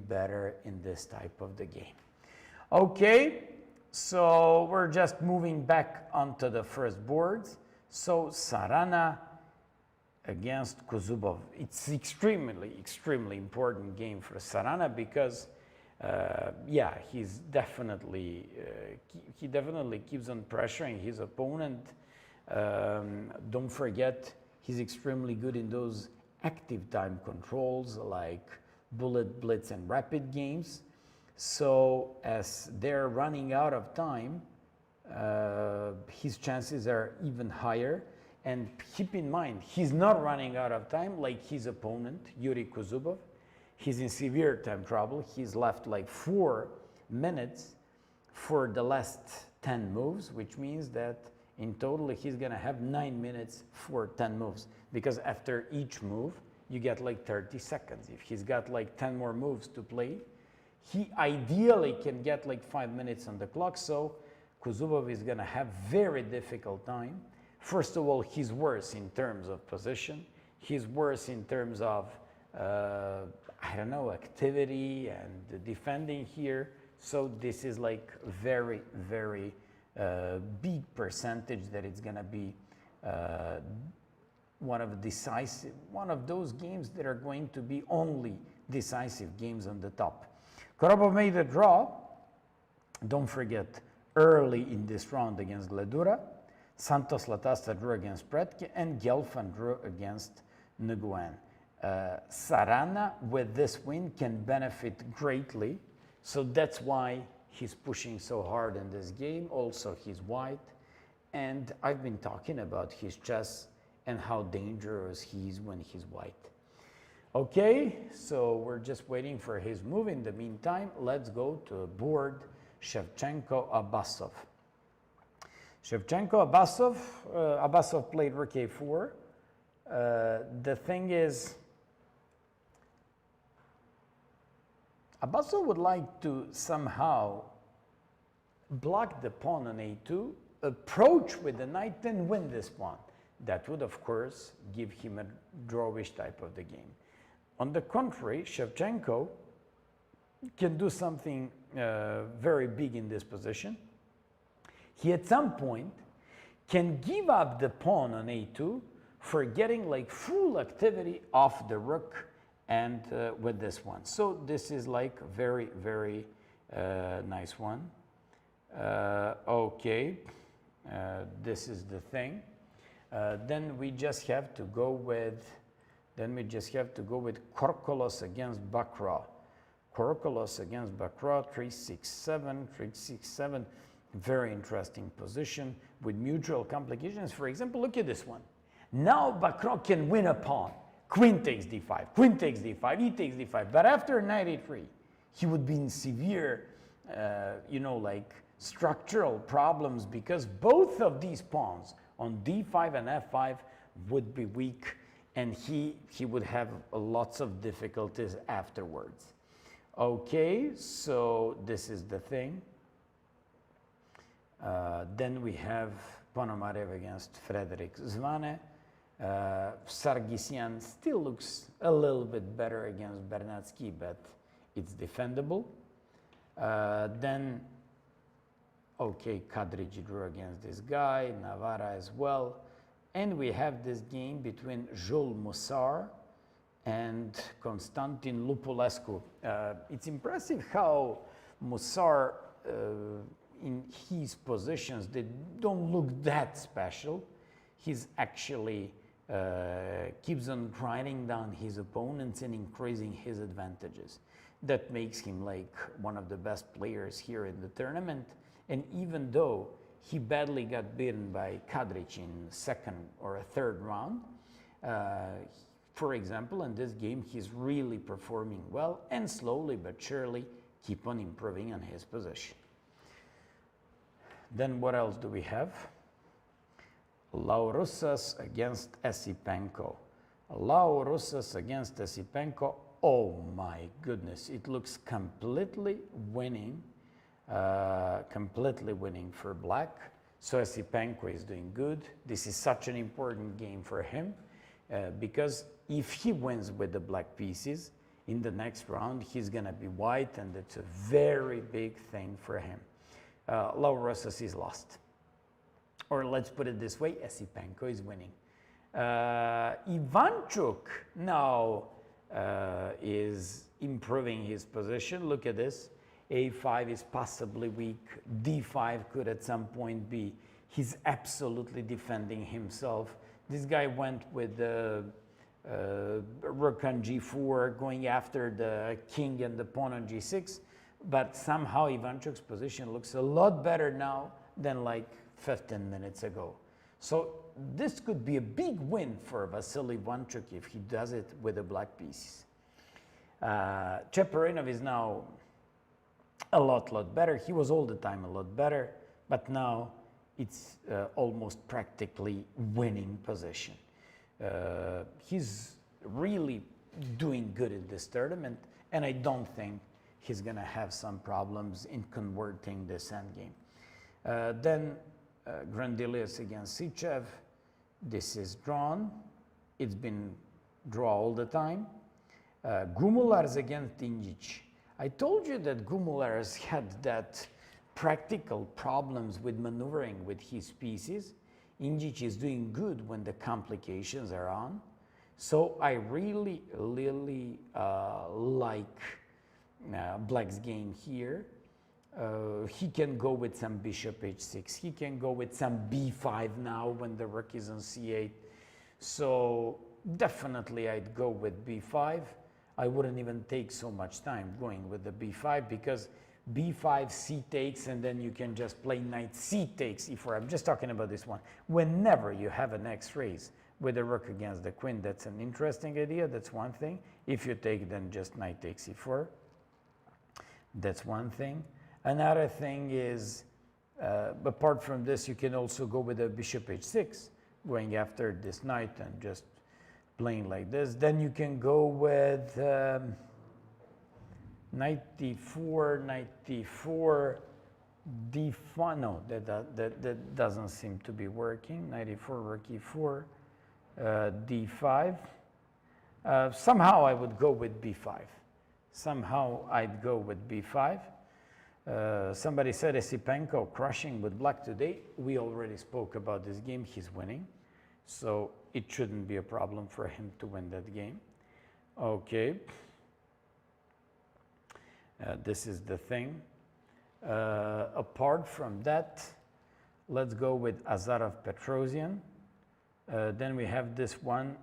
better in this type of the game. Okay, So we're just moving back onto the first boards. So Sarana against Kuzubov. It's extremely important game for Sarana because, yeah, he definitely keeps on pressuring his opponent. Don't forget, he's extremely good in those active time controls like bullet, blitz, and rapid games. So as they're running out of time, his chances are even higher. And keep in mind, he's not running out of time like his opponent, Yuri Kuzubov. He's in severe time trouble. He's left like 4 minutes for the last 10 moves, which means that in total he's gonna have 9 minutes for 10 moves. Because after each move, you get like 30 seconds. If he's got like 10 more moves to play, he ideally can get like 5 minutes on the clock. So Kuzubov is gonna have very difficult time. First of all, he's worse in terms of position. He's worse in terms of, I don't know, activity and defending here. So this is like very big percentage that it's gonna be one of those games that are going to be only decisive games on the top. Korobov made a draw. Don't forget, early in this round against Gledura. Santos Latasta drew against Pretke, and Gelfand drew against Nguyen. Sarana, with this win, can benefit greatly. So that's why he's pushing so hard in this game. Also, he's white. And I've been talking about his chess and how dangerous he is when he's white. Okay, so we're just waiting for his move. In the meantime, let's go to board Shevchenko-Abbasov. Shevchenko-Abbasov, Abbasov played rook a4. The thing is, Abbasov would like to somehow block the pawn on a2, approach with the knight, and win this pawn. That would, of course, give him a drawish type of the game. On the contrary, Shevchenko can do something very big in this position. He, at some point, can give up the pawn on a2 for getting like full activity off the rook and with this one. So this is like very nice one. Okay, this is the thing. Then we just have to go with Korkolos against Bakra. Korkolos against Bakra, 3-6-7, 3-6-7. Very interesting position with mutual complications. For example, look at this one. Now Bakra can win a pawn. Queen takes d5, queen takes d5, he takes d5. But after knight a3, he would be in severe, like structural problems because both of these pawns on d5 and f5 would be weak, and he would have lots of difficulties afterwards. Okay, so this is the thing. Then we have Ponomarev against Frederick Zvane. Sargsyan still looks a little bit better against Vrnjacki, but it's defendable. Then, okay, Kadrich drew against this guy, Navarra as well. And we have this game between Jules Mussar and Constantin Lupulescu. It's impressive how Mussar, in his positions, they don't look that special. He's actually keeps on grinding down his opponents and increasing his advantages. That makes him like one of the best players here in the tournament. And even though he badly got beaten by Kadrich in second or a third round, for example, in this game, he's really performing well and slowly but surely keep on improving on his position. Then what else do we have? Laurusas against Esipenko. Laurusas against Esipenko. Oh my goodness, it looks completely winning for black. So Esipenko is doing good. This is such an important game for him because if he wins with the black pieces, in the next round he's gonna be white, and it's a very big thing for him. Laurosas is lost. Or let's put it this way, Esipenko is winning. Ivanchuk now is improving his position. Look at this. A5 is possibly weak. D5 could at some point be. He's absolutely defending himself. This guy went with the rook on G4, going after the king and the pawn on G6. But somehow Ivanchuk's position looks a lot better now than like 15 minutes ago. So this could be a big win for Vasily Ivanchuk if he does it with the black pieces. Cheparinov is now a lot better. He was all the time a lot better, but now it's almost practically winning position. He's really doing good in this tournament, and I don't think he's going to have some problems in converting this endgame. Then Grandelius against Sichev. This is drawn. It's been draw all the time. Gumulars against Ingic. I told you that Gumulars had that practical problems with maneuvering with his pieces. Ingic is doing good when the complications are on. So I really like Black's game here. He can go with some bishop h6. He can go with some b5 now when the rook is on c8. So definitely I'd go with b5. I wouldn't even take so much time going with the b5 because b5 c takes and then you can just play knight c takes e4. I'm just talking about this one. Whenever you have an x-raise with the rook against the queen, that's an interesting idea. That's one thing. If you take, then just knight takes e4. That's one thing. Another thing is, apart from this, you can also go with a bishop h6, going after this knight and just playing like this. Then you can go with knight d4, knight d4, d5. No, that doesn't seem to be working. Knight e4, rook e4, d5. Somehow I would go with b5. Somehow I'd go with b5. Somebody said Esipenko crushing with black today. We already spoke about this game. He's winning. So it shouldn't be a problem for him to win that game. Okay. This is the thing. Apart from that, let's go with Azarov Petrosian. Then we have this one,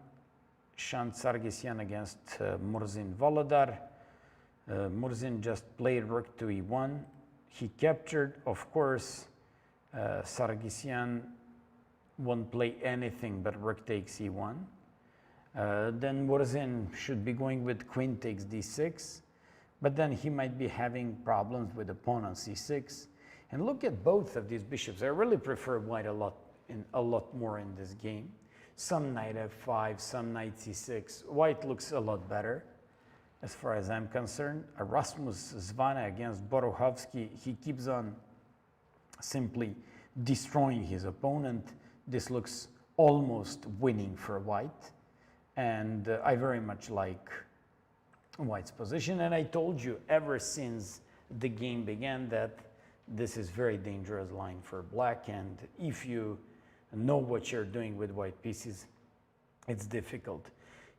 Shant Sargsyan against Murzin Volodar. Murzin just played rook to e1. He captured, of course. Sargsyan won't play anything but rook takes e1. Then Murzin should be going with queen takes d6, but then he might be having problems with the pawn on c6. And look at both of these bishops. I really prefer white a lot more in this game. Some knight f5, some knight c6. White looks a lot better, as far as I'm concerned. Rasmus Zvana against Boruchovsky, he keeps on simply destroying his opponent. This looks almost winning for white, and I very much like white's position. And I told you ever since the game began that this is very dangerous line for black, and if you know what you're doing with white pieces, it's difficult.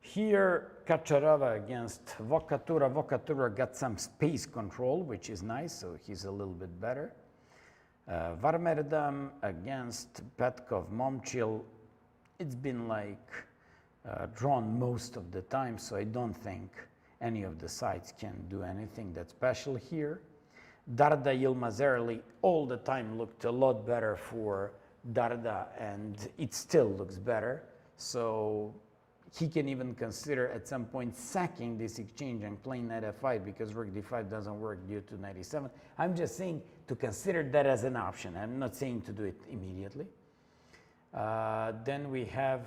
Here, Kacharava against Vokatura. Vokatura got some space control, which is nice, so he's a little bit better. Varmerdam against Petkov Momchil. It's been like drawn most of the time, so I don't think any of the sides can do anything that's special here. Darda Yilmazerli all the time looked a lot better for Darda, and it still looks better. So he can even consider at some point sacking this exchange and playing knight f5 because rook d5 doesn't work due to knight e7. I'm just saying to consider that as an option. I'm not saying to do it immediately. Then we have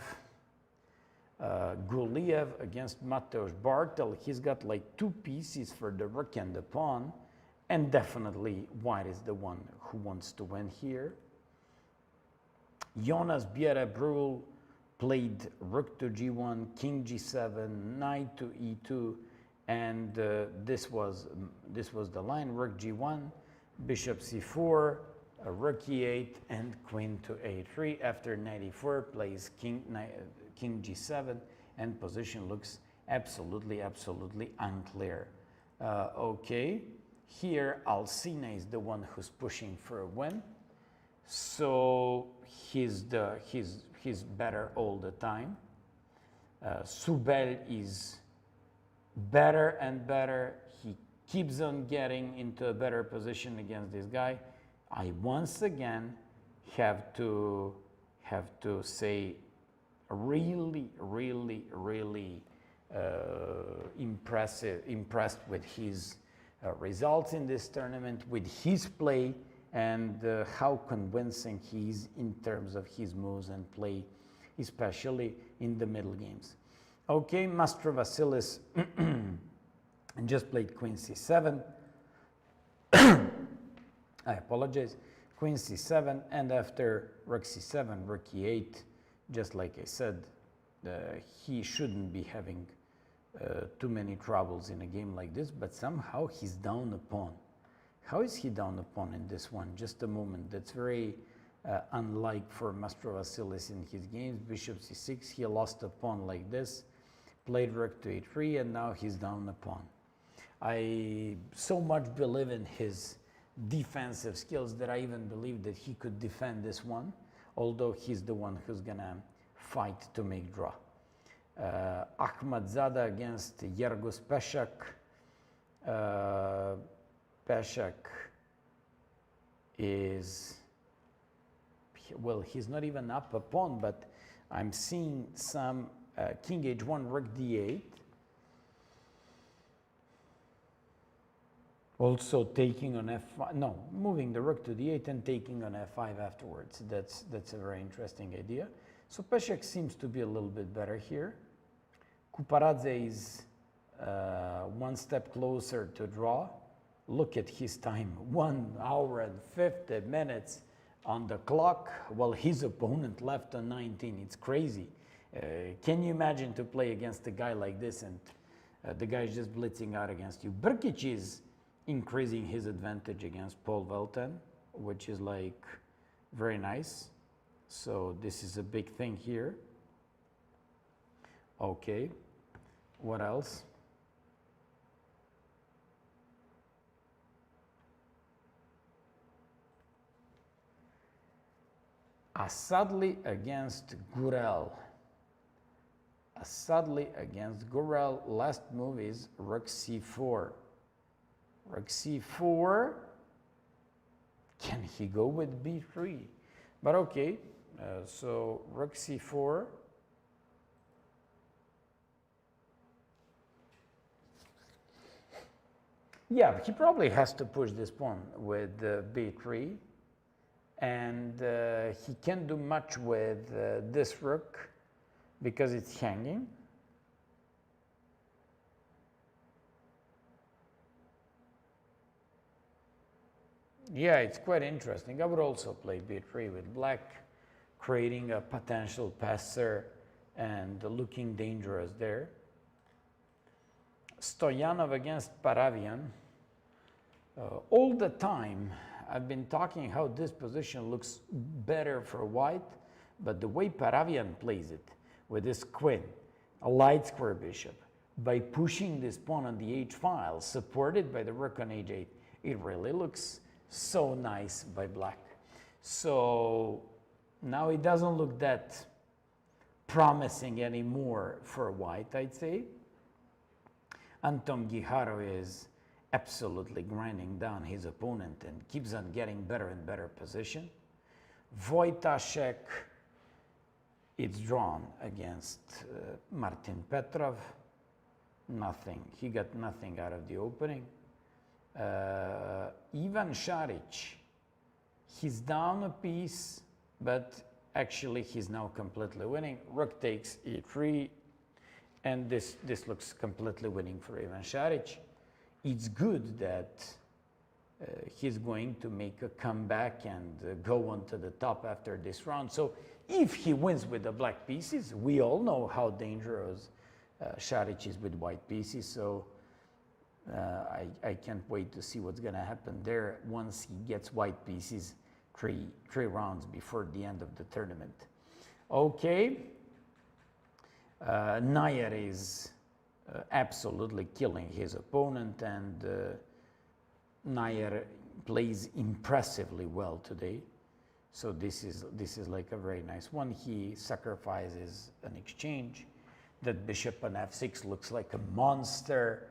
Guliev against Mateusz Bartel. He's got like two pieces for the rook and the pawn, and definitely white is the one who wants to win here. Jonas Bierebrul played rook to g1, king g7, knight to e2, and this was the line: rook g1, bishop c4, rook e8, and queen to a3. After 94, plays king g7, and position looks absolutely unclear. Okay, here Alcina is the one who's pushing for a win, so he's better all the time. Subel is better and better. He keeps on getting into a better position against this guy. I once again have to say really impressed with his results in this tournament, with his play, and how convincing he is in terms of his moves and play, especially in the middle games. Okay, Master Vasilis just played queen c7. I apologize. Queen c7, and after rook c7, rook e8, just like I said, he shouldn't be having too many troubles in a game like this, but somehow he's down a pawn. How is he down a pawn in this one? Just a moment. That's very unlike for Master Vasilis in his games. Bishop c6, he lost a pawn like this, played rook to a3, and now he's down a pawn. I so much believe in his defensive skills that I even believe that he could defend this one, although he's the one who's gonna fight to make draw. Akhmadzada against Yergos Peshak. Peshak is, well, he's not even up a pawn, but I'm seeing some king h1, rook d8. Also taking on f5, no, moving the rook to d8 and taking on f5 afterwards. That's a very interesting idea. So Peshek seems to be a little bit better here. Kuparadze is one step closer to draw. Look at his time, 1 hour and 50 minutes on the clock, while his opponent left on 19. It's crazy. Can you imagine to play against a guy like this and the guy is just blitzing out against you? Brkic is increasing his advantage against Paul Velten, which is like very nice. So this is a big thing here. Okay, what else? Asadli against Gurel. Asadli against Gurel. Last move is rook c4. Rook c4. Can he go with b3? But okay, so rook c4. Yeah, he probably has to push this pawn with b3. And he can't do much with this rook because it's hanging. Yeah, it's quite interesting. I would also play b3 with black, creating a potential passer and looking dangerous there. Stoyanov against Paravian. All the time, I've been talking how this position looks better for white, but the way Paravian plays it, with this queen, a light square bishop, by pushing this pawn on the h-file, supported by the rook on h8, it really looks so nice by black. So now it doesn't look that promising anymore for white, I'd say. Anton Giharo is absolutely grinding down his opponent and keeps on getting better and better position. Wojtaszek, it's drawn against Martin Petrov. Nothing. He got nothing out of the opening. Ivan Šarić, he's down a piece, but actually he's now completely winning. Rook takes e3, and this looks completely winning for Ivan Šarić. It's good that he's going to make a comeback and go on to the top after this round. So if he wins with the black pieces, we all know how dangerous Šarić is with white pieces. So I can't wait to see what's going to happen there once he gets white pieces three rounds before the end of the tournament. Okay, Nair is absolutely killing his opponent, and Nair plays impressively well today. So this is like a very nice one. He sacrifices an exchange. That bishop on f6 looks like a monster.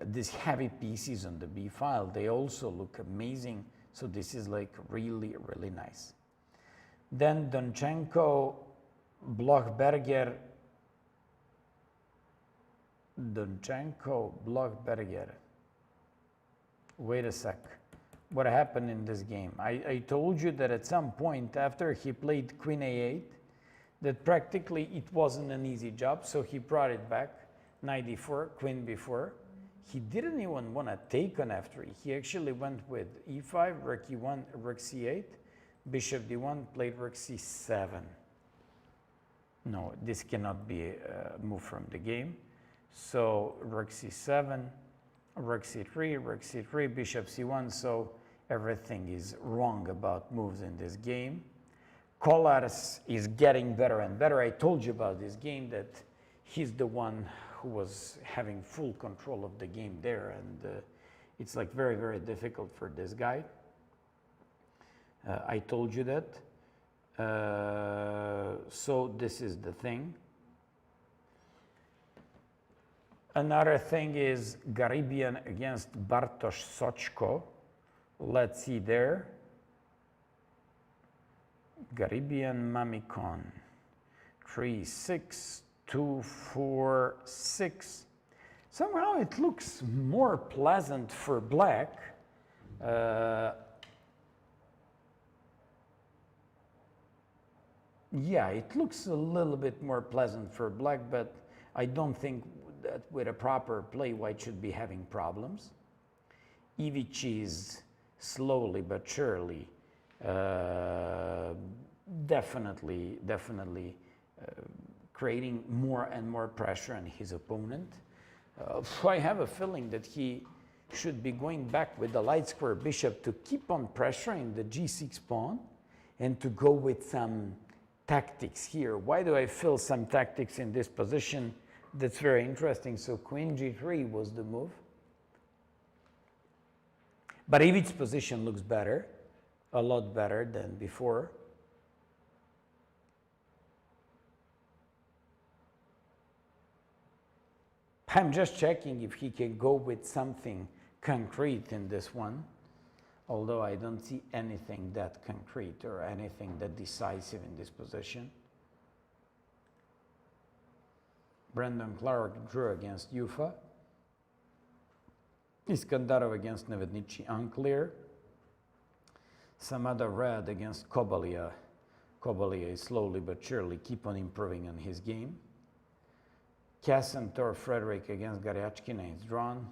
These heavy pieces on the b file, they also look amazing. So this is like really, really nice. Then Donchenko, Blochberger, Wait a sec. What happened in this game? I told you that at some point after he played Queen A8, that practically it wasn't an easy job, so he brought it back. Knight d4, Queen b4. He didn't even want to take on f3. He actually went with e5, rook e1, rook c8, bishop d1, played rook c7. No, this cannot be moved from the game. So rook c7, rook c3, bishop c1. So everything is wrong about moves in this game. Kollars is getting better and better. I told you about this game that he's the one who was having full control of the game there, and it's like very, very difficult for this guy. I told you that. So this is the thing. Another thing is Garibian against Bartosz Sochko. Let's see there. Garibian Mamikon. 3-6, 2-4-6. Somehow it looks more pleasant for black. Yeah, it looks a little bit more pleasant for black, but I don't think that with a proper play, white should be having problems. Ivic is slowly but surely definitely creating more and more pressure on his opponent. I have a feeling that he should be going back with the light square bishop to keep on pressuring the g6 pawn and to go with some tactics here. Why do I feel some tactics in this position? That's very interesting. So queen g3 was the move. But Ivic's position looks better, a lot better than before. I'm just checking if he can go with something concrete in this one, although I don't see anything that concrete or anything that decisive in this position. Brandon Clark drew against Ufa. Iskandarov against Nevednici, unclear. Samada Rad against Kobalia. Kobalia is slowly but surely keep on improving on his game. Kassentor Frederick against Garyachkina is drawn.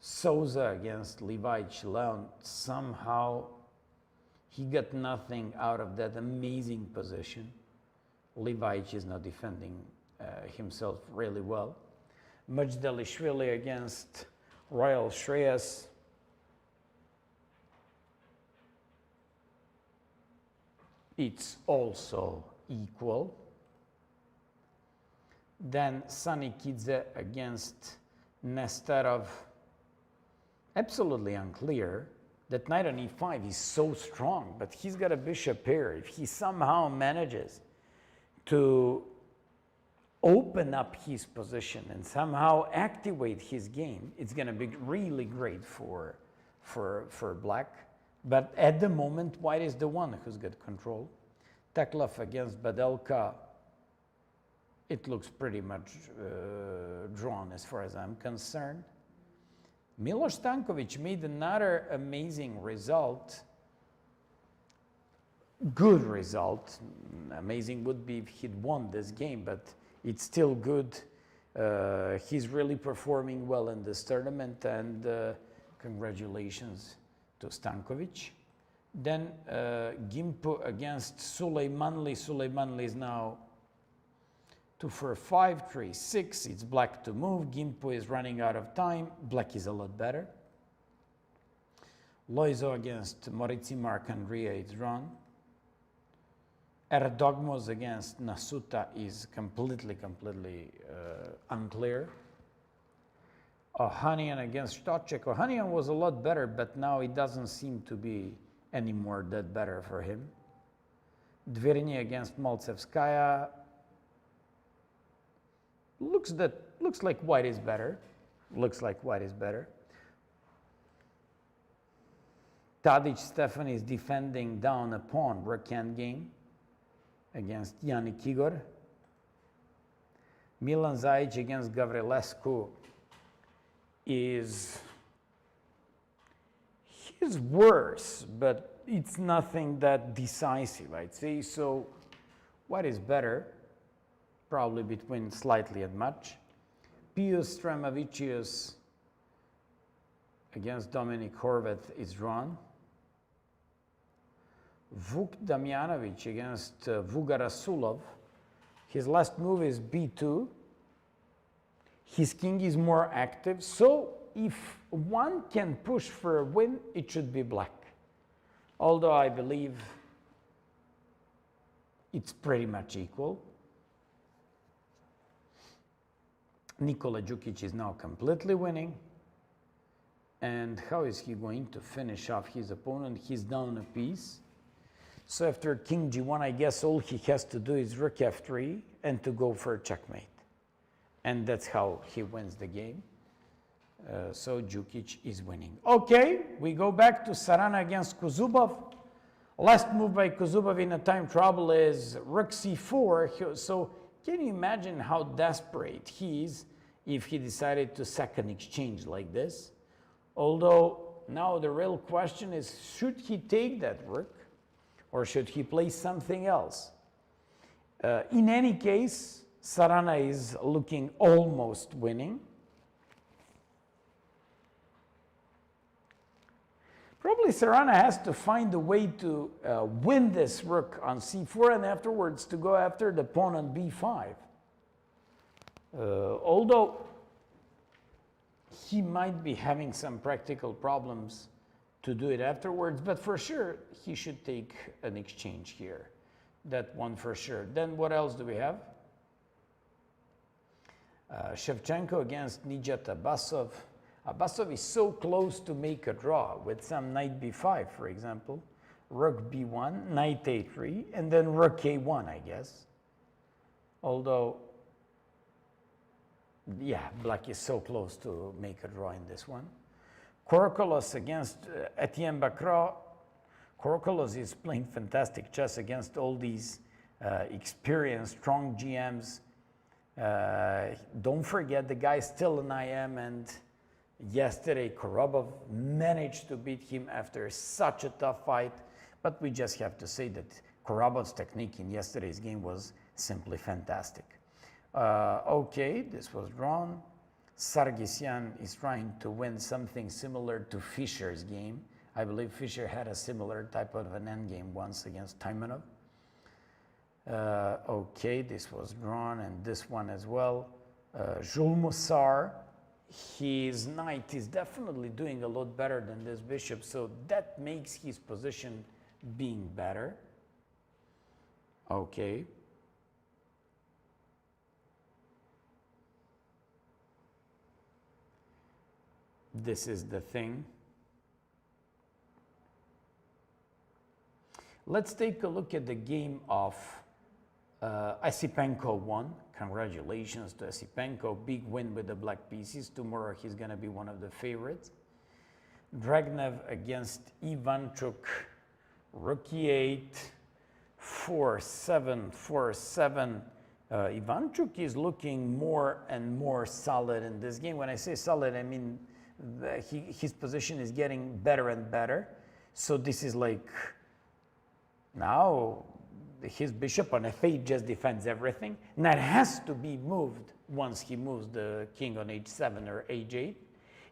Souza against Levic Leon. Somehow he got nothing out of that amazing position. Levic is not defending himself really well. Majdelishvili against Royal Shreyas. It's also equal. Then Sanikidze against Nesterov. Absolutely unclear. That knight on e5 is so strong, but he's got a bishop here. If he somehow manages to open up his position and somehow activate his game, it's going to be really great for black. But at the moment, white is the one who's got control. Teklov against Badelka. It looks pretty much drawn as far as I'm concerned. Miloš Stankovic made another amazing result. Good result. Amazing would be if he'd won this game, but it's still good. He's really performing well in this tournament, and congratulations to Stankovic. Then Gimpo against Suleymanli. Suleymanli is now 2 for 5, 3, 6. It's black to move. Gimpo is running out of time. Black is a lot better. Loizo against Moritzi Marc-Andrea is drawn. Erdogmos against Nasuta is completely unclear. Ohanian against Stochek. Ohanian was a lot better, but now it doesn't seem to be anymore that better for him. Dvirny against Maltsevskaya. Looks like white is better. Looks like white is better. Tadic Stefan is defending down a pawn, rook endgame against Yannick Igor. Milan Zajic against Gavrilescu is he's worse, but it's nothing that decisive, I'd say. So what is better? Probably between slightly and much. Pius Stramavicius against Dominik Horvat is drawn. Vuk Damjanovic against Vuga Rasulov. His last move is b2. His king is more active. So if one can push for a win, it should be black. Although I believe it's pretty much equal. Nikola Djukic is now completely winning. And how is he going to finish off his opponent? He's down a piece. So after king g1, I guess all he has to do is rook f3 and to go for a checkmate. And that's how he wins the game. So Djukic is winning. Okay, we go back to Sarana against Kuzubov. Last move by Kuzubov in a time trouble is rook c4. So can you imagine how desperate he is if he decided to sack an exchange like this? Although now the real question is, should he take that rook or should he play something else? In any case, Sarana is looking almost winning. Probably Sarana has to find a way to win this rook on c4 and afterwards to go after the pawn on b5. Although he might be having some practical problems to do it afterwards, but for sure he should take an exchange here. That one for sure. Then what else do we have? Shevchenko against Nijat Abbasov. Abbasov is so close to make a draw with some knight b5, for example. Rook b1, knight a3, and then rook a1, I guess. Although, yeah, black is so close to make a draw in this one. Korokolos against Etienne Bacra. Korokolos is playing fantastic chess against all these experienced, strong GMs. Don't forget, the guy's still an IM, and yesterday Korobov managed to beat him after such a tough fight. But we just have to say that Korobov's technique in yesterday's game was simply fantastic. Okay, this was drawn. Sargsyan is trying to win something similar to Fischer's game. I believe Fischer had a similar type of an endgame once against Taimanov. Okay, this was drawn, and this one as well. Jules Moussard, his knight is definitely doing a lot better than this bishop, so that makes his position being better. Okay. This is the thing. Let's take a look at the game of Asipenko won. Congratulations to Asipenko. Big win with the black pieces. Tomorrow he's going to be one of the favorites. Dragnev against Ivanchuk. Rook e8. 4-7, 4-7. Ivanchuk is looking more and more solid in this game. When I say solid, I mean his position is getting better and better. So this is like, now his bishop on f8 just defends everything. And that has to be moved once he moves the king on h7 or h8.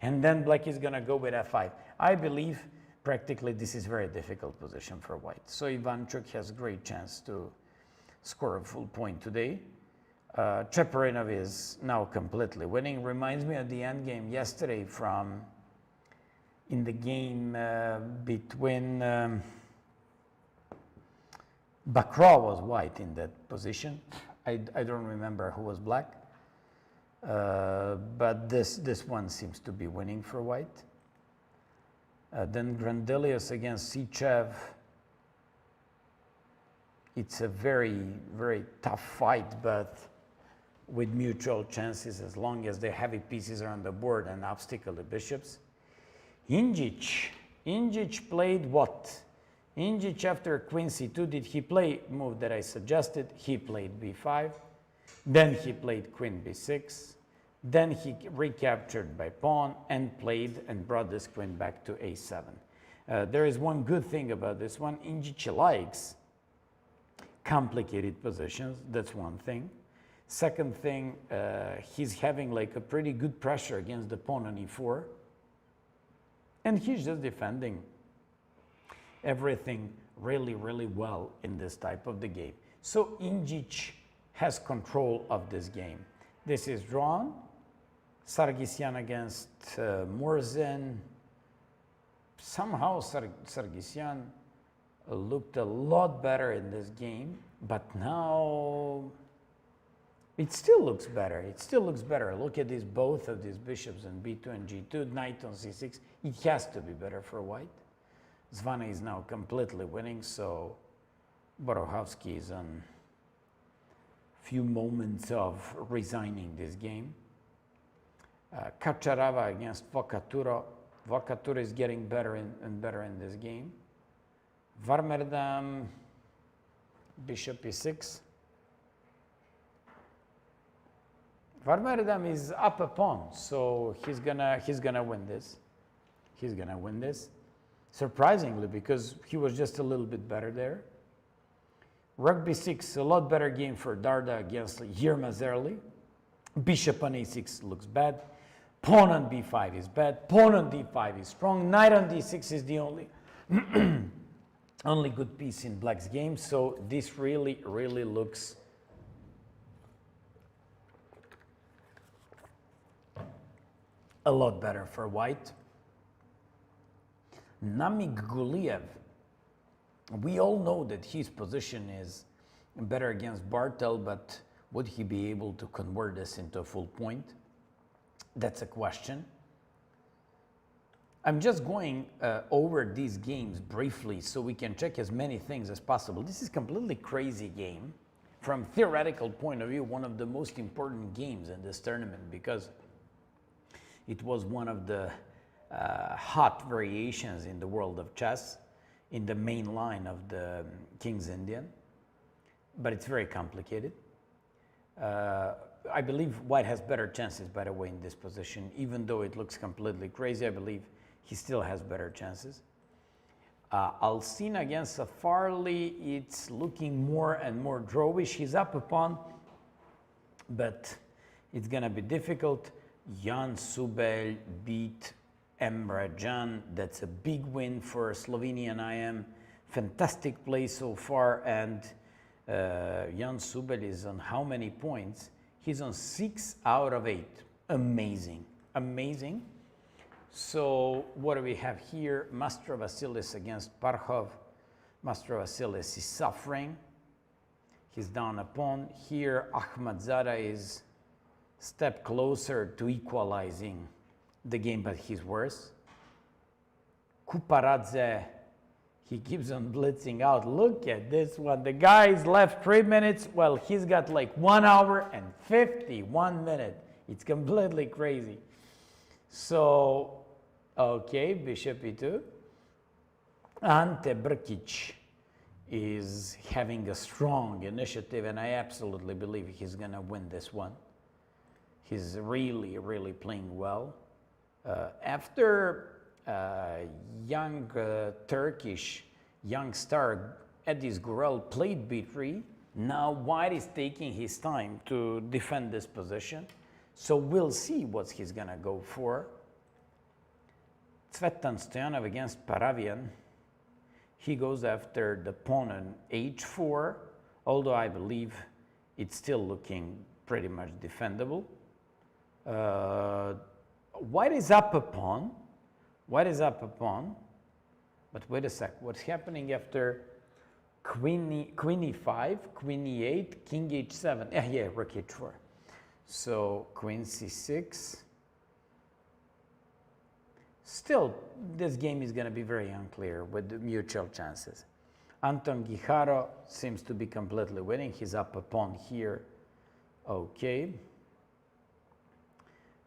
And then black is going to go with f5. I believe practically this is very difficult position for white. So Ivanchuk has a great chance to score a full point today. Cheparinov is now completely winning. Reminds me of the end game yesterday from in the game between Bakrov was white in that position. I don't remember who was black. But this one seems to be winning for white. Then Grandelius against Sichev. It's a very, very tough fight, but with mutual chances as long as the heavy pieces are on the board and obstacle the bishops. Injic played what? Injic after queen c2, did he play move that I suggested? He played b5. Then he played queen b6. Then he recaptured by pawn and played and brought this queen back to a7. There is one good thing about this one. Injic likes complicated positions. That's one thing. Second thing, he's having like a pretty good pressure against the pawn on e4. And he's just defending everything really, really well in this type of the game. So Injic has control of this game. This is drawn. Sargsyan against Murzin. Somehow Sargsyan looked a lot better in this game, but now it still looks better. It still looks better. Look at these, both of these bishops on b2 and g2, knight on c6. It has to be better for white. Zvana is now completely winning, so Borochovsky is on few moments of resigning this game. Kacharava against Vokaturo. Vokaturo is getting better and better in this game. Varmerdam, bishop e6. Varmerdam is up a pawn, so he's gonna win this. He's gonna win this, surprisingly, because he was just a little bit better there. Rook b6, a lot better game for Darda against Yermazerli. Bishop on a6 looks bad. Pawn on b5 is bad. Pawn on d5 is strong. Knight on d6 is the only good piece in black's game. So this really, really looks a lot better for white. Namik Guliev. We all know that his position is better against Bartel, but would he be able to convert this into a full point? That's a question. I'm just going over these games briefly so we can check as many things as possible. This is a completely crazy game. From theoretical point of view, one of the most important games in this tournament because it was one of the hot variations in the world of chess in the main line of the King's Indian, but it's very complicated. I believe white has better chances, by the way, in this position. Even though it looks completely crazy, I believe he still has better chances. Alcina against Safarli, it's looking more and more drawish. He's up a pawn, but it's going to be difficult. Jan Subel beat Emre Can. That's a big win for Slovenian IM. Fantastic play so far, and Jan Subel is on how many points? He's on 6 out of 8. Amazing, amazing. So what do we have here? Master Vasilis against Parkhov. Master Vasilis is suffering. He's down a pawn. Here Ahmadzada is step closer to equalizing the game, but he's worse. Kuparadze, he keeps on blitzing out. Look at this one. The guy's left 3 minutes. Well, he's got like 1 hour and 51 minutes. It's completely crazy. So, okay, bishop e2. Ante Brkic is having a strong initiative, and I absolutely believe he's going to win this one. He's really, really playing well. After young Turkish young star Edis Gurel played b3, now white is taking his time to defend this position. So we'll see what he's going to go for. Tsvetan Stoyanov against Paravian. He goes after the pawn on h4, although I believe it's still looking pretty much defendable. White is up a pawn. White is up a pawn. But wait a sec. What's happening after queen e5, queen e8, king h7? Yeah, rook h4. So queen c6. Still, this game is going to be very unclear with the mutual chances. Anton Guijarro seems to be completely winning. He's up a pawn here. Okay.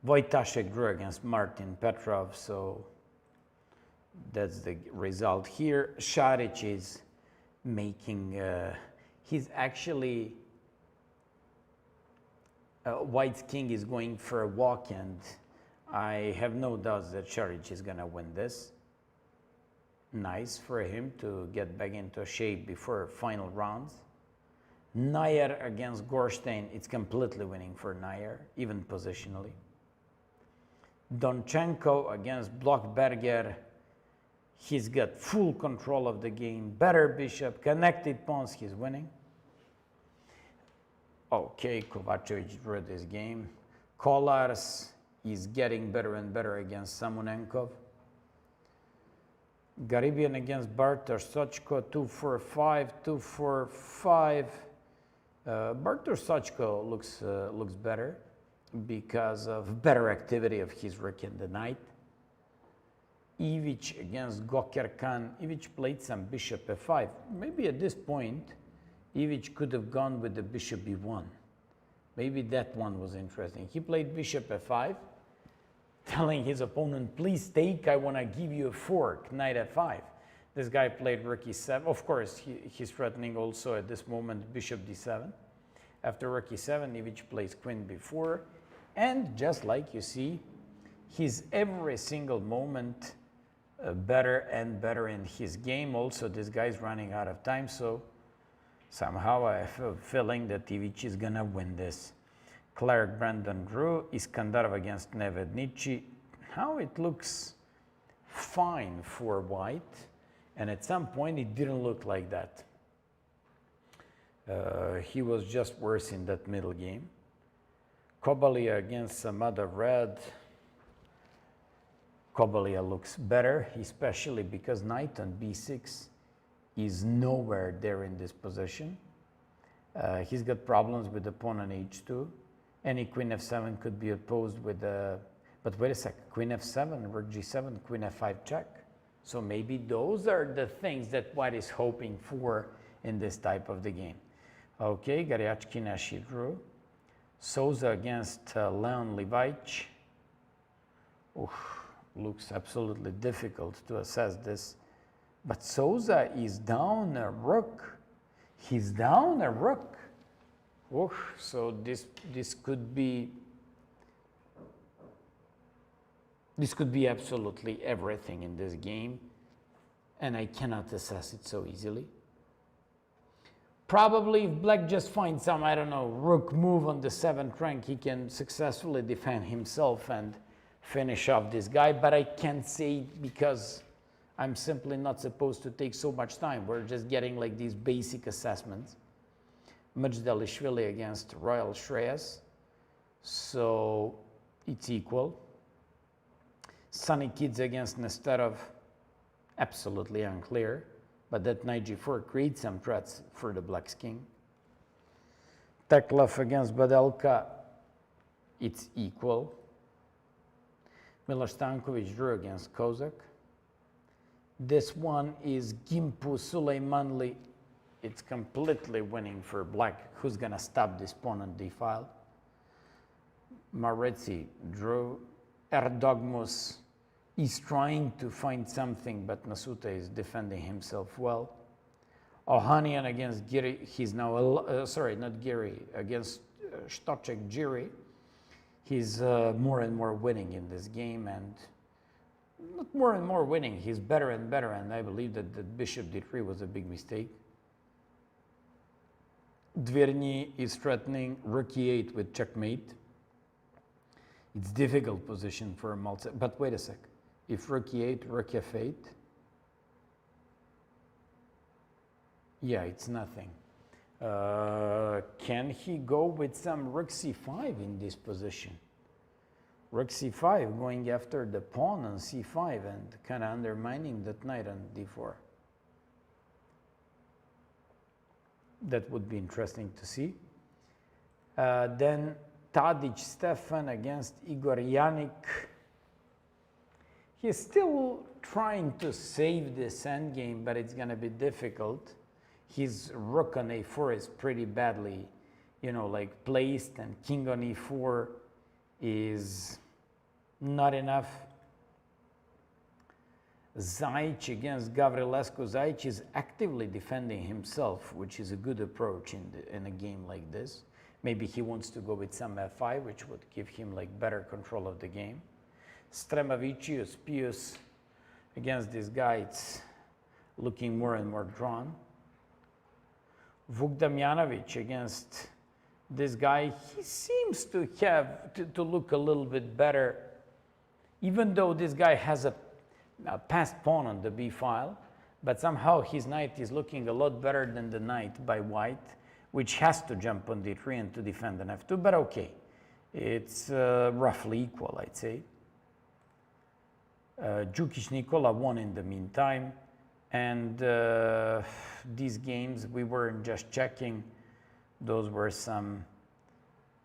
Wojtaszek drew against Martin Petrov, so that's the result here. Šarić is making, he's actually, White's king is going for a walk, and I have no doubts that Šarić is going to win this. Nice for him to get back into shape before final rounds. Nair against Gorstein, it's completely winning for Nair, even positionally. Donchenko against Blockberger, he's got full control of the game, better bishop, connected pawns, he's winning. Okay, Kovacevic drew this game. Kolars is getting better and better against Samonenkov. Garibian against Bartosz Sochko, 2-4-5, 2-4-5. Bartosz Sochko looks better because of better activity of his rook and the knight. Ivic against Gokar Khan. Ivic played some bishop f5. Maybe at this point, Ivic could have gone with the bishop b1. Maybe that one was interesting. He played bishop f5, telling his opponent, please take, I want to give you a fork, knight f5. This guy played rook e7. Of course, he's threatening also at this moment bishop d7. After rook e7, Ivic plays queen b4. And just like you see, he's every single moment better and better in his game. Also, this guy's running out of time, so somehow I have a feeling that Ivic is going to win this. Clark Brandon drew Iskandarov against Nevednici. Now it looks fine for White, and at some point it didn't look like that. He was just worse in that middle game. Kobalia against Samada Red. Kobalia looks better, especially because knight on b6 is nowhere there in this position. He's got problems with the pawn on h2. Any queen f7 could be opposed with a, but wait a sec, queen f7, rook g7, queen f5 check. So maybe those are the things that White is hoping for in this type of the game. Okay, Garyachkina she drew. Souza against Leon Livaic. Looks absolutely difficult to assess this. But Souza is down a rook. He's down a rook. So this could be absolutely everything in this game, and I cannot assess it so easily. Probably if Black just finds some, I don't know, rook move on the 7th rank, he can successfully defend himself and finish off this guy, but I can't say because I'm simply not supposed to take so much time. We're just getting like these basic assessments. Majdelishvili against Royal Shreyas, so it's equal. Sunny Kids against Nesterov, absolutely unclear, but that knight g4 creates some threats for the Black's king. Teklov against Badelka, it's equal. Miloš Stankovic drew against Kozak. This one is Gimpu Suleymanli. It's completely winning for Black. Who's going to stop this pawn on d-file? Maretsi drew. Erdogmus is trying to find something, but Masuta is defending himself well. Ohanian against Giri. He's now, sorry, not Giri, against Stocek Giri. He's more and more winning in this game, and not more and more winning. He's better and better, and I believe that the bishop d3 was a big mistake. Dverny is threatening rook e8 with checkmate. It's difficult position for a multi, but wait a sec. If rook e8, rook f8, yeah, it's nothing. Can he go with some rook c5 in this position? Rook c5 going after the pawn on c5 and kind of undermining that knight on d4. That would be interesting to see. Then Tadic Stefan against Igor Janik. He's still trying to save this endgame, but it's going to be difficult. His rook on a4 is pretty badly, like placed, and king on e4 is not enough. Zajic against Gavrilescu. Zajic is actively defending himself, which is a good approach in a game like this. Maybe he wants to go with some f5, which would give him like better control of the game. Stremavicius, Pius against this guy, it's looking more and more drawn. Vuk Damjanovic against this guy, he seems to have to look a little bit better, even though this guy has a passed pawn on the b file, but somehow his knight is looking a lot better than the knight by white, which has to jump on d3 and to defend an f2, but okay, it's roughly equal, I'd say. Djukic Nikola won in the meantime, and these games we weren't just checking, those were some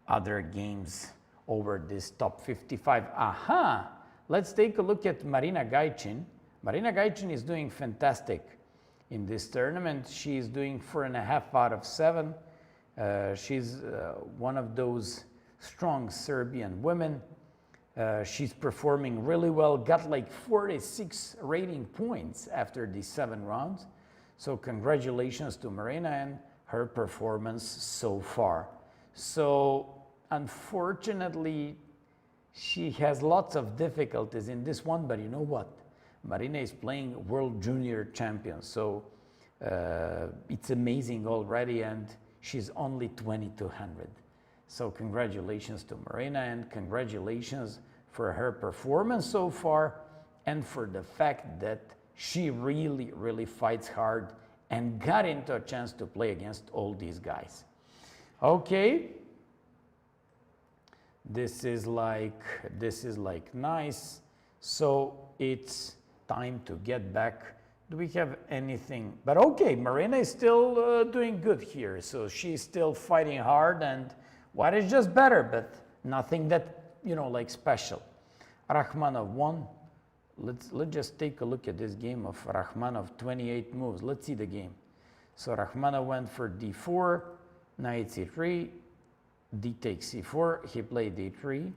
other games over this top 55. Aha! Let's take a look at Marina Gaicin. Marina Gaicin is doing fantastic in this tournament. She is doing 4.5 out of 7. She's one of those strong Serbian women. She's performing really well, got like 46 rating points after these 7 rounds. So congratulations to Marina and her performance so far. So unfortunately, she has lots of difficulties in this one, but you know what? Marina is playing World Junior Champion, so it's amazing already, and she's only 2200. So congratulations to Marina, and congratulations for her performance so far, and for the fact that she really, really fights hard and got into a chance to play against all these guys. Okay. This is like nice. So it's time to get back. Do we have anything? But okay, Marina is still doing good here. So she's still fighting hard, and white is just better, but nothing that, like special. Rakhmanov won. Let's just take a look at this game of Rakhmanov, 28 moves. Let's see the game. So Rakhmanov went for d4, knight c3, d takes c4, he played d3.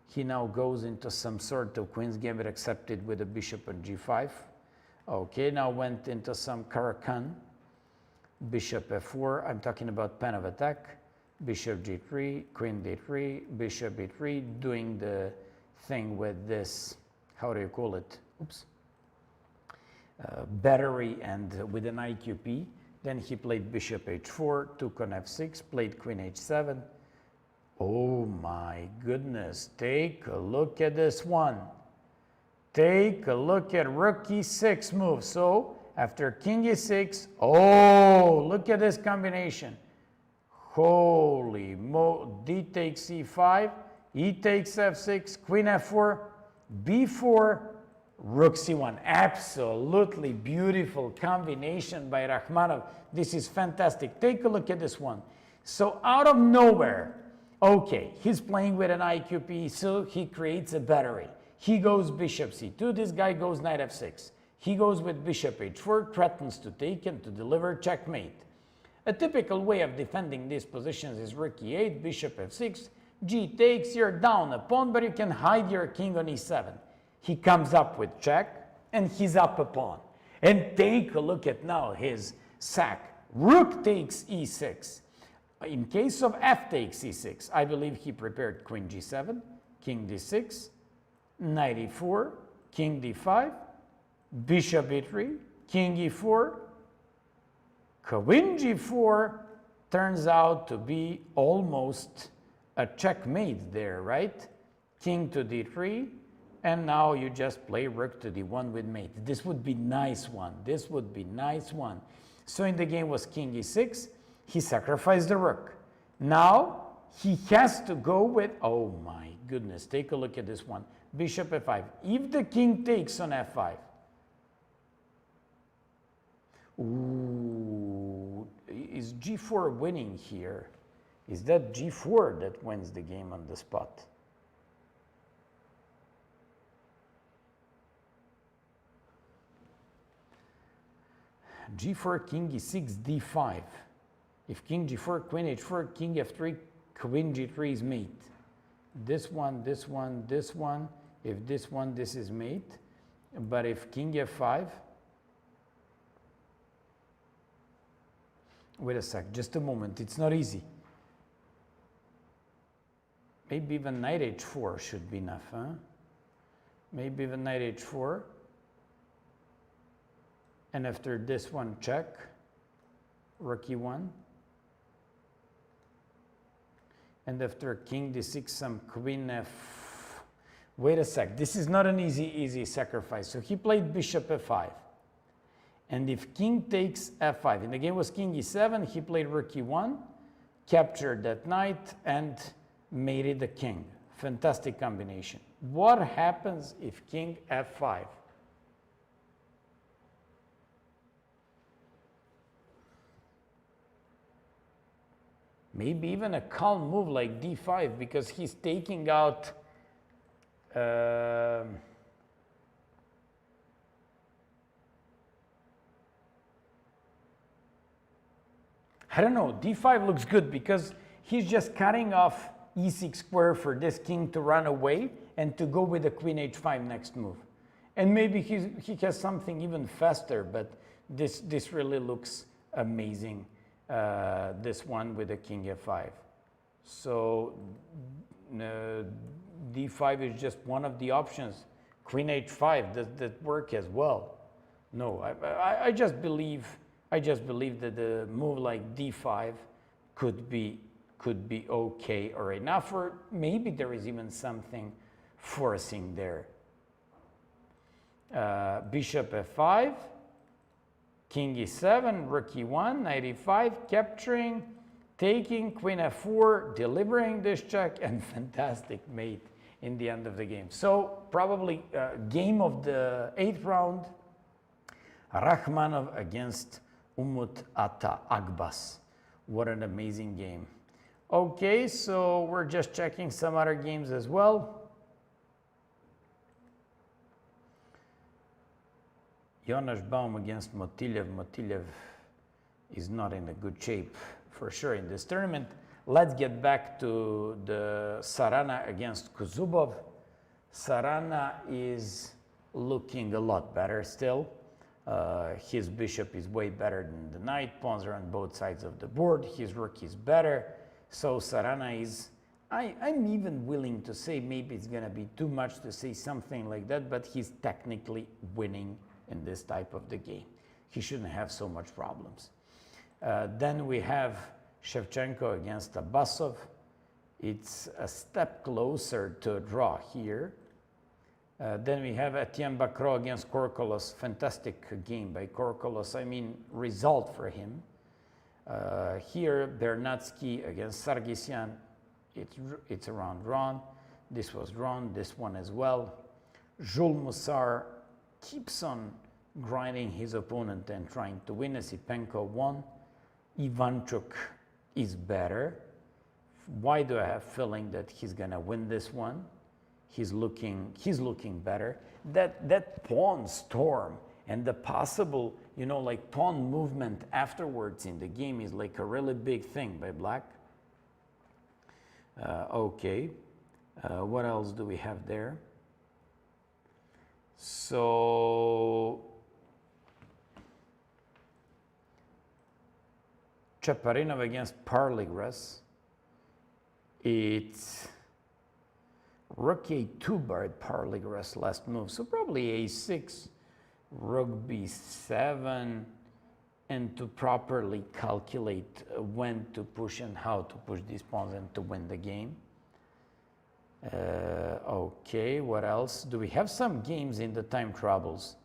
He now goes into some sort of queen's gambit accepted with a bishop on g5. Okay, now went into some Caro-Kann. Bishop f4, I'm talking about plan of attack. Bishop g3, queen d3, bishop e3, doing the thing with this, how do you call it? Oops. Battery and with an IQP. Then he played bishop h4, took on f6, played queen h7. Oh my goodness, take a look at this one. Take a look at rook e6 move. So after king e6, oh, look at this combination. Holy mo, d takes c5, e takes f6, queen f4, b4, rook c1. Absolutely beautiful combination by Rakhmanov. This is fantastic. Take a look at this one. So out of nowhere, okay, he's playing with an IQP, so he creates a battery. He goes bishop c2, this guy goes knight f6. He goes with bishop h4, threatens to take and to deliver checkmate. A typical way of defending these positions is rook e8, bishop f6, g takes, you're down a pawn, but you can hide your king on e7. He comes up with check, and he's up a pawn. And take a look at now his sack. Rook takes e6. In case of f takes e6, I believe he prepared queen g7, king d6, knight e4, king d5, bishop e3, king e4, queen g4 turns out to be almost a checkmate there, right? King to d3, and now you just play rook to d1 with mate. This would be nice one. This would be nice one. So in the game was king e6. He sacrificed the rook. Now he has to go with, oh my goodness, take a look at this one. Bishop f5. If the king takes on f5, ooh, is g4 winning here? Is that g4 that wins the game on the spot? g4, king e6, d5. If king g4, queen h4, king f3, queen g3 is mate. This one, this one, this one. If this one, this is mate. But if king f5, wait a sec, just a moment, it's not easy. Maybe even knight h4 should be enough, huh? Maybe even knight h4. And after this one, check, rook e1. And after king d6, some queen f. Wait a sec, this is not an easy sacrifice. So he played bishop f5. And if king takes f5, and the game was king e7, he played rook e1, captured that knight, and mated the king. Fantastic combination. What happens if king f5? Maybe even a calm move like d5, because he's taking out I don't know, d5 looks good because he's just cutting off e6 square for this king to run away and to go with the queen h5 next move. And maybe he has something even faster, but this really looks amazing. This one with the king f5. So d5 is just one of the options. Queen h5, does that work as well? No, I just believe that the move like d5 could be okay or enough, or maybe there is even something forcing there. Bishop f5. King e7, rook e1, knight e5, capturing, taking, queen f4, delivering this check, and fantastic mate in the end of the game. So probably game of the 8th round, Rachmanov against Umut Ata Akbas. What an amazing game. Okay, so we're just checking some other games as well. Jonas Baum against Motilev. Motilev is not in a good shape for sure in this tournament. Let's get back to the Sarana against Kuzubov. Sarana is looking a lot better still. His bishop is way better than the knight. Pawns are on both sides of the board. His rook is better. So Sarana is, I'm even willing to say, maybe it's going to be too much to say something like that, but he's technically winning in this type of the game. He shouldn't have so much problems. Then we have Shevchenko against Abbasov. It's a step closer to a draw here. Then we have Etienne Bacro against Korkolos. Fantastic game by Korkolos. I mean, result for him. Here, Bernatsky against Sargsyan. It's a round drawn. This was drawn, this one as well. Jules Moussard keeps on grinding his opponent and trying to win. Asipenko won. Ivanchuk is better. Why do I have feeling that he's gonna win this one? He's looking better. That pawn storm and the possible, you know, like pawn movement afterwards in the game is like a really big thing by Black. Okay, what else do we have there? So Chaparinov against Parligras. It's rook a2 by Parligras last move. So probably a6, rook b7, and to properly calculate when to push and how to push these pawns and to win the game. Okay, what else? Do we have some games in the time troubles?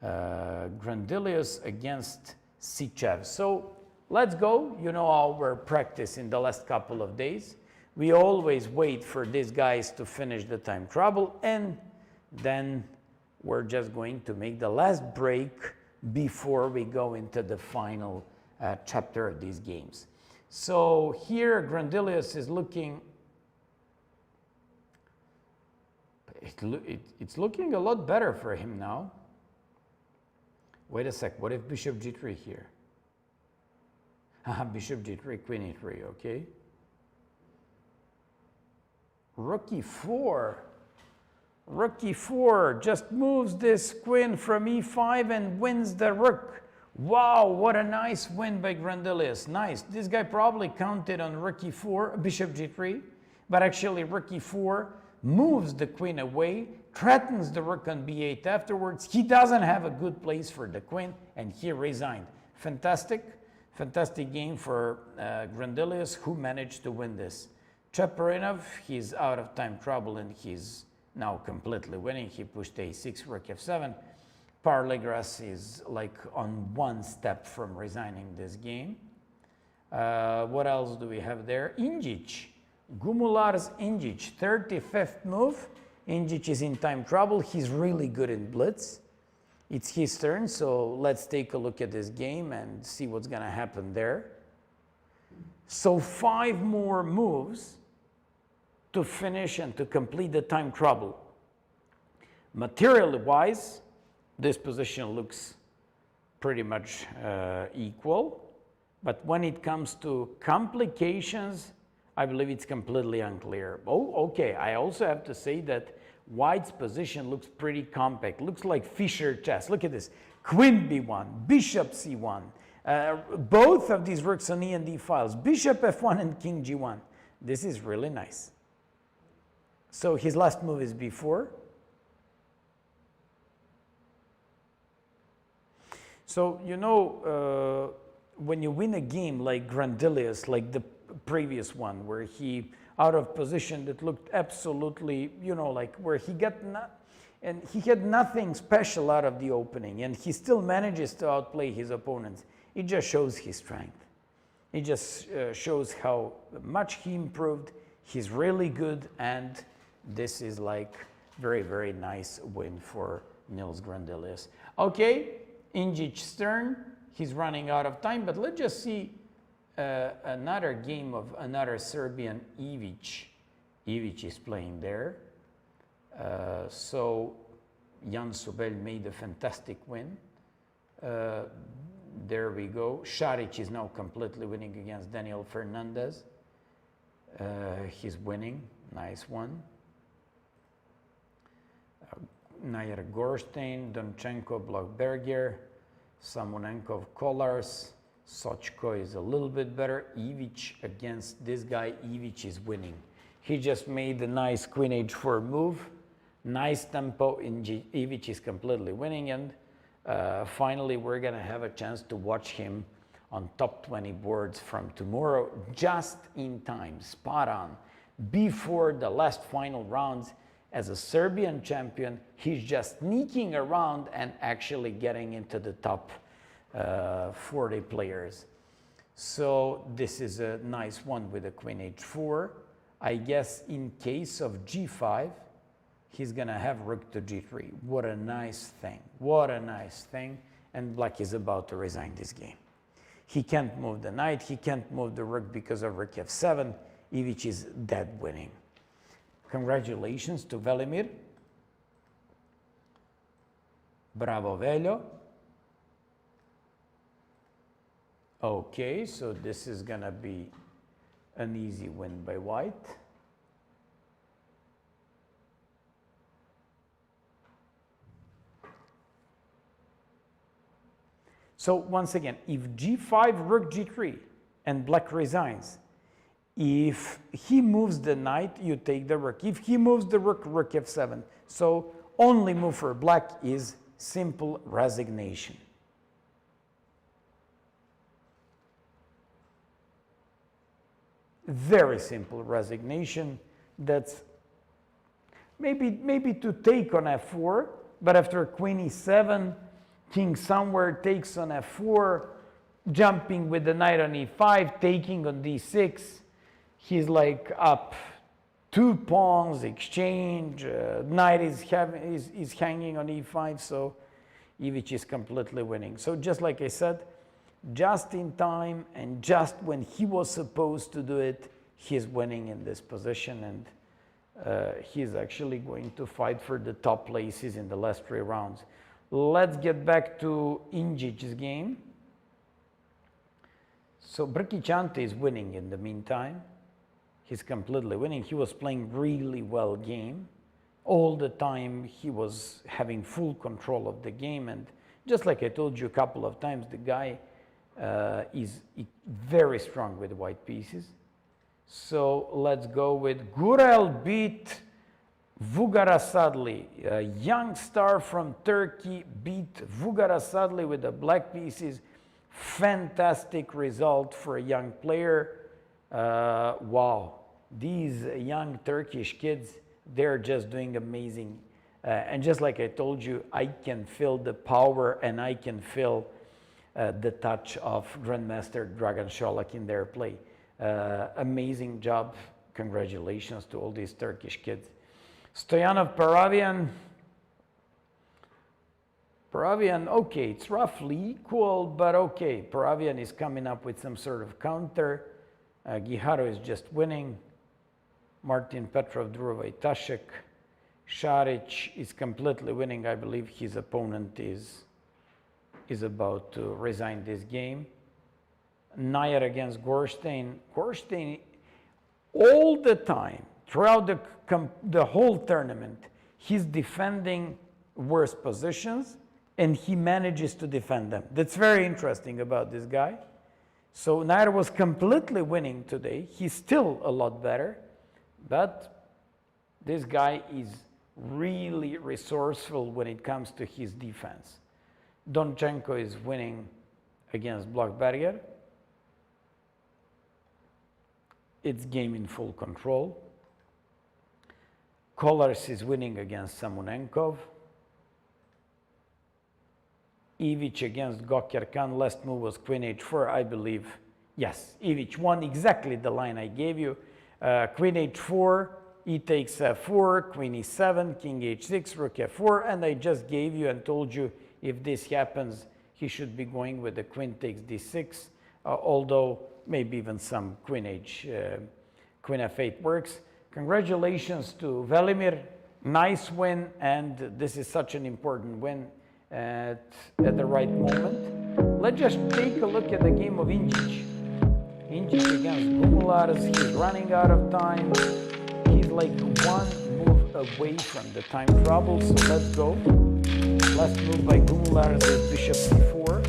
Grandelius against Sichev. So let's go. You know our practice in the last couple of days. We always wait for these guys to finish the time trouble, and then we're just going to make the last break before we go into the final chapter of these games. So here Grandelius is looking, it's looking a lot better for him now. Wait a sec, what if bishop g3 here? Bishop g3, queen e3, okay. Rook e4. Rook e4 just moves this queen from e5 and wins the rook. Wow, what a nice win by Grandelius. Nice. This guy probably counted on rook e4, bishop g3, but actually rook e4 moves the queen away, threatens the rook on b8 afterwards. He doesn't have a good place for the queen, and he resigned. Fantastic, fantastic game for Grandelius, who managed to win this. Chaparinov, he's out of time trouble, and he's now completely winning. He pushed a6, rook f7. Parlegras is like on one step from resigning this game. What else do we have there? Injic, Gumular's Injic, 35th move. Injic is in time trouble. He's really good in blitz. It's his turn, so let's take a look at this game and see what's going to happen there. So 5 more moves to finish and to complete the time trouble. Materially wise, this position looks pretty much equal, but when it comes to complications, I believe it's completely unclear. Oh, okay, I also have to say that White's position looks pretty compact, looks like Fischer chess. Look at this, queen b1, bishop c1, both of these rooks on e and d files, bishop f1 and king g1. This is really nice. So his last move is b4. So, you know, when you win a game like Grandelius, like the previous one, where he out of position that looked absolutely, you know, like where he got and he had nothing special out of the opening, and he still manages to outplay his opponents. It just shows his strength. It just shows how much he improved. He's really good, and this is like very, very nice win for Nils Grandelius. Okay. Injic's turn, he's running out of time, but let's just see another game of another Serbian, Ivic. Ivic is playing there. So Jan Sobel made a fantastic win. There we go. Šarić is now completely winning against Daniel Fernandez. He's winning, nice one. Nair Gorstein, Donchenko, Blockberger, Samonenkov, Kolars, Sochko is a little bit better. Ivic against this guy, Ivic is winning. He just made a nice queen h4 move, nice tempo, Ivic is completely winning, and finally we're gonna have a chance to watch him on top 20 boards from tomorrow, just in time, spot on, before the last final rounds. As a Serbian champion, he's just sneaking around and actually getting into the top 40 players. So this is a nice one with a queen h4. I guess in case of g5, he's gonna have rook to g3. What a nice thing, what a nice thing. And Black is about to resign this game. He can't move the knight, he can't move the rook because of rook f7. Ivic is dead winning. Congratulations to Velimir. Bravo, Velho. Okay, so this is gonna be an easy win by White. So once again, if g5, rook g3, and Black resigns, if he moves the knight, you take the rook. If he moves the rook, rook f7. So only move for Black is simple resignation. Very simple resignation. That's maybe to take on f4, but after queen e7, king somewhere takes on f4. jumping with the knight on e5, taking on d6. He's like up 2 pawns, exchange, knight is hanging on e5, so Ivic is completely winning. So just like I said, just in time and just when he was supposed to do it, he's winning in this position, and he's actually going to fight for the top places in the last 3 rounds. Let's get back to Indjic's game. So Brkić Ante is winning in the meantime. He's completely winning. He was playing really well game. All the time he was having full control of the game, and just like I told you a couple of times, the guy is very strong with white pieces. So let's go with Gurel beat Vugarasadli. A young star from Turkey beat Vugarasadli with the black pieces. Fantastic result for a young player. Wow, these young Turkish kids, they're just doing amazing. And just like I told you, I can feel the power and I can feel the touch of Grandmaster Dragan Šolak in their play. Amazing job. Congratulations to all these Turkish kids. Stoyanov Paravian. Paravian, okay, it's roughly equal, but okay. Paravian is coming up with some sort of counter. Giharo is just winning. Martin Petrov, Drurovej Tashek. Šarić is completely winning. I believe his opponent is about to resign this game. Nair against Gorstein. Gorstein, all the time, throughout the whole tournament, he's defending worse positions, and he manages to defend them. That's very interesting about this guy. So Nair was completely winning today. He's still a lot better, but this guy is really resourceful when it comes to his defense. Donchenko is winning against Blockberger. It's game in full control. Kollars is winning against Samonenkov. Ivic against Gokyer Khan. Last move was Queen H4, I believe. Yes, Ivic won exactly the line I gave you. Queen H4, E takes F4, Queen E7, King H6, Rook F4, and I just gave you and told you if this happens, he should be going with the Queen takes D6, although maybe even some Queen F8 works. Congratulations to Velimir, nice win, and this is such an important win at the right moment. Let's just take a look at the game of Indjic. Indjic against Gumulars, he's running out of time. He's like 1 move away from the time trouble, so let's go. Last move by Gumulars is Bishop C4.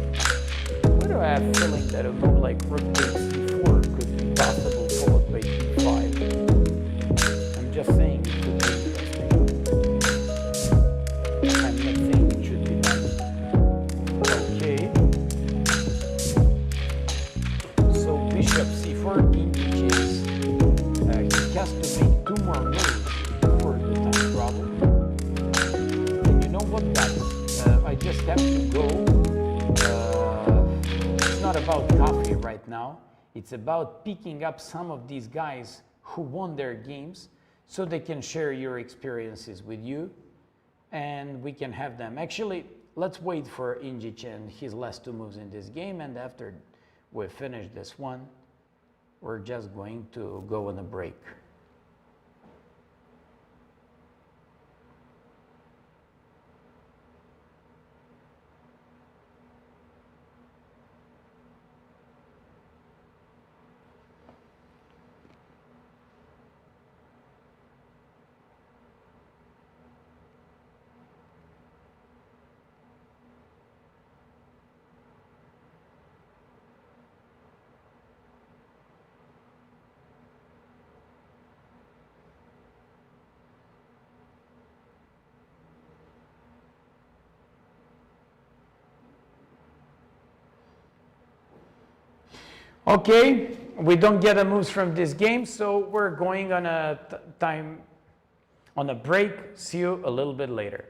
Why do I have a feeling that a move like Rook takes C4 could be possible followed by D5? I'm just saying it could be interesting. I'm not saying it should be done. Okay. So Bishop C4, Indjic is he has to make 2 more moves for the time trouble. And you know what, guys? I just have to go. It's not about coffee right now. It's about picking up some of these guys who won their games so they can share your experiences with you and we can have them. Actually, let's wait for Indjic and his last 2 moves in this game, and after we finish this one, we're just going to go on a break. Okay, we don't get the moves from this game, so we're going on a break. See you a little bit later.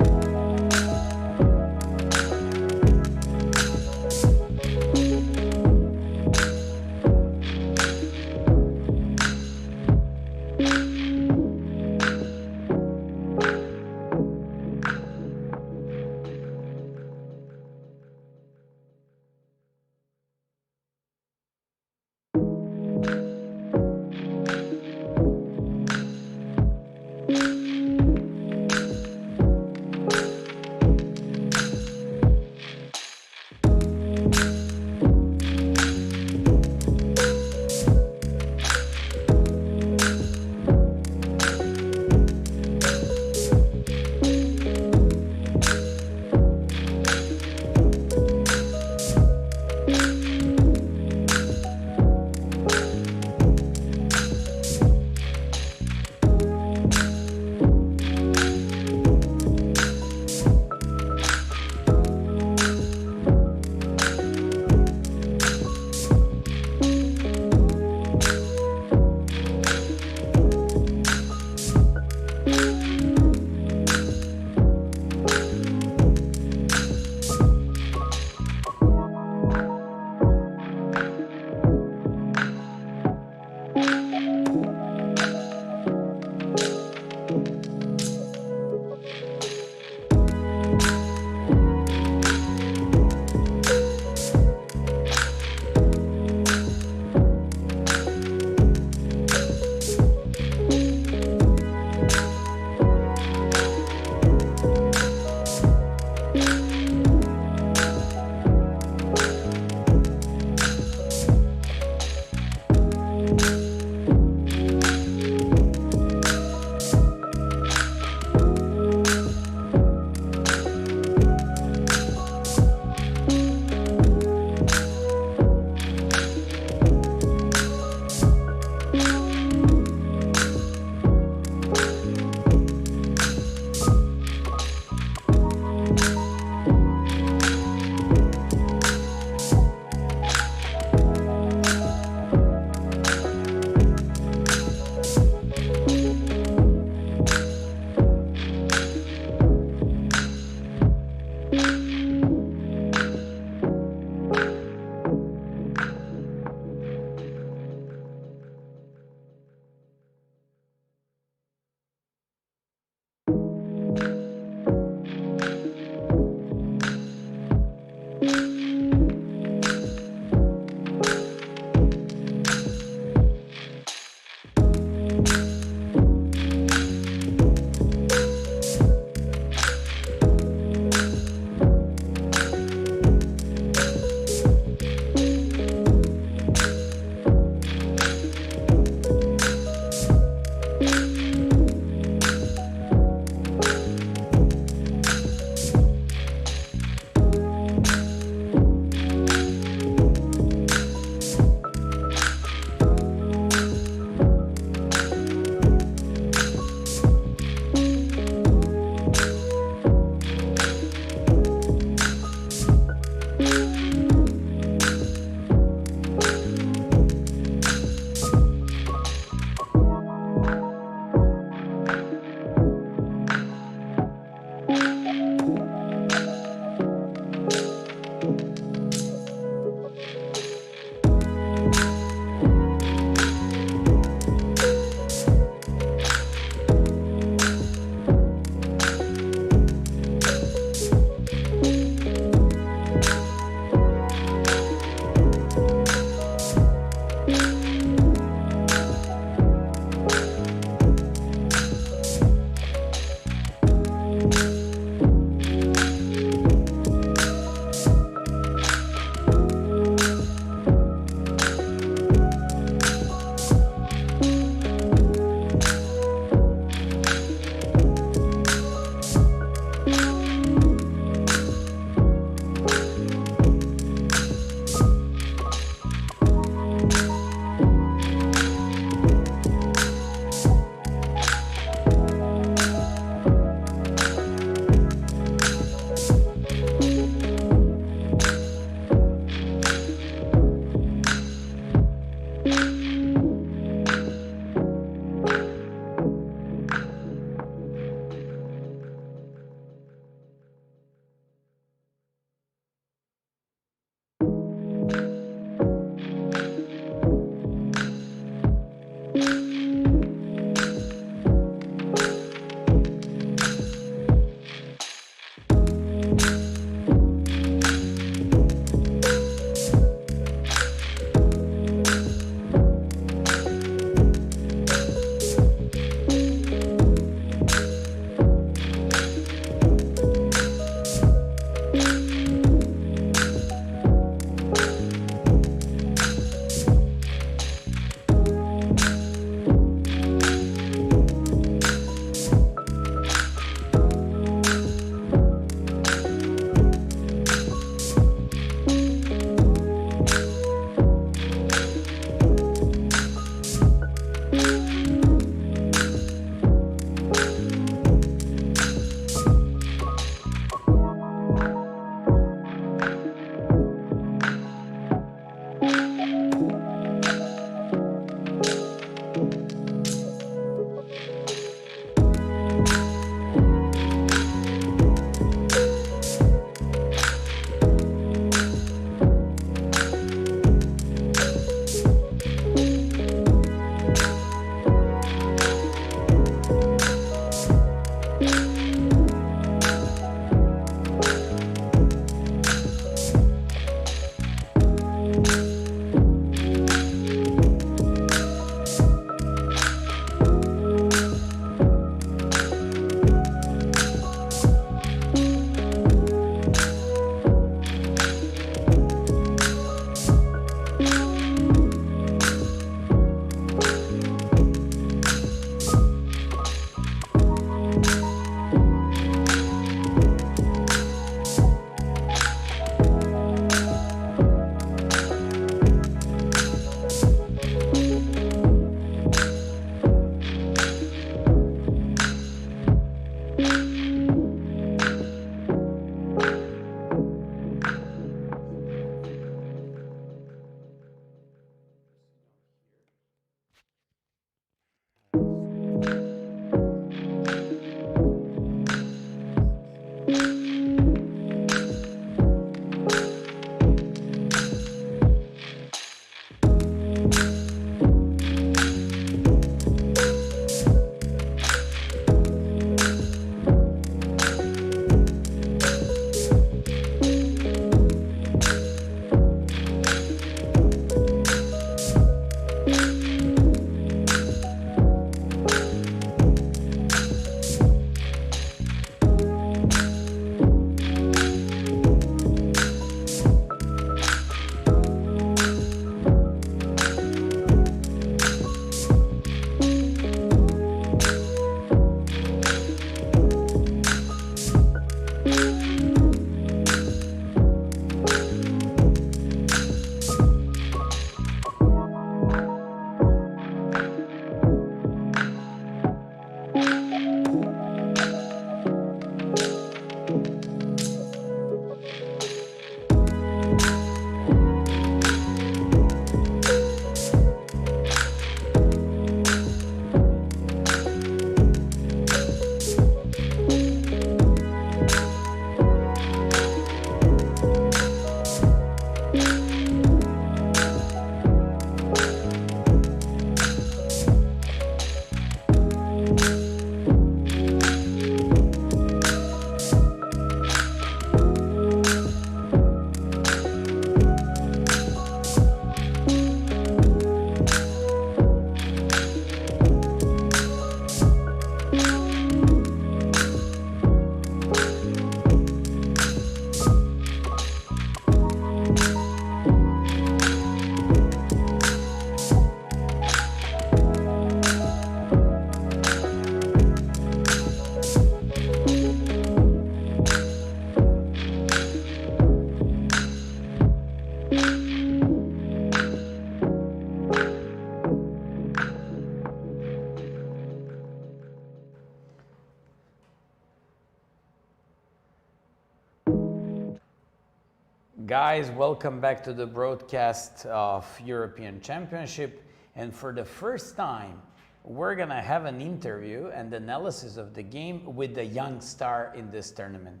Guys, welcome back to the broadcast of European Championship. And for the first time, we're gonna have an interview and analysis of the game with the young star in this tournament.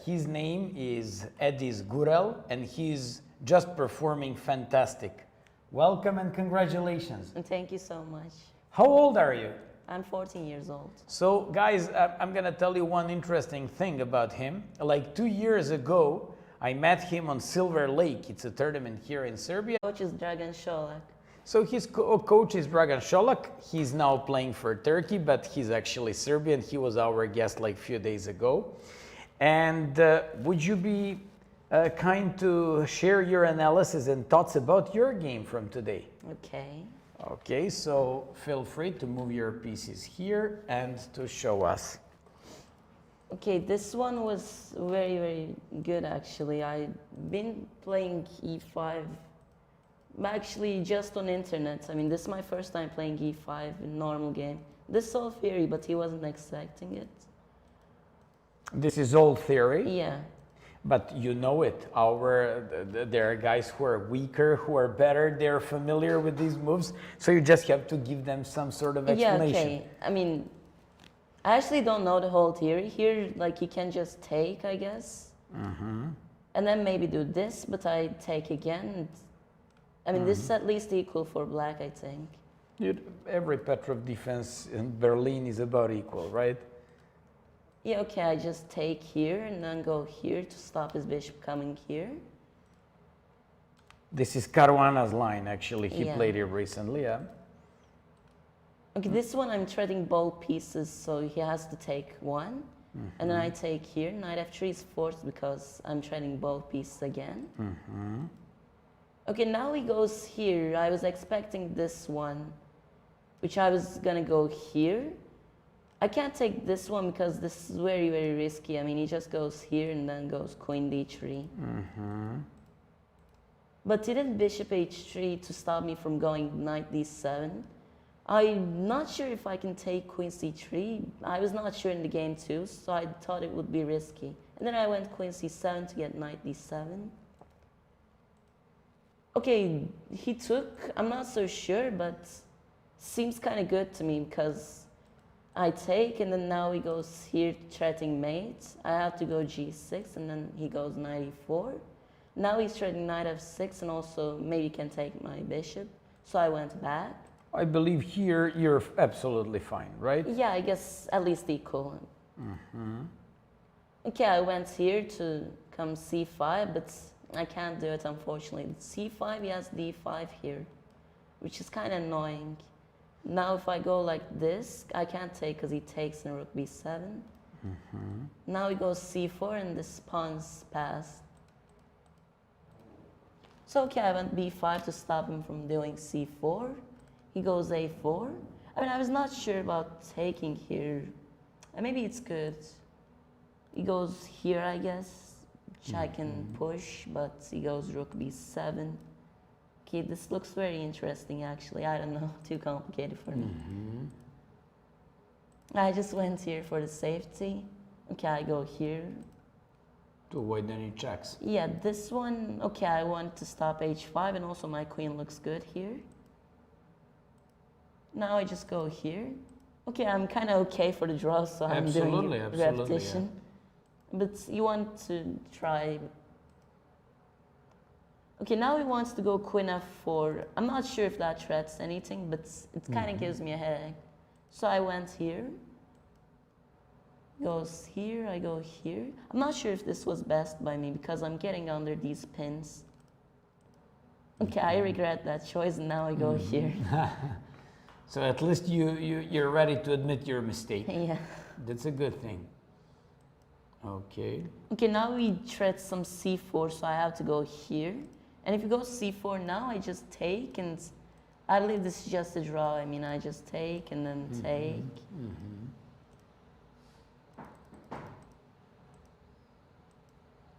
His name is Edis Gurel, and he's just performing fantastic. Welcome and congratulations. And thank you so much. How old are you? I'm 14 years old. So guys, I'm gonna tell you one interesting thing about him. Like 2 years ago, I met him on Silver Lake. It's a tournament here in Serbia. Coach is Dragan Šolak. So his coach is Dragan Šolak. He's now playing for Turkey, but he's actually Serbian. He was our guest like a few days ago. And would you be kind to share your analysis and thoughts about your game from today? Okay. Okay, so feel free to move your pieces here and to show us. Okay, this one was very, very good actually. I've been playing e5, actually just on internet. I mean, this is my first time playing e5 in normal game. This is all theory, but he wasn't expecting it. This is all theory? Yeah. But you know it. There are guys who are weaker, who are better, they're familiar with these moves, so you just have to give them some sort of explanation. Yeah, okay. I mean, I actually don't know the whole theory. Here, like, you can just take, I guess. Mm-hmm. And then maybe do this, but I take again. I mean, this is at least equal for black, I think. Every Petrov defense in Berlin is about equal, right? Yeah, okay, I just take here and then go here to stop his bishop coming here. This is Caruana's line, actually. He Yeah. played it recently, yeah. Okay, this one I'm threading both pieces, so he has to take one. And then I take here. Knight f3 is forced because I'm threading both pieces again. Okay, now he goes here. I was expecting this one, which I was gonna go here. I can't take this one because this is very, very risky. I mean, he just goes here and then goes queen d3. But he did bishop h3 to stop me from going knight d7. I'm not sure if I can take queen c3. I was not sure in the game too, so I thought it would be risky. And then I went queen c7 to get knight d7. Okay, he took, I'm not so sure, but seems kind of good to me because I take and then now he goes here threatening mate. I have to go g6 and then he goes knight e4. Now he's threatening knight f6 and also maybe can take my bishop. So I went back. I believe here you're absolutely fine, right? Yeah, I guess at least equal. Okay, I went here to come c5, but I can't do it unfortunately. c5, he has d5 here, which is kind of annoying. Now if I go like this, I can't take because he takes in rook b7. Now he goes c4 and this pawn's passed. So okay, I went b5 to stop him from doing c4. He goes a4. I mean, I was not sure about taking here. Maybe it's good. He goes here, I guess, which I can push, but he goes rook b7. Okay, this looks very interesting, actually. I don't know, too complicated for me. I just went here for the safety. Okay, I go here. To avoid any checks. Yeah, this one, okay, I want to stop h5, and also my queen looks good here. Now I just go here. Okay, I'm kind of okay for the draw, so I'm doing repetition. Yeah. But you want to try. Okay, now he wants to go queen f4. I'm not sure if that threats anything, but it kind of gives me a headache. So I went here. Goes here, I go here. I'm not sure if this was best by me because I'm getting under these pins. Okay, I regret that choice and now I go here. So at least you're ready to admit your mistake. Yeah. That's a good thing. Okay. Okay, now we thread some c4, so I have to go here. And if you go c4 now, I just take, and I believe this is just a draw. I mean, I just take and then take.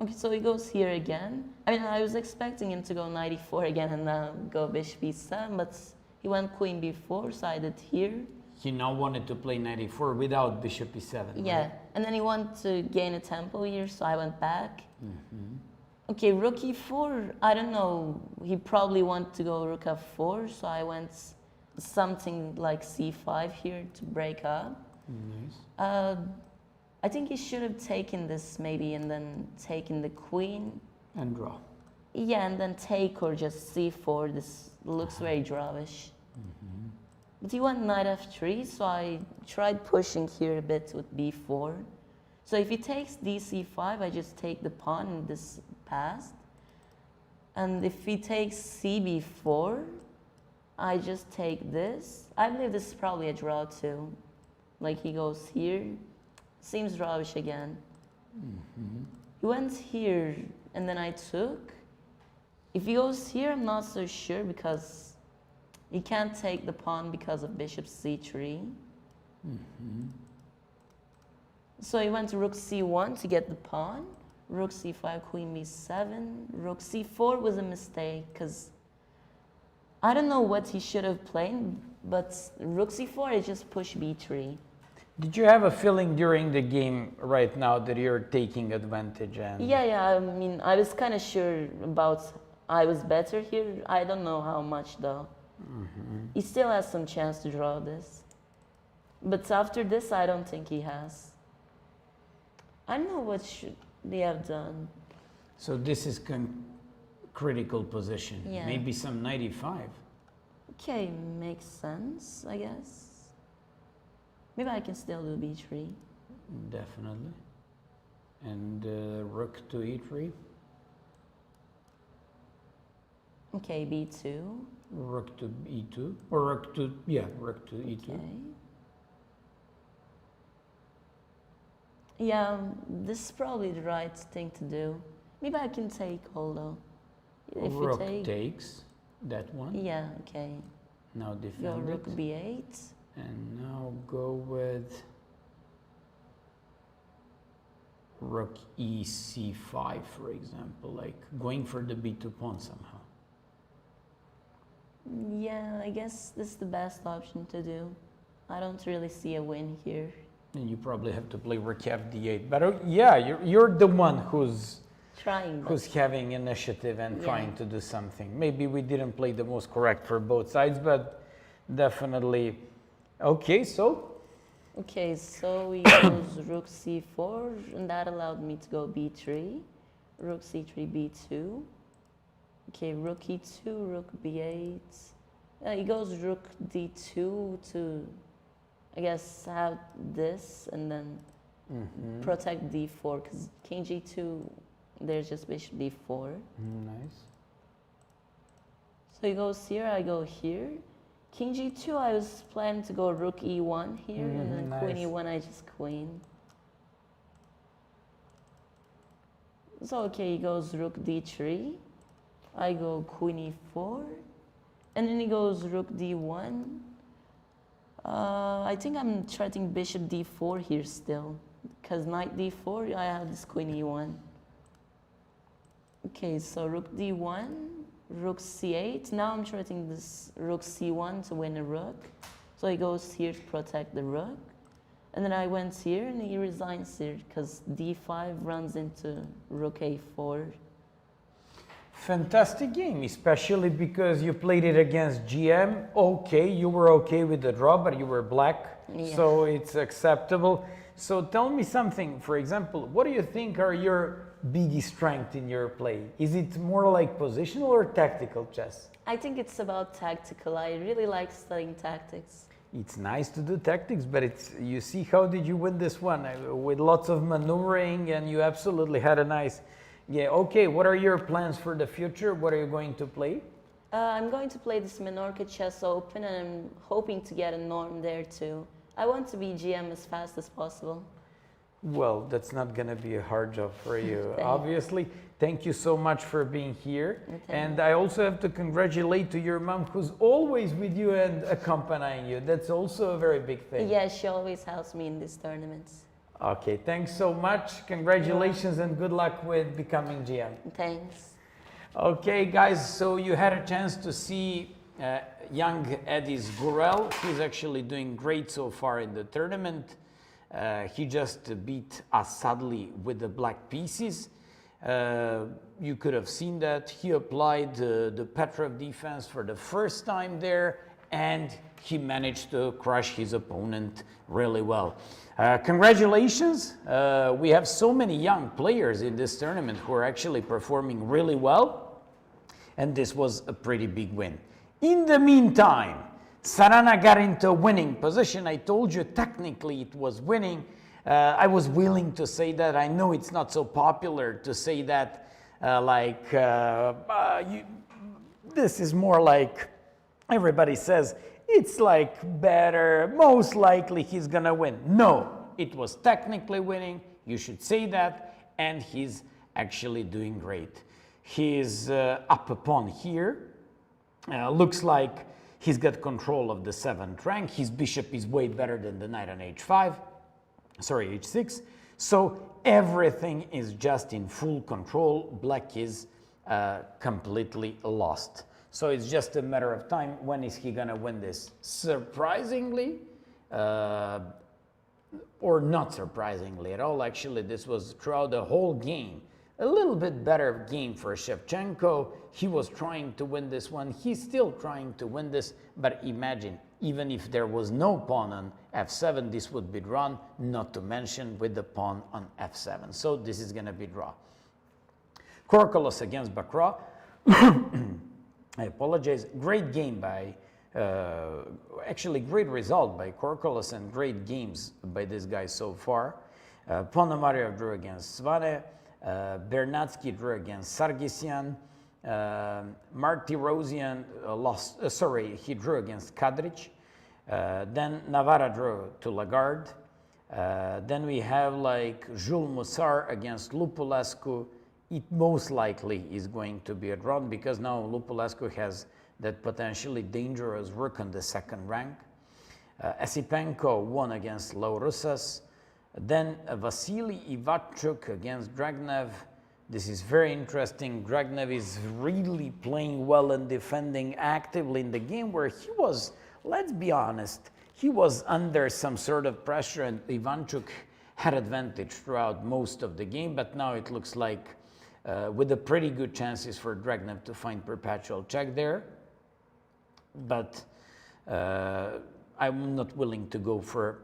Okay, so he goes here again. I mean, I was expecting him to go knight e4 again and now go bishop e7, but he went queen b4, so I did here. He now wanted to play knight e4 without bishop e7. Yeah, right? and then he wanted to gain a tempo here, so I went back. Okay, rook e4, I don't know. He probably wanted to go rook f4, so I went something like c5 here to break up. Nice. I think he should have taken this maybe and then taken the queen. And draw. Yeah, and then take or just c4. This looks very drawish. But he went knight f3, so I tried pushing here a bit with b4. So if he takes dc5, I just take the pawn and this passed. And if he takes cb4, I just take this. I believe this is probably a draw too. Like he goes here, seems drawish again. He went here and then I took. If he goes here, I'm not so sure because he can't take the pawn because of bishop c3. So he went to rook c1 to get the pawn. Rook c5, queen b7. Rook c4 was a mistake because I don't know what he should have played, but rook c4 I just push b3. Did you have a feeling during the game right now that you're taking advantage? And Yeah, I mean, I was kind of sure about I was better here. I don't know how much though. He still has some chance to draw this. But after this, I don't think he has. I don't know what should they have done. So this is critical position. Yeah. Maybe some 95. Okay, makes sense, I guess. Maybe I can still do b3. Definitely. And rook to e3. Okay, b2. Rook to e2. Or rook to, yeah, rook to e2. Okay. Yeah, this is probably the right thing to do. Maybe I can take although. If you Rook take, takes that one. yeah, okay. Now Go defend rook it. b8. And now go with rook ec5, for example, like going for the b2 pawn somehow. Yeah, I guess this is the best option to do. I don't really see a win here. And you probably have to play rook fd8. But yeah, you're the one who's Trying, but having initiative and Yeah. trying to do something. Maybe we didn't play the most correct for both sides, but definitely. Okay, so okay, so we use rook c4, and that allowed me to go b3. Rook c3, b2. Okay, rook e2, rook b8. He goes rook d2 to, I guess, have this and then protect d4, because king g2, there's just bishop d4. nice. So he goes here, I go here. King g2, I was planning to go rook e1 here, and then queen nice. e1, I just queen. So okay, he goes rook d3. I go queen e4. And then he goes rook d1. I think I'm threatening bishop d4 here still. Because knight d4, I have this queen e1. Okay, so rook d1, rook c8. Now I'm threatening this rook c1 to win a rook. So he goes here to protect the rook. And then I went here and he resigns here because d5 runs into rook a4. Fantastic game, especially because you played it against GM. Okay, you were okay with the draw, but you were black, Yeah. so it's acceptable. So tell me something, for example, what do you think are your biggest strengths in your play? Is it more like positional or tactical chess? I think it's about tactical. I really like studying tactics. It's nice to do tactics, but it's, you see, how did you win this one? With lots of maneuvering, and you absolutely had a nice. Yeah, okay, what are your plans for the future? What are you going to play? I'm going to play this Menorca Chess Open and I'm hoping to get a norm there too. I want to be GM as fast as possible. Well, that's not going to be a hard job for you, Thank you. obviously. Thank you so much for being here. And I also have to congratulate to your mom, who's always with you and accompanying you. That's also a very big thing. Yeah, she always helps me in these tournaments. Okay, thanks so much. Congratulations and good luck with becoming GM. Thanks. Okay, guys, so you had a chance to see young Edis Gurel. He's actually doing great so far in the tournament. He just beat Asadli with the black pieces. You could have seen that he applied the Petrov defense for the first time there, and he managed to crush his opponent really well. Congratulations. We have so many young players in this tournament who are actually performing really well, and this was a pretty big win. In the meantime, Sarana got into winning position. I told you technically it was winning. I was willing to say that. I know it's not so popular to say that, this is more like everybody says, it's like better, most likely he's gonna win. No, it was technically winning. You should say that, and he's actually doing great. He's up a pawn here. Looks like he's got control of the 7th rank. His bishop is way better than the knight on h5. Sorry, h6. So everything is just in full control. Black is completely lost. So it's just a matter of time. When is he gonna win this? Surprisingly, or not surprisingly at all, actually, this was throughout the whole game a little bit better game for Shevchenko. He was trying to win this one. He's still trying to win this, but imagine, even if there was no pawn on f7, this would be drawn, not to mention with the pawn on f7. So this is going to be draw. Korkolos against Bakra. I apologize. Great game by, actually great result by Korkolos and great games by this guy so far. Ponomarev drew against Svane. Vrnjacka drew against Sargsyan. Martirosyan lost, he drew against Kadric. Then Navarra drew to Lagarde. Then we have like Jules Mussar against Lupulescu. It most likely is going to be a draw because now Lupulescu has that potentially dangerous rook on the 2nd rank. Esipenko won against Laurusas. Then Vasily Ivachuk against Dragnev. This is very interesting. Dragnev is really playing well and defending actively in the game where he was, let's be honest, he was under some sort of pressure and Ivanchuk had advantage throughout most of the game, but now it looks like with a pretty good chances for Dragnev to find perpetual check there. But I'm not willing to go for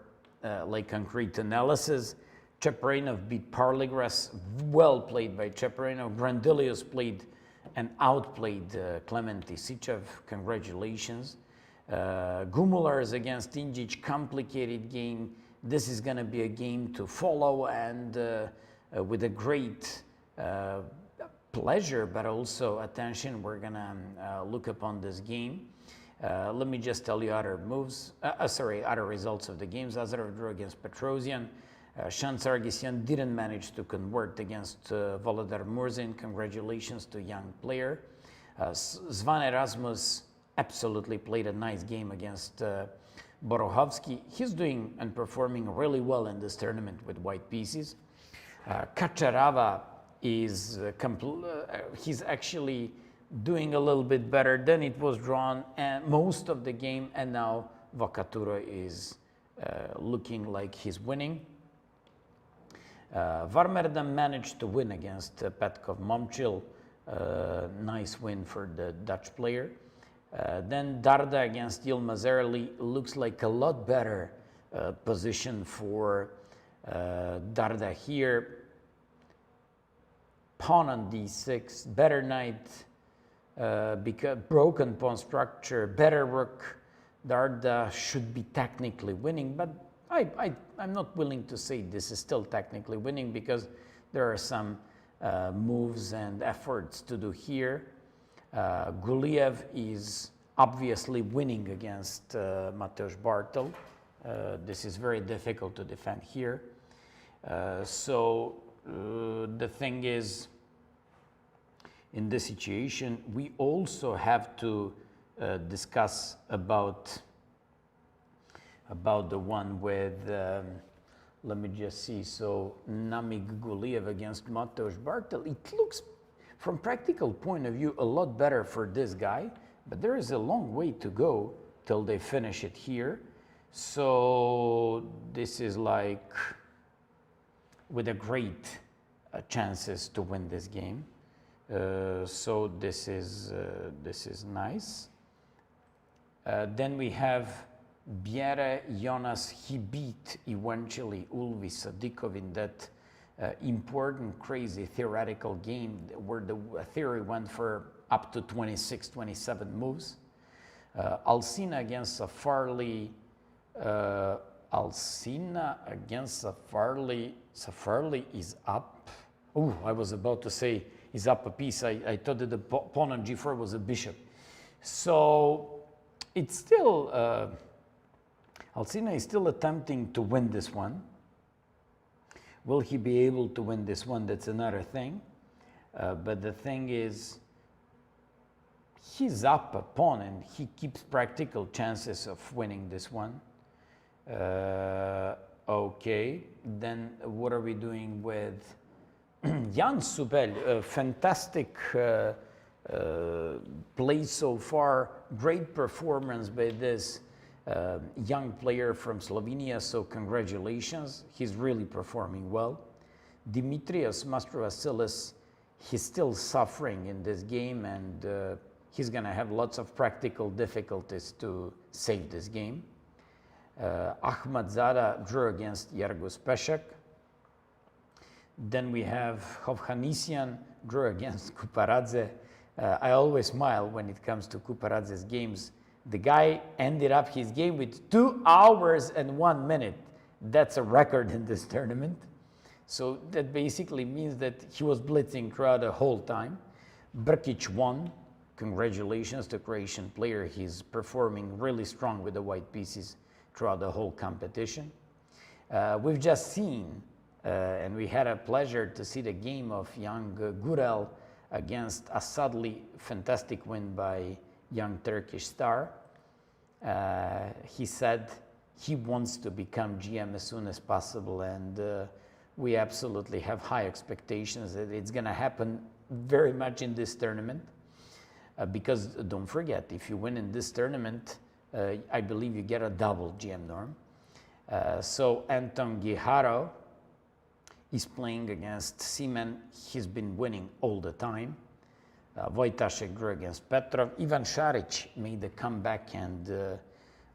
like concrete analysis. Cheparinov beat Parligras, well played by Cheparinov. Grandilius played and outplayed Clement Isichev. Congratulations. Gumulars against Injic, complicated game. This is going to be a game to follow and with a great pleasure, but also attention. We're going to look upon this game. Let me just tell you other moves, other results of the games. Azarov drew against Petrosian. Shan Sargsyan didn't manage to convert against Volodar Murzin. Congratulations to young player. Zvan Erasmus absolutely played a nice game against Borohovsky. He's doing and performing really well in this tournament with white pieces. Kacharava is he's actually doing a little bit better than it was drawn and most of the game, and now Vakatura is looking like he's winning. Varmerdam managed to win against Petkov Momchil. Nice win for the Dutch player. Then Darda against Yilmaz looks like a lot better position for Darda here. Pawn on d6, better knight, because broken pawn structure, better rook. Darda should be technically winning, but I'm not willing to say this is still technically winning because there are some moves and efforts to do here. Guliev is obviously winning against Mateusz Bartel. This is very difficult to defend here. The thing is, in this situation, we also have to discuss about the one with, let me just see, so Namik Guliev against Mateusz Bartel. It looks, from practical point of view, a lot better for this guy, but there is a long way to go till they finish it here. So this is like with a great chances to win this game. So this is nice. Then we have Bjere Jonas. He beat eventually Ulvi Sadikov in that important, crazy theoretical game where the theory went for up to 26, 27 moves. Alcina against Safarli. Alcina against Safarli. Safarli is up. Oh, I was about to say is up a piece. I thought that the pawn on g4 was a bishop. So it's still, Alcina is still attempting to win this one. Will he be able to win this one? That's another thing. But the thing is, he's up a pawn and he keeps practical chances of winning this one. Okay, then what are we doing with Jan Subel? A fantastic play so far, great performance by this young player from Slovenia, so congratulations, he's really performing well. Dimitrios Mastrovasilis, he's still suffering in this game and he's gonna have lots of practical difficulties to save this game. Ahmad Zada drew against Yargos Peshek. Then we have Hovhannisyan drew against Kuparadze. I always smile when it comes to Kuparadze's games. The guy ended up his game with 2 hours and 1 minute. That's a record in this tournament. So that basically means that he was blitzing throughout the whole time. Brkic won. Congratulations to Croatian player. He's performing really strong with the white pieces throughout the whole competition. We've just seen, and we had a pleasure to see the game of young Gurel against a sadly fantastic win by young Turkish star. He said he wants to become GM as soon as possible, and we absolutely have high expectations that it's going to happen very much in this tournament. Because don't forget, if you win in this tournament, I believe you get a double GM norm. So Anton Giharo is playing against Seaman. He's been winning all the time. Wojtaszek drew against Petrov. Ivan Šarić made a comeback and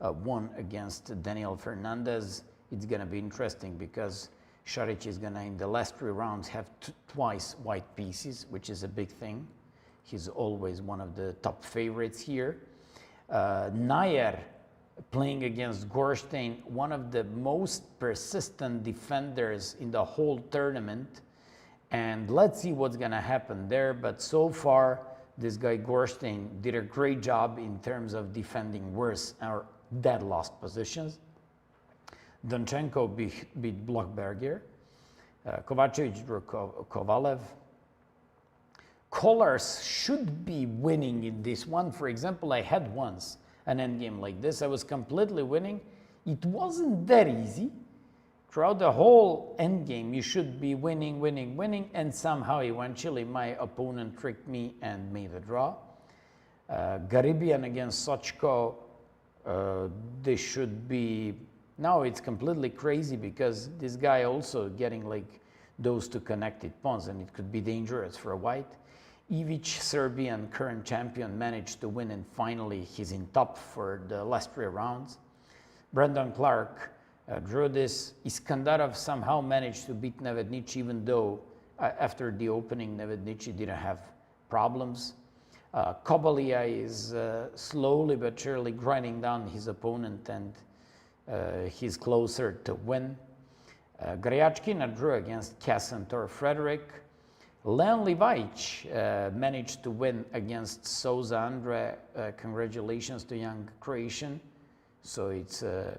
won against Daniel Fernandez. It's going to be interesting because Šarić is going to, in the last 3 rounds, have twice white pieces, which is a big thing. He's always one of the top favorites here. Nair playing against Gorstein, one of the most persistent defenders in the whole tournament. And let's see what's going to happen there. But so far, this guy Gorstein did a great job in terms of defending worse or dead lost positions. Donchenko beat Blockberger. Kovacevic drew Kovalev. Kollars should be winning in this one. For example, I had once an endgame like this. I was completely winning. It wasn't that easy. Throughout the whole endgame, you should be winning, winning, winning, and somehow eventually my opponent tricked me and made a draw. Garibian against Sochko, they should be, now it's completely crazy because this guy also getting like those 2 connected pawns and it could be dangerous for a white. Ivic, Serbian current champion, managed to win and finally he's in top for the last 3 rounds. Brandon Clark drew this. Iskandarov somehow managed to beat Nevednici even though after the opening Nevednici didn't have problems. Kobalia is slowly but surely grinding down his opponent and he's closer to win. Grayachkina drew against Kassantor Frederick. Leon Livaich managed to win against Souza Andre. Congratulations to young Croatian. So it's a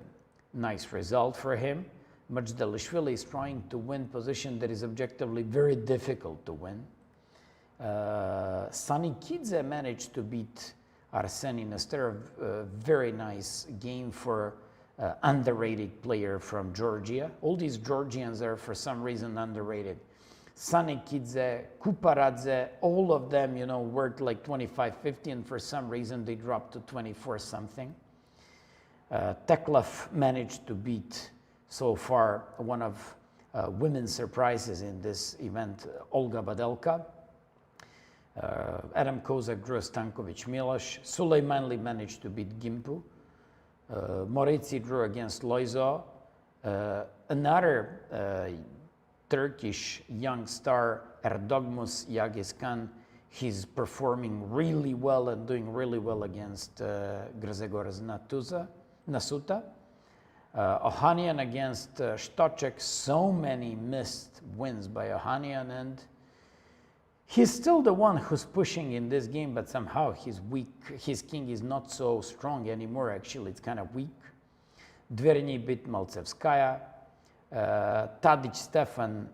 nice result for him. Majdelishvili is trying to win position that is objectively very difficult to win. Sanikidze managed to beat Arseny Nesterov. A very nice game for underrated player from Georgia. All these Georgians are for some reason underrated. Sanikidze, Kuparadze, all of them, you know, worked like 25-50 and for some reason they dropped to 24 something. Teklov managed to beat so far one of women's surprises in this event, Olga Badelka. Adam Kozak drew Stankovic Miloš. Sulejmanli managed to beat Gimpu. Moretzi drew against Loizo. Another Turkish young star, Erdogmus Yagiskan, he's performing really well and doing really well against Grzegorz Nasuta. Ohanian against Stoček, so many missed wins by Ohanian, and he's still the one who's pushing in this game, but somehow he's weak. His king is not so strong anymore, actually, it's kind of weak. Dverny beat Maltsevskaya. Tadic Stefan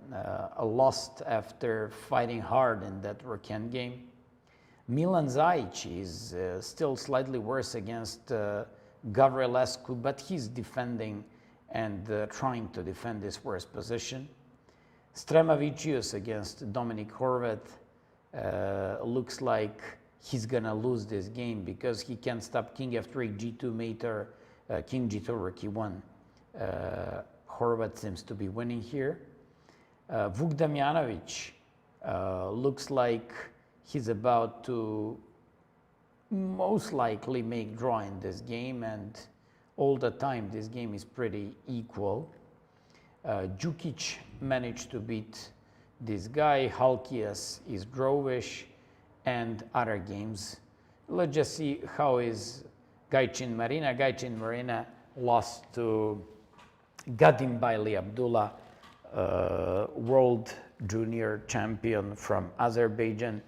lost after fighting hard in that Rakan game. Milan Zajic is still slightly worse against Gavrilescu, but he's defending and trying to defend his worst position. Stremavicius against Dominic Horvat looks like he's gonna lose this game because he can't stop King F3, G2 Mater, King G2 Rook E1. Horvat seems to be winning here. Vuk Damjanovic looks like he's about to most likely make draw in this game, and all the time this game is pretty equal. Djukic managed to beat this guy. Halkias is drawish, and other games. Let's just see how is Gaicin Marina. Gaicin Marina lost to Gadim Baili Abdullah, world junior champion from Azerbaijan.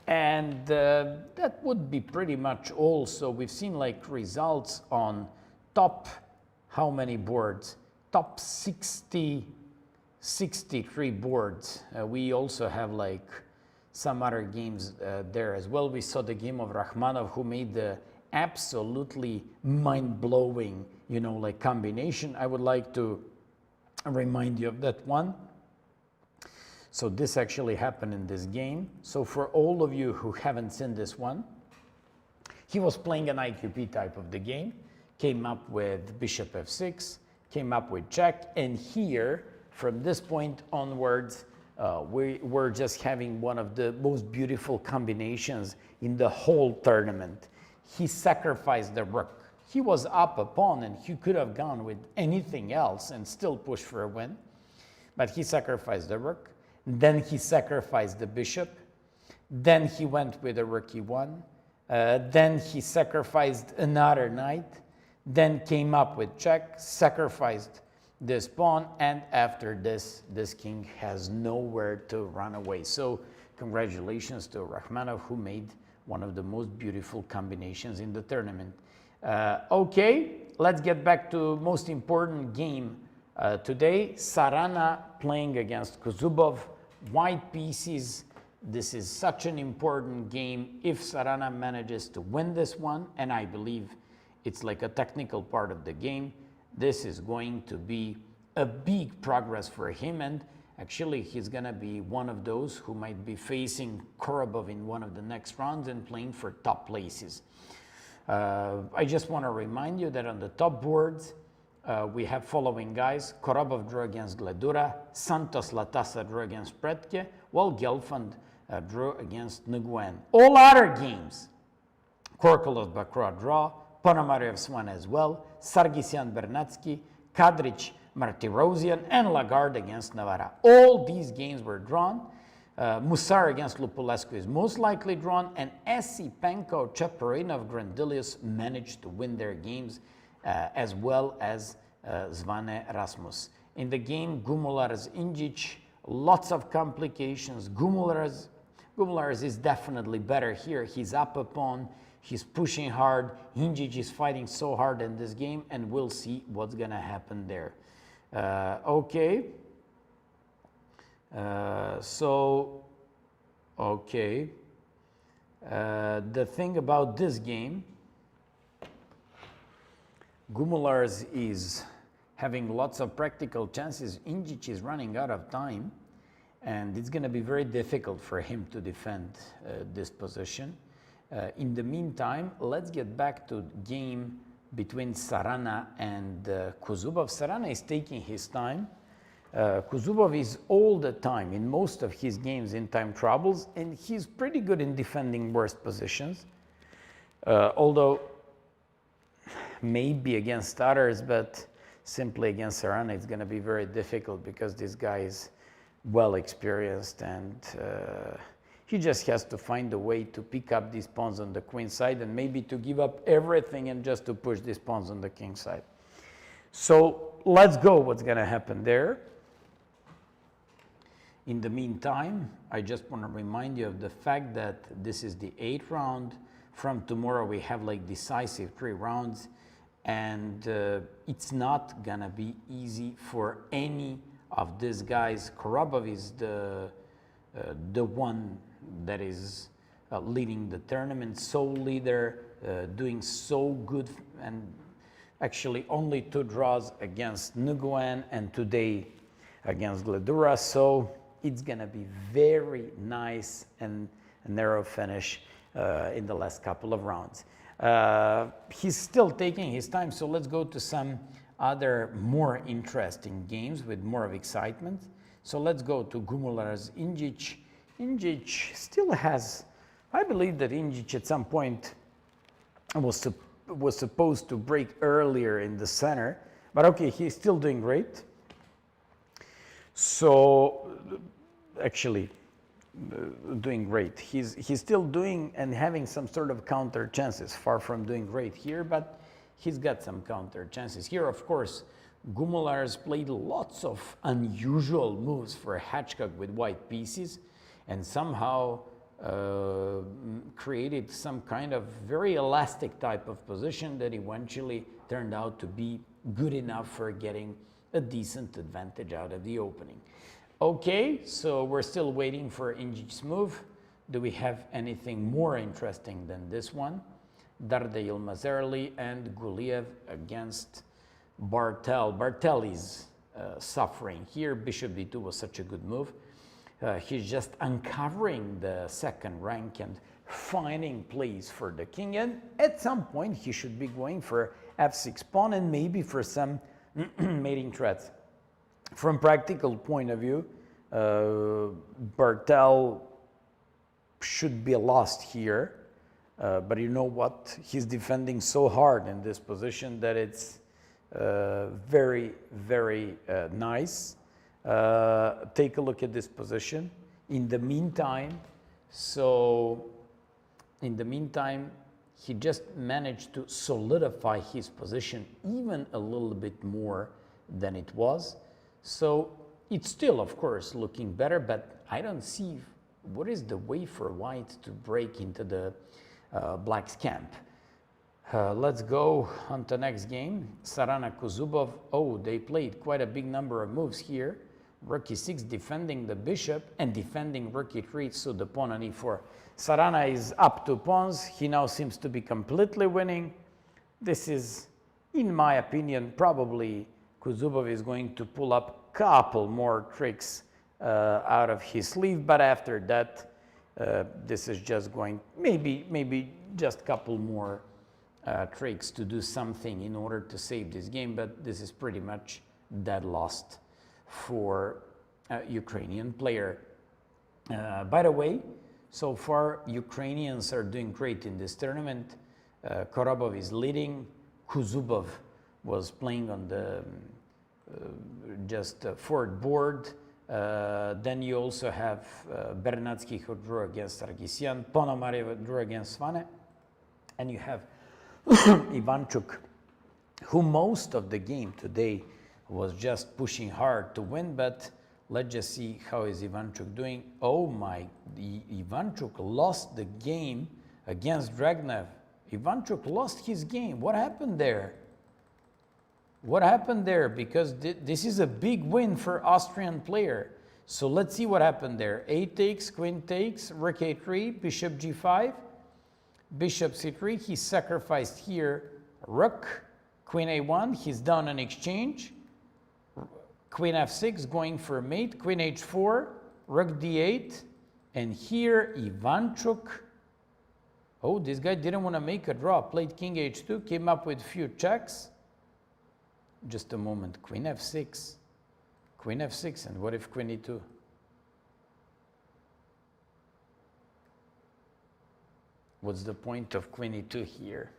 And that would be pretty much all. So we've seen like results on top, how many boards? Top 63 boards. We also have like some other games there as well. We saw the game of Rakhmanov, who made the absolutely mind-blowing, like combination. I would like to remind you of that one. So this actually happened in this game. So for all of you who haven't seen this one, he was playing an IQP type of the game, came up with bishop f6, came up with check, and here, from this point onwards, we're just having one of the most beautiful combinations in the whole tournament. He sacrificed the rook. He was up a pawn and he could have gone with anything else and still pushed for a win. But he sacrificed the rook. Then he sacrificed the bishop. Then he went with a rook e1. Then he sacrificed another knight. Then came up with check, sacrificed this pawn. And after this king has nowhere to run away. So congratulations to Rakhmanov, who made one of the most beautiful combinations in the tournament. Okay, let's get back to most important game today. Sarana playing against Kuzubov. White pieces. This is such an important game if Sarana manages to win this one, and I believe it's like a technical part of the game. This is going to be a big progress for him, and actually he's gonna be one of those who might be facing Korobov in one of the next rounds and playing for top places. I just want to remind you that on the top boards, we have following guys. Korobov drew against Gledura, Santos Latasa drew against Pretke, while Gelfand drew against Nguyen. All other games, Korkolov Bakra draw, Ponomarev Swan as well, Sargsyan Bernatsky, Kadrich Martirosian, and Lagarde against Navarra. All these games were drawn. Musar against Lupulescu is most likely drawn, and Esipenko, Chaparinov, Grandilius managed to win their games, as well as Zvane Rasmus. In the game, Gumulars Injic, lots of complications. Gumulars is definitely better here. He's up a pawn, he's pushing hard. Injic is fighting so hard in this game, and we'll see what's gonna happen there. Okay. The thing about this game, Gumulars is having lots of practical chances. Injic is running out of time, and it's going to be very difficult for him to defend this position. In the meantime, let's get back to the game between Sarana and Kuzubov. Sarana is taking his time. Kuzubov is all the time, in most of his games, in time troubles, and he's pretty good in defending worst positions. Although maybe against others, but simply against Sarana, it's going to be very difficult because this guy is well experienced, and he just has to find a way to pick up these pawns on the queen side and maybe to give up everything and just to push these pawns on the king side. So let's go what's going to happen there. In the meantime, I just want to remind you of the fact that this is the 8th round. From tomorrow we have like decisive 3 rounds, and it's not gonna be easy for any of these guys. Korobov is the one that is leading the tournament, sole leader, doing so good, and actually only 2 draws against Nguyen and today against Gledura. So it's gonna be very nice and a narrow finish in the last couple of rounds. He's still taking his time, so let's go to some other more interesting games with more of excitement. So let's go to Gumular's Injic. Injic still has, I believe that Injic at some point was supposed to break earlier in the center, but okay, he's still doing great. So actually, doing great. He's still doing and having some sort of counter chances, far from doing great here, but he's got some counter chances. Here, of course, Gumular's played lots of unusual moves for Hatchcock with white pieces and somehow created some kind of very elastic type of position that eventually turned out to be good enough for getting a decent advantage out of the opening. Okay, so we're still waiting for Injic's move. Do we have anything more interesting than this one? Darda Yilmazerli and Guliev against Bartel. Bartel is suffering here. Bishop d2 was such a good move. He's just uncovering the second rank and finding place for the king. And at some point, he should be going for f6 pawn and maybe for some mating threats. From practical point of view, Bartel should be lost here, but you know what? He's defending so hard in this position that it's very, very nice. Take a look at this position. In the meantime, he just managed to solidify his position even a little bit more than it was. So it's still, of course, looking better, but I don't see what is the way for white to break into the black's camp. Let's go on to the next game. Sarana Kuzubov. Oh, they played quite a big number of moves here. Rook e6 defending the bishop and defending rook e3, so the pawn on e4. Sarana is up 2 pawns. He now seems to be completely winning. This is, in my opinion, probably Kuzubov is going to pull up a couple more tricks out of his sleeve, but after that, this is just going, maybe just a couple more tricks to do something in order to save this game, but this is pretty much dead lost for a Ukrainian player. By the way, so far Ukrainians are doing great in this tournament. Korobov is leading. Kuzubov was playing on the just fourth board. Then you also have Bernatsky, who drew against Sargsyan, Ponomarev drew against Svane, and you have Ivanchuk, who most of the game today was just pushing hard to win, but let's just see how is Ivanchuk doing. Oh my, Ivanchuk lost the game against Dragnev. Ivanchuk lost his game. What happened there? What happened there? Because this is a big win for Austrian player. So let's see what happened there. A takes, queen takes, rook a3, bishop g5, bishop c3. He sacrificed here rook, queen a1. He's done an exchange. Queen f6 going for mate, queen h4, rook d8, and here Ivanchuk. Oh, this guy didn't want to make a draw. Played king h2, came up with few checks. Just a moment, queen f6, Queen f6, and what if queen e2? What's the point of queen e2 here?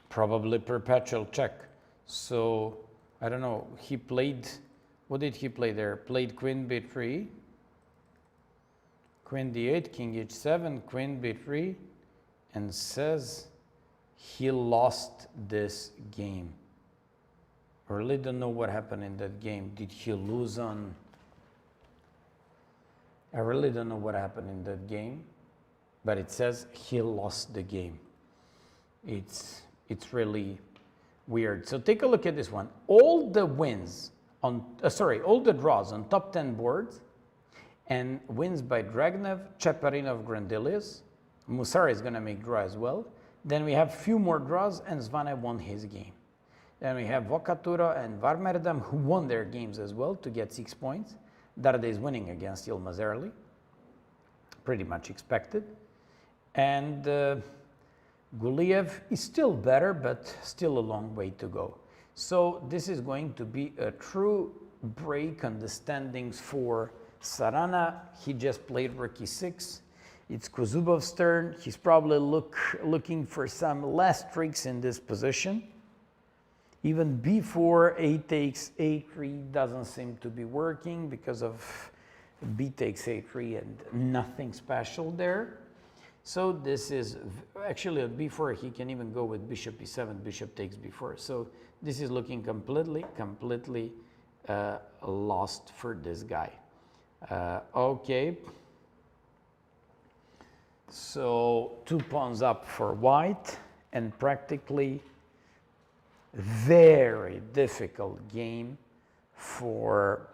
Probably perpetual check. So, I don't know, he played, what did he play there? Played queen b3, queen d8, king h7, queen b3, and says he lost this game. I really don't know what happened in that game. Did he lose on... I really don't know what happened in that game, but it says he lost the game. It's really weird. So take a look at this one. All the wins on, all the draws on top 10 boards and wins by Dragnov, Chaparinov, Grandelius. Musara is going to make draw as well. Then we have few more draws and Zvane won his game. Then we have Vokatura and Varmerdam who won their games as well to get 6 points. Darde is winning against Yilmaz Erli, pretty much expected. And Guliev is still better, but still a long way to go. So this is going to be a true break on the standings for Sarana. He just played rook e6. It's Kuzubov's turn. He's probably looking for some last tricks in this position. Even b4, a takes a3 doesn't seem to be working because of b takes a3 and nothing special there. So this is actually at b4 he can even go with bishop e7, bishop takes b4. So this is looking completely lost for this guy. Okay. So 2 pawns up for white and practically very difficult game for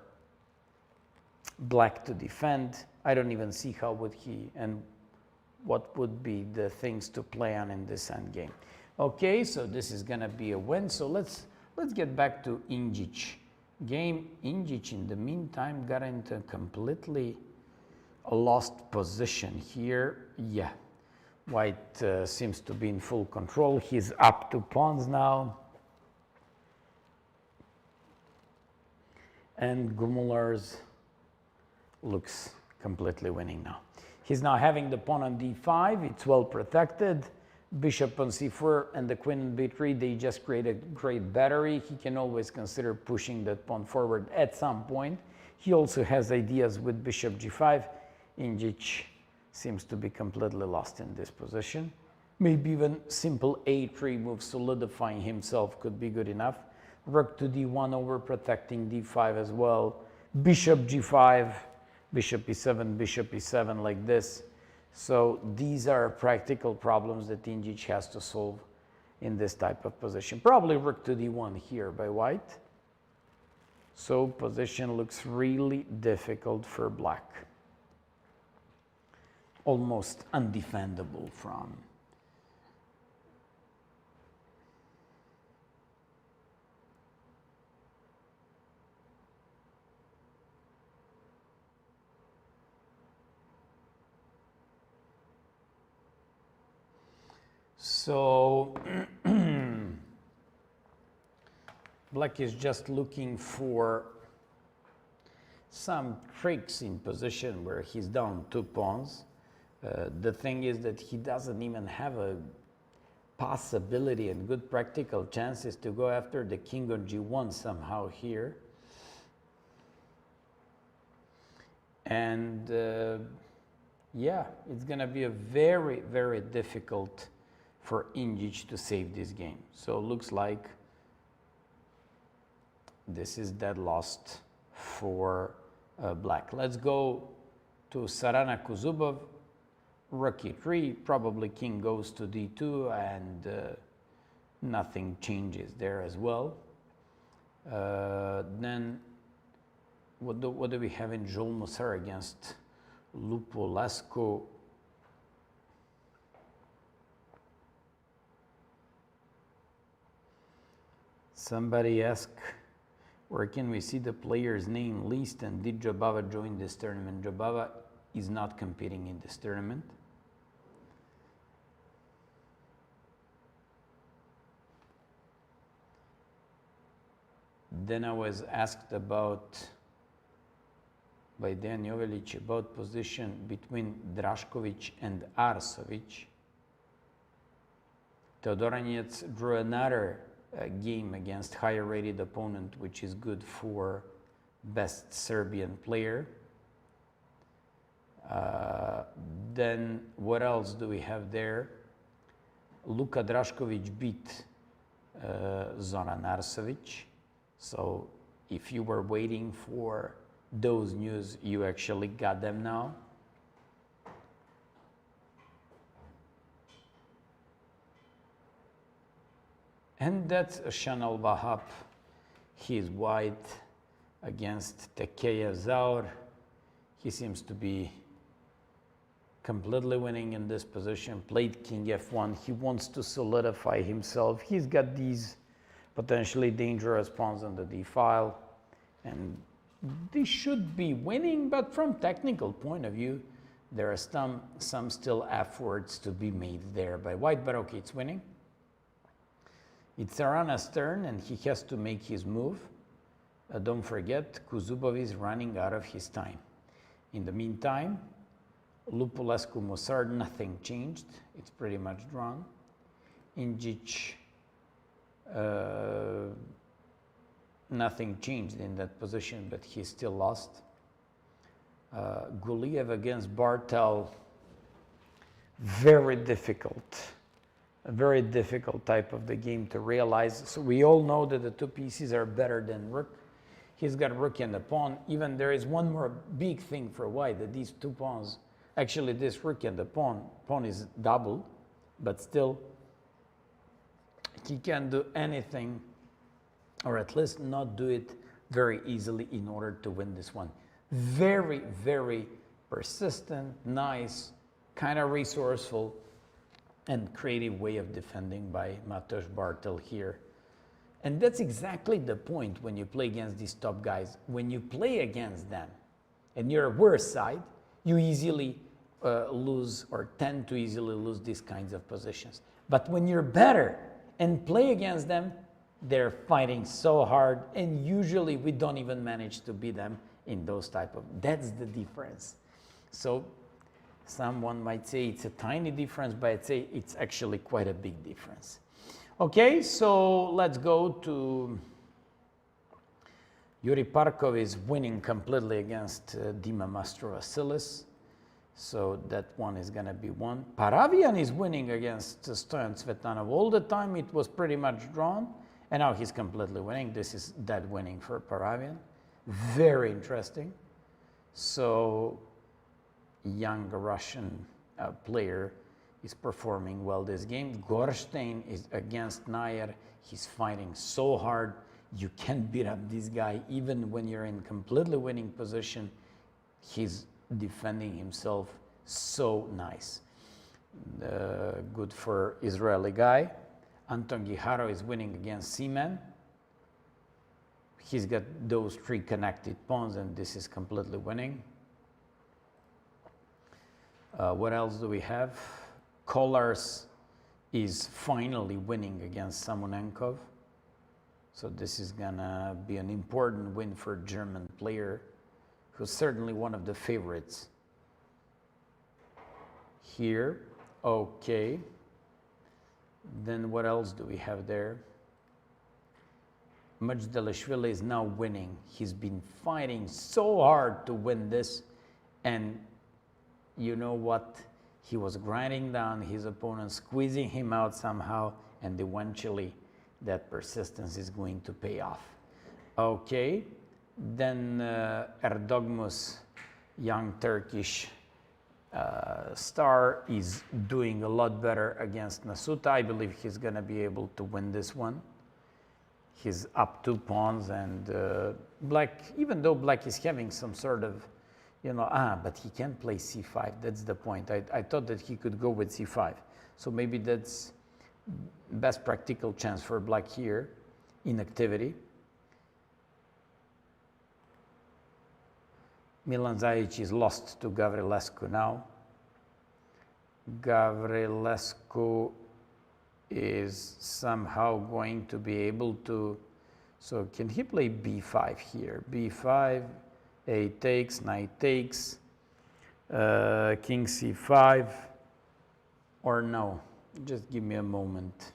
black to defend. I don't even see how would he and what would be the things to play on in this endgame. Okay, so this is gonna be a win. So let's get back to Injic game. Injic in the meantime got into a completely lost position here. Yeah, white seems to be in full control. He's up 2 pawns now. And Gumulars looks completely winning now. He's now having the pawn on d5. It's well protected. Bishop on c4 and the queen on b3, they just create a great battery. He can always consider pushing that pawn forward at some point. He also has ideas with bishop g5. Injic seems to be completely lost in this position. Maybe even simple a3 move solidifying himself could be good enough. Rook to d1 over protecting d5 as well. Bishop g5, bishop e7 like this. So these are practical problems that Injic has to solve in this type of position. Probably rook to d1 here by white. So position looks really difficult for black. Almost undefendable from. So black is just looking for some tricks in position where he's down 2 pawns. The thing is that he doesn't even have a possibility and good practical chances to go after the king on g1 somehow here. And yeah, it's going to be a very, very difficult for Injic to save this game. So it looks like this is dead lost for black. Let's go to Sarana Kuzubov. Rook e3, probably king goes to d2 and nothing changes there as well. Then what do we have in Joel Musar against Lupulescu? Somebody asked, where can we see the player's name list and did Jobava join this tournament? Jobava is not competing in this tournament. Then I was asked about, by Dan Jovelic, about position between Drašković and Arsović. Todoranec drew another game against higher rated opponent, which is good for best Serbian player. Then what else do we have there? Luka Drašković beat Zoran Arsović. So if you were waiting for those news, you actually got them now. And that's Shanal Wahab. He's white against Tekeya Zaur. He seems to be completely winning in this position. Played King F1. He wants to solidify himself. He's got these potentially dangerous pawns on the D file, and they should be winning, but from technical point of view, there are some still efforts to be made there by white, but okay, it's winning. It's Arana's turn, and he has to make his move. Don't forget, Kuzubov is running out of his time. In the meantime, Lupulescu Musard, nothing changed. It's pretty much drawn. Injic, nothing changed in that position, but he still lost. Guliev against Bartel, very difficult. A very difficult type of the game to realize. So we all know that the two pieces are better than rook. He's got rook and a pawn. Even there is one more big thing for white, that these two pawns, actually this rook and the pawn is double, but still he can do anything, or at least not do it very easily in order to win this one. Very, very persistent, nice, kind of resourceful, and creative way of defending by Mateusz Bartel here. And that's exactly the point when you play against these top guys. When you play against them and you're a worse side, you easily lose, or tend to easily lose, these kinds of positions. But when you're better and play against them, they're fighting so hard, and usually we don't even manage to beat them in those type of, that's the difference. So someone might say it's a tiny difference, but I'd say it's actually quite a big difference. Okay, so let's go to Yuri Parkov is winning completely against Dima Mastro-Vasilis. So that one is going to be won. Paravian is winning against Stoyan Tsvetanov. All the time it was pretty much drawn, and now he's completely winning. This is dead winning for Paravian. Very interesting. So young Russian player is performing well this game. Gorstein is against Nair. He's fighting so hard. You can't beat up this guy even when you're in completely winning position. He's defending himself so nice. Good for Israeli guy. Anton Giharo is winning against Seaman. He's got those three connected pawns, and this is completely winning. What else do we have? Kolars is finally winning against Samonenkov. So this is gonna be an important win for a German player, who's certainly one of the favorites here. Okay. Then what else do we have there? Majdelishvili is now winning. He's been fighting so hard to win this, and you know what? He was grinding down his opponent, squeezing him out somehow, and eventually that persistence is going to pay off. Okay, then Erdogmus, young Turkish star, is doing a lot better against Nasuta. I believe he's going to be able to win this one. He's up 2 pawns, and Black, even though Black is having some sort of, you know, but he can't play c5. That's the point. I thought that he could go with c5. So maybe that's best practical chance for Black here in activity. Milan Zajic is lost to Gavrilescu now. Gavrilescu is somehow going to be able to So can he play b5 here? b5, a takes, knight takes, king c5, or no? Just give me a moment.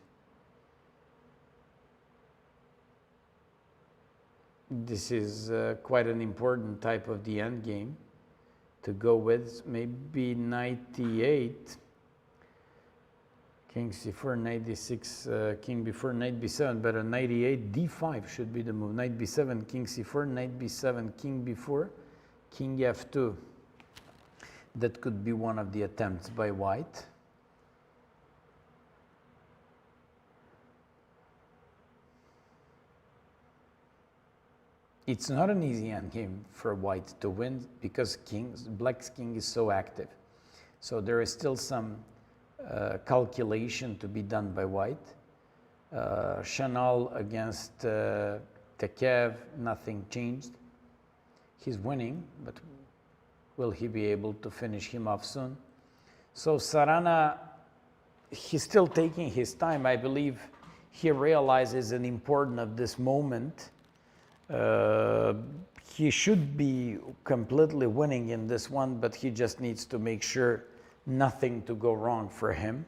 This is quite an important type of the endgame to go with. Maybe knight e8, king c4, knight d6, king b4, knight b7, but a knight e8, d5 should be the move. Knight b7, king c4, knight b7, king b4, king f2. That could be one of the attempts by white. It's not an easy endgame for white to win because black's king is so active. So there is still some calculation to be done by white. Chanel against Tekev, nothing changed. He's winning, but will he be able to finish him off soon? So Sarana, he's still taking his time. I believe he realizes the importance of this moment. He should be completely winning in this one, but he just needs to make sure nothing to go wrong for him.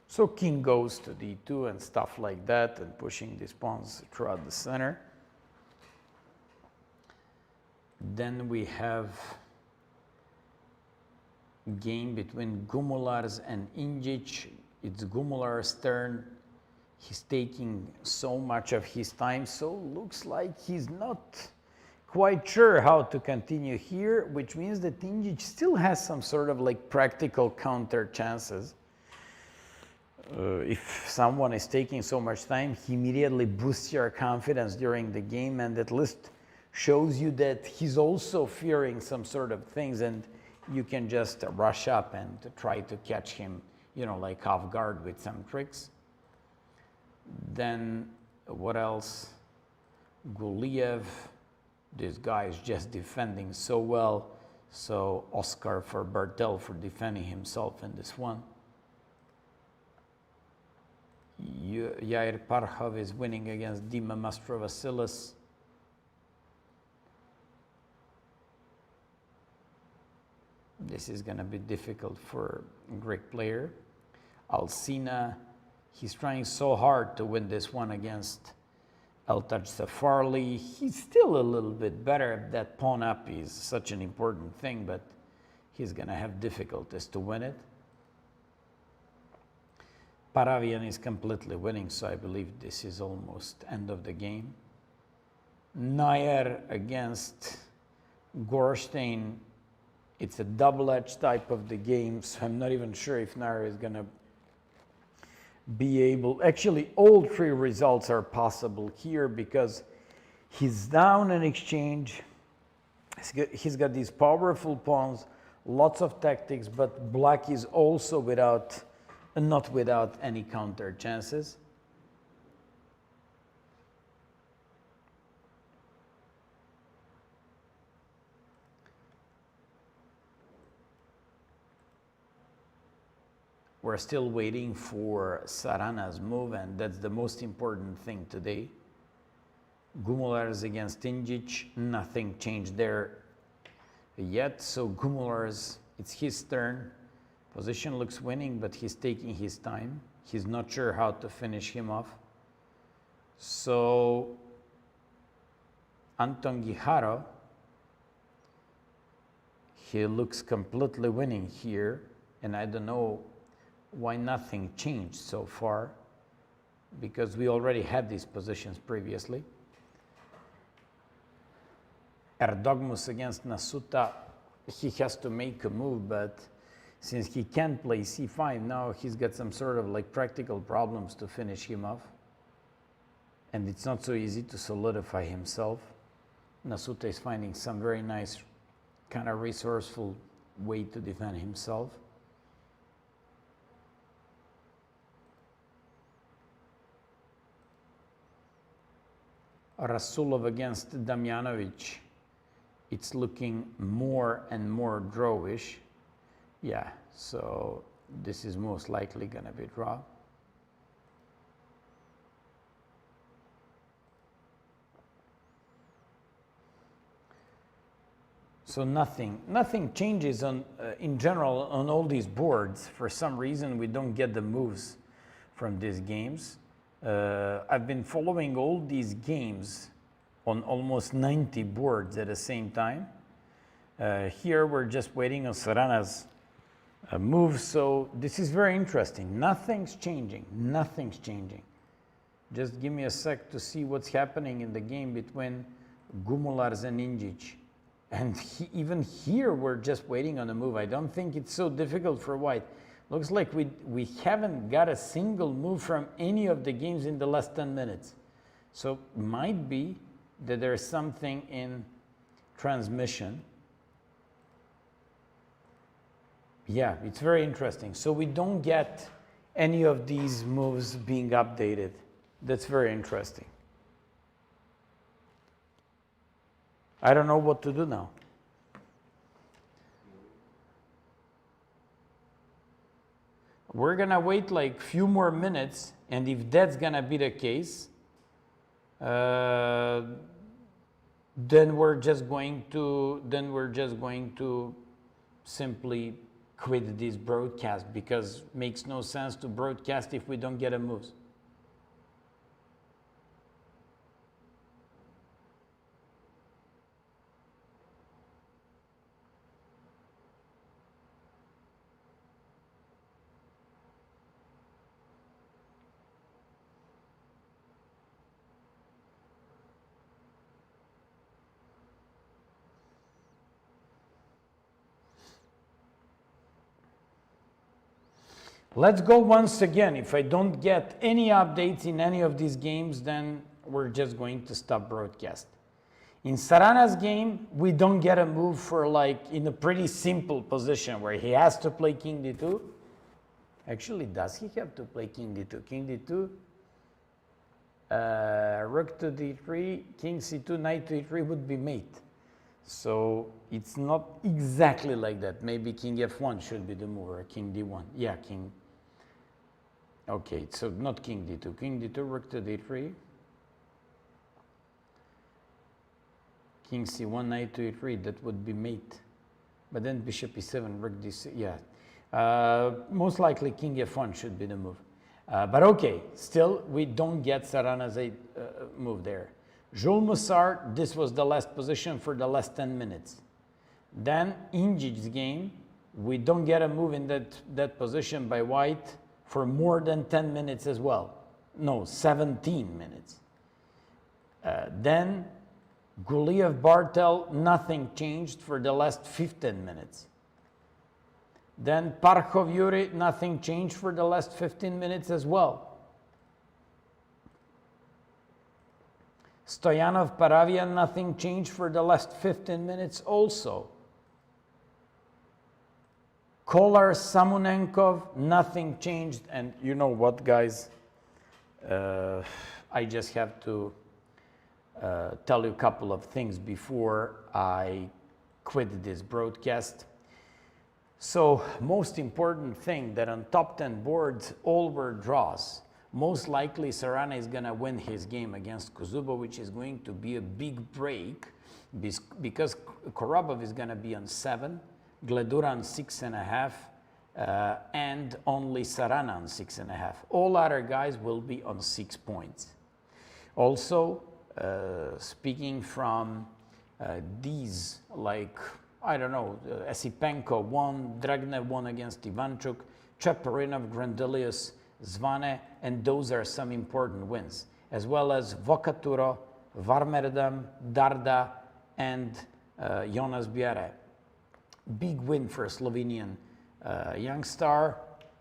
So king goes to d2 and stuff like that, and pushing these pawns throughout the center. Then we have game between Gumulars and Injic. It's Gumular's turn. He's taking so much of his time, so looks like he's not quite sure how to continue here, which means that Injic still has some sort of like practical counter chances. If someone is taking so much time, he immediately boosts your confidence during the game and at least shows you that he's also fearing some sort of things, and you can just rush up and try to catch him, you know, like off guard with some tricks. Then what else? Guliev, this guy is just defending so well. So Oscar for Bartel for defending himself in this one. Yair Parhov is winning against Dima Mastrovasilis. This is going to be difficult for a Greek player. Alcina, he's trying so hard to win this one against Eltaj Safarli. He's still a little bit better. That pawn up is such an important thing, but he's going to have difficulties to win it. Paravian is completely winning, so I believe this is almost end of the game. Nair against Gorstein. It's a double-edged type of the game, so I'm not even sure if Nair is going to be able. Actually, all three results are possible here because he's down in exchange. He's got these powerful pawns, lots of tactics, but black is also not without any counter chances. We're still waiting for Sarana's move, and that's the most important thing today. Gumulars against Injic, nothing changed there yet. So Gumulars, it's his turn. Position looks winning, but he's taking his time. He's not sure how to finish him off. So Anton Guijaro, he looks completely winning here, and I don't know why nothing changed so far, because we already had these positions previously. Erdogmus against Nasuta, he has to make a move, but since he can't play c5, now he's got some sort of like practical problems to finish him off. And it's not so easy to solidify himself. Nasuta is finding some very nice, kind of resourceful way to defend himself. Rasulov against Damjanovic. It's looking more and more drawish. Yeah, so this is most likely going to be draw. So nothing changes on in general on all these boards. For some reason, we don't get the moves from these games. I've been following all these games on almost 90 boards at the same time. Here we're just waiting on Sarana's move, so this is very interesting. Nothing's changing, nothing's changing. Just give me a sec to see what's happening in the game between Gumulars and Injic. And even here, we're just waiting on a move. I don't think it's so difficult for white. Looks like we haven't got a single move from any of the games in the last 10 minutes. So might be that there's something in transmission. Yeah, it's very interesting. So we don't get any of these moves being updated. That's very interesting. I don't know what to do now. We're gonna wait like a few more minutes, and if that's gonna be the case, then we're just going to simply quit this broadcast, because it makes no sense to broadcast if we don't get a move. Let's go once again. If I don't get any updates in any of these games, then we're just going to stop broadcast. In Sarana's game, we don't get a move for like in a pretty simple position where he has to play King D2. Actually, does he have to play King D2? King D2, Rook to D3, King C2, Knight to E3 would be mate. So it's not exactly like that. Maybe King F1 should be the move, or King D1. Yeah, King. Okay, so not King D2. King D2, Rook to D3. King C1, Knight to E3, that would be mate. But then Bishop E7, Rook D6, yeah. Most likely King F1 should be the move. But okay, still we don't get Sarana's move there. Jules Mussart, this was the last position for the last 10 minutes. Then Injic's game, we don't get a move in that position by white for more than 10 minutes as well. No, 17 minutes. Then Guliev Bartel, nothing changed for the last 15 minutes. Then Parkhov Yuri, nothing changed for the last 15 minutes as well. Stoyanov Paravian, nothing changed for the last 15 minutes also. Kolar Samunenkov, nothing changed. And you know what, guys? I just have to tell you a couple of things before I quit this broadcast. So, most important thing that on top 10 boards, all were draws. Most likely Sarana is going to win his game against Kuzuba, which is going to be a big break because Korobov is going to be on 7, Gledura on 6.5, and only Sarana on 6.5. All other guys will be on 6 points. Also, speaking from these, like, I don't know, Esipenko won, Dragnev won against Ivanchuk, Chaparinov, Grandelius, Zvane, and those are some important wins, as well as Vokaturo, Varmerdam, Darda, and Jonas Bjere. Big win for Slovenian young star.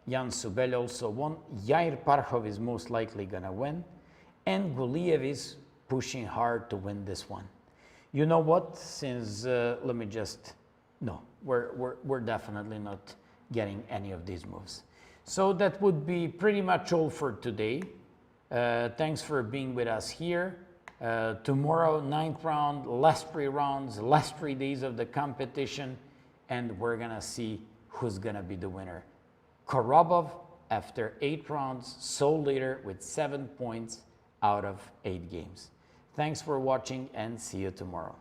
Jan Subel also won. Jair Parkhov is most likely going to win. And Guliev is pushing hard to win this one. You know what? Since, let me just, no, we're definitely not getting any of these moves. So that would be pretty much all for today. Thanks for being with us here. Tomorrow, 9th round, last 3 rounds, last 3 days of the competition, and we're gonna see who's gonna be the winner. Korobov, after 8 rounds, sole leader with 7 points out of 8 games. Thanks for watching and see you tomorrow.